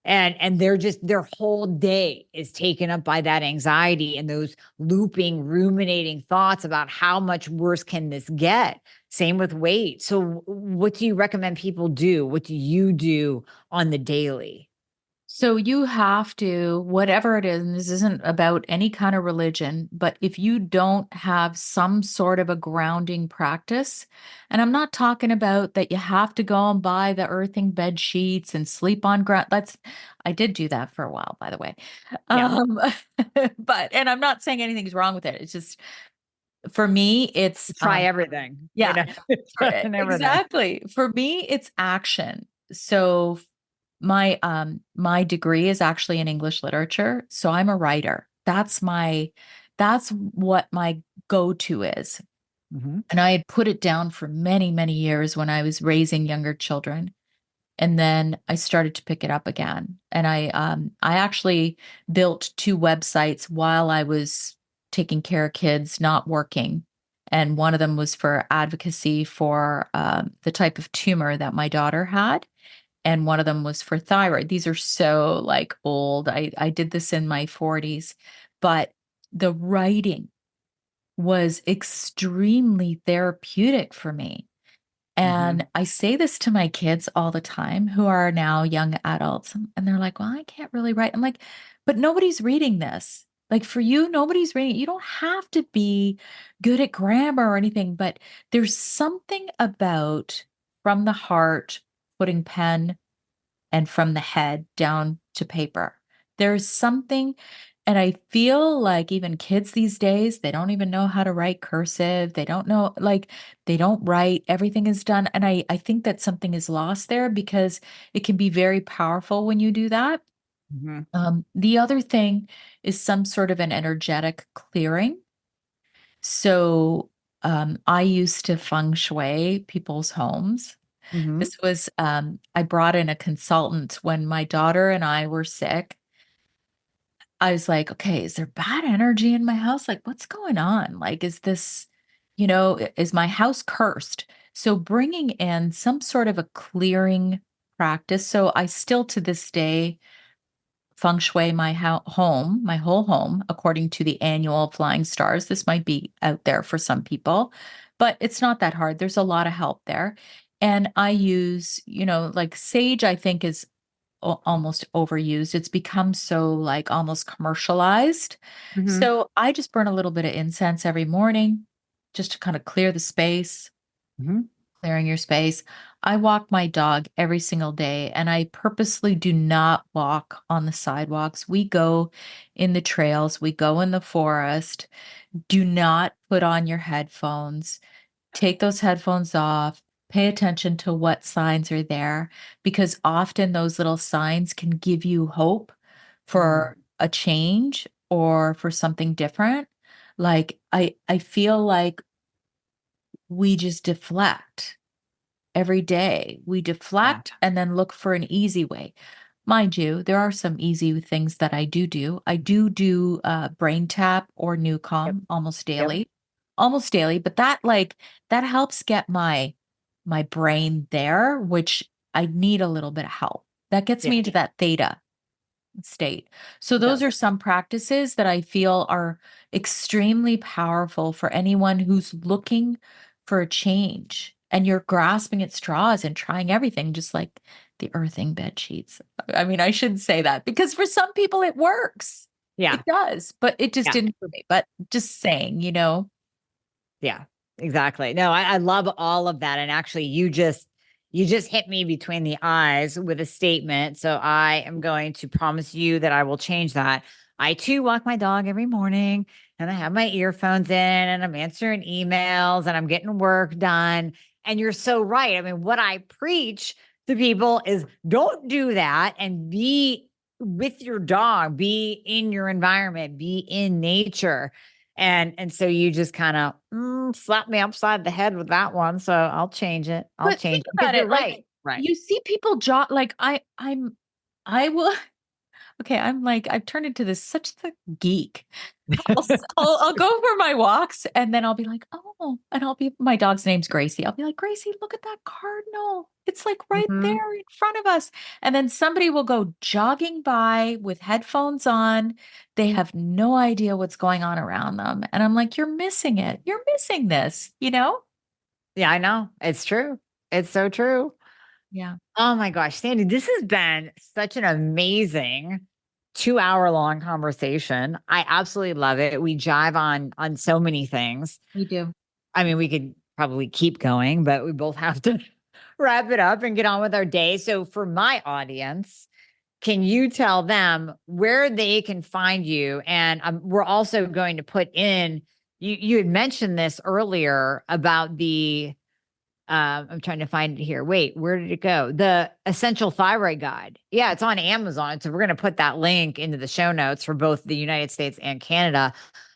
And they're just, their whole day is taken up by that anxiety and those looping, ruminating thoughts about how much worse can this get. Same with weight. So what do you recommend people do? What do you do on the daily? So you have to, whatever it is, and this isn't about any kind of religion, but if you don't have some sort of a grounding practice, and I'm not talking about that you have to go and buy the earthing bed sheets and sleep on ground. I did do that for a while, by the way. Yeah. Um, and I'm not saying anything's wrong with it. It's just for me, Try everything, yeah, and everything. exactly. For me, it's action. So my degree is actually in English literature, so I'm a writer. That's what my go-to is. Hmm. And I had put it down for many, many years when I was raising younger children. And then I started to pick it up again. And I actually built two websites while I was taking care of kids, not working. And one of them was for advocacy for the type of tumor that my daughter had, and one of them was for thyroid. These are so like old. I did this in my 40s, but the writing was extremely therapeutic for me. Hmm. And I say this to my kids all the time who are now young adults, and they're like, "Well, I can't really write." I'm like, "But nobody's reading this. Like for you, nobody's reading it. You don't have to be good at grammar or anything, but there's something about from the heart putting pen and from the head down to paper. There's something, and I feel like even kids these days, they don't even know how to write cursive. They don't know, like, they don't write. Everything is done. And I think that something is lost there because it can be very powerful when you do that. Hmm. The other thing is some sort of an energetic clearing. So I used to feng shui people's homes. Hmm. I brought in a consultant when my daughter and I were sick. I was like, okay, is there bad energy in my house? Like, what's going on? Like, is this, is my house cursed? So bringing in some sort of a clearing practice. So I still to this day feng shui my home, my whole home, according to the annual flying stars. This might be out there for some people, but it's not that hard. There's a lot of help there. And I use, like sage, I think is almost overused. It's become so like almost commercialized. Hmm. So I just burn a little bit of incense every morning just to kind of clear the space, Hmm. clearing your space. I walk my dog every single day and I purposely do not walk on the sidewalks. We go in the trails, we go in the forest. Do not put on your headphones. Take those headphones off. Pay attention to what signs are there because often those little signs can give you hope Hmm. for a change or for something different. Like I feel like we just deflect every day. We Yeah. deflect and then look for an easy way. Mind you, there are some easy things that I do do. I do brain tap or Yep. Newcom Yep. almost daily, but that helps get my brain there, which I need a little bit of help. That gets Yeah. me into that theta state. So It those does. are some practices that I feel are extremely powerful for anyone who's looking for a change and you're grasping at straws and trying everything just like the earthing bed sheets. I mean, I shouldn't say that because for some people it works. Yeah. It does, but it just Yeah. didn't for me. But just saying. Yeah, exactly. No, I love all of that. And actually, you just hit me between the eyes with a statement. So I am going to promise you that I will change that. I too walk my dog every morning and I have my earphones in and I'm answering emails and I'm getting work done. And you're so right. I mean, what I preach to people is don't do that and be with your dog, be in your environment, be in nature. And so you just kind of slap me upside the head with that one. So I'll change it. I'll But change think it because about you're it, like right. Right. you see people jog like I will okay, I'm like I've turned into this such the geek. I'll go for my walks and then I'll be like, "Oh," and my dog's name's Gracie. I'll be like, "Gracie, look at that cardinal. It's like right Hmm. there in front of us." And then somebody will go jogging by with headphones on. They have no idea what's going on around them. And I'm like, "You're missing it. You're missing this, you know?" Yeah, I know. It's true. It's so true. Yeah. Oh my gosh, Sandy, this has been such an amazing 2-hour long conversation. I absolutely love it. We jive on so many things. We do. I mean, we could probably keep going, but we both have to wrap it up and get on with our day. So for my audience, can you tell them where they can find you? And we're also going to put in, you had mentioned this earlier about the, I'm trying to find it here. Wait, where did it go? The Essential Thyroid Guide. Yeah, it's on Amazon. So we're going to put that link into the show notes for both the United States and Canada.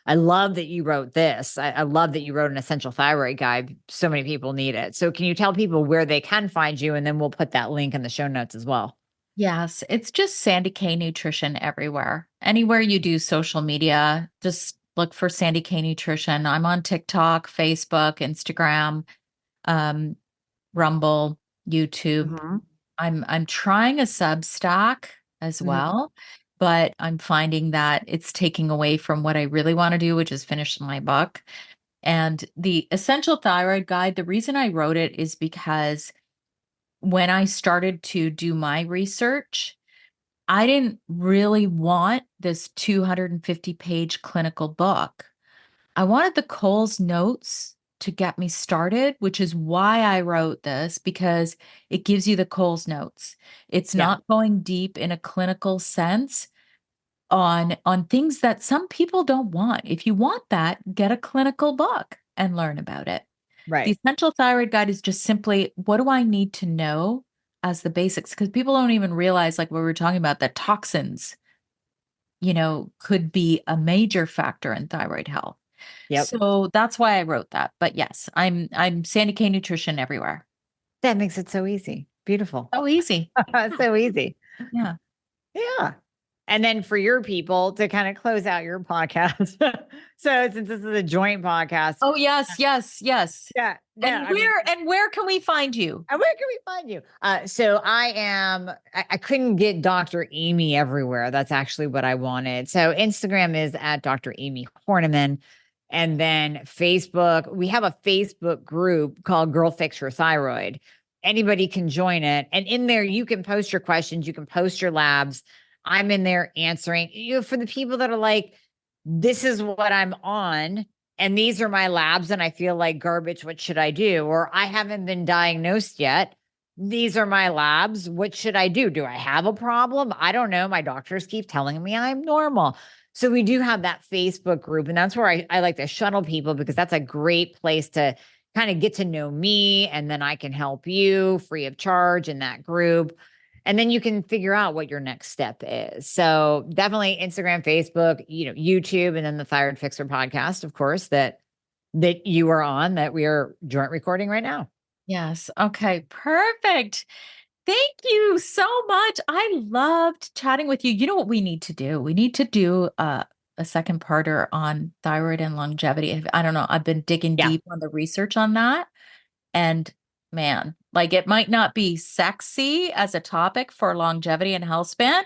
I love that you wrote this. I love that you wrote an Essential Thyroid Guide. So many people need it. So can you tell people where they can find you? And then we'll put that link in the show notes as well. Yes, it's just Sandy K Nutrition everywhere. Anywhere you do social media, just look for Sandy K Nutrition. I'm on TikTok, Facebook, Instagram, Rumble, YouTube. Mhm. I'm trying a Substack as Mhm. well, but I'm finding that it's taking away from what I really want to do, which is finish my book. And the Essential Thyroid Guide, the reason I wrote it is because when I started to do my research, I didn't really want this 250-page clinical book. I wanted the Coles notes to get me started, which is why I wrote this, because it gives you the Coles notes. It's Yeah. not going deep in a clinical sense on things that some people don't want. If you want that, get a clinical book and learn about it. The Right. Essential Thyroid Guide is just simply, what do I need to know as the basics? Because people don't even realize, like what we were talking about, that toxins, could be a major factor in thyroid health. Yep. So that's why I wrote that. But yes, I'm Sandy K Nutrition everywhere. That makes it so easy. Beautiful. So easy. So easy. Yeah. Yeah. And then for your people to kind of close out your podcast. So since this is a joint podcast. Oh, yes, yes, yes. Yeah. And where can we find you? And where can we find you? So I couldn't get Dr. Amie everywhere. That's actually what I wanted. So Instagram is at Dr. Amie Hornaman. And then Facebook, we have a Facebook group called Girl Fix Your Thyroid. Anybody can join it. And in there, you can post your questions, you can post your labs. I'm in there answering. For the people that are like, this is what I'm on, and these are my labs, and I feel like garbage. What should I do? Or I haven't been diagnosed yet. These are my labs. What should I do? Do I have a problem? I don't know. My doctors keep telling me I'm normal. So we do have that Facebook group, and that's where I like to shuttle people, because that's a great place to kind of get to know me, and then I can help you free of charge in that group. And then you can figure out what your next step is. So definitely Instagram, Facebook, YouTube, and then the Thyroid Fixer podcast, of course, that you are on, that we are joint recording right now. Yes. Okay. Perfect. Thank you so much. I loved chatting with you. You know what we need to do? We need to do a second parter on thyroid and longevity. I don't know. I've been digging Yeah. deep on the research on that. And man, like it might not be sexy as a topic for longevity and health span,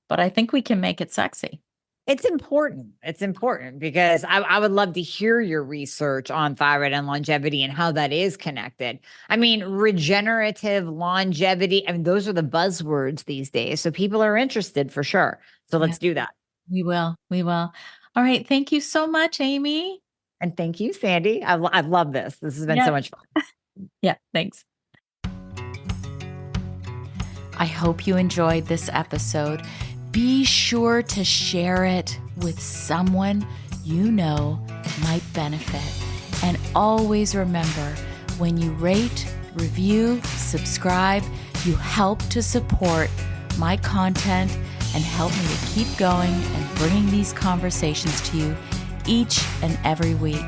but I think we can make it sexy. It's important. It's important because I would love to hear your research on thyroid and longevity and how that is connected. I mean, regenerative longevity, I mean, those are the buzzwords these days. So people are interested for sure. So let's do that. We will. We will. All right. Thank you so much, Amie. And thank you, Sandy. I've loved this. This has been so much fun. Yeah. Thanks. I hope you enjoyed this episode. Be sure to share it with someone you know might benefit. And always remember, when you rate, review, subscribe, you help to support my content and help me to keep going and bringing these conversations to you each and every week.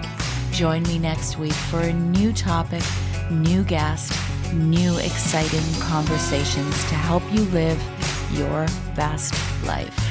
Join me next week for a new topic, new guest, new exciting conversations to help you live your best life.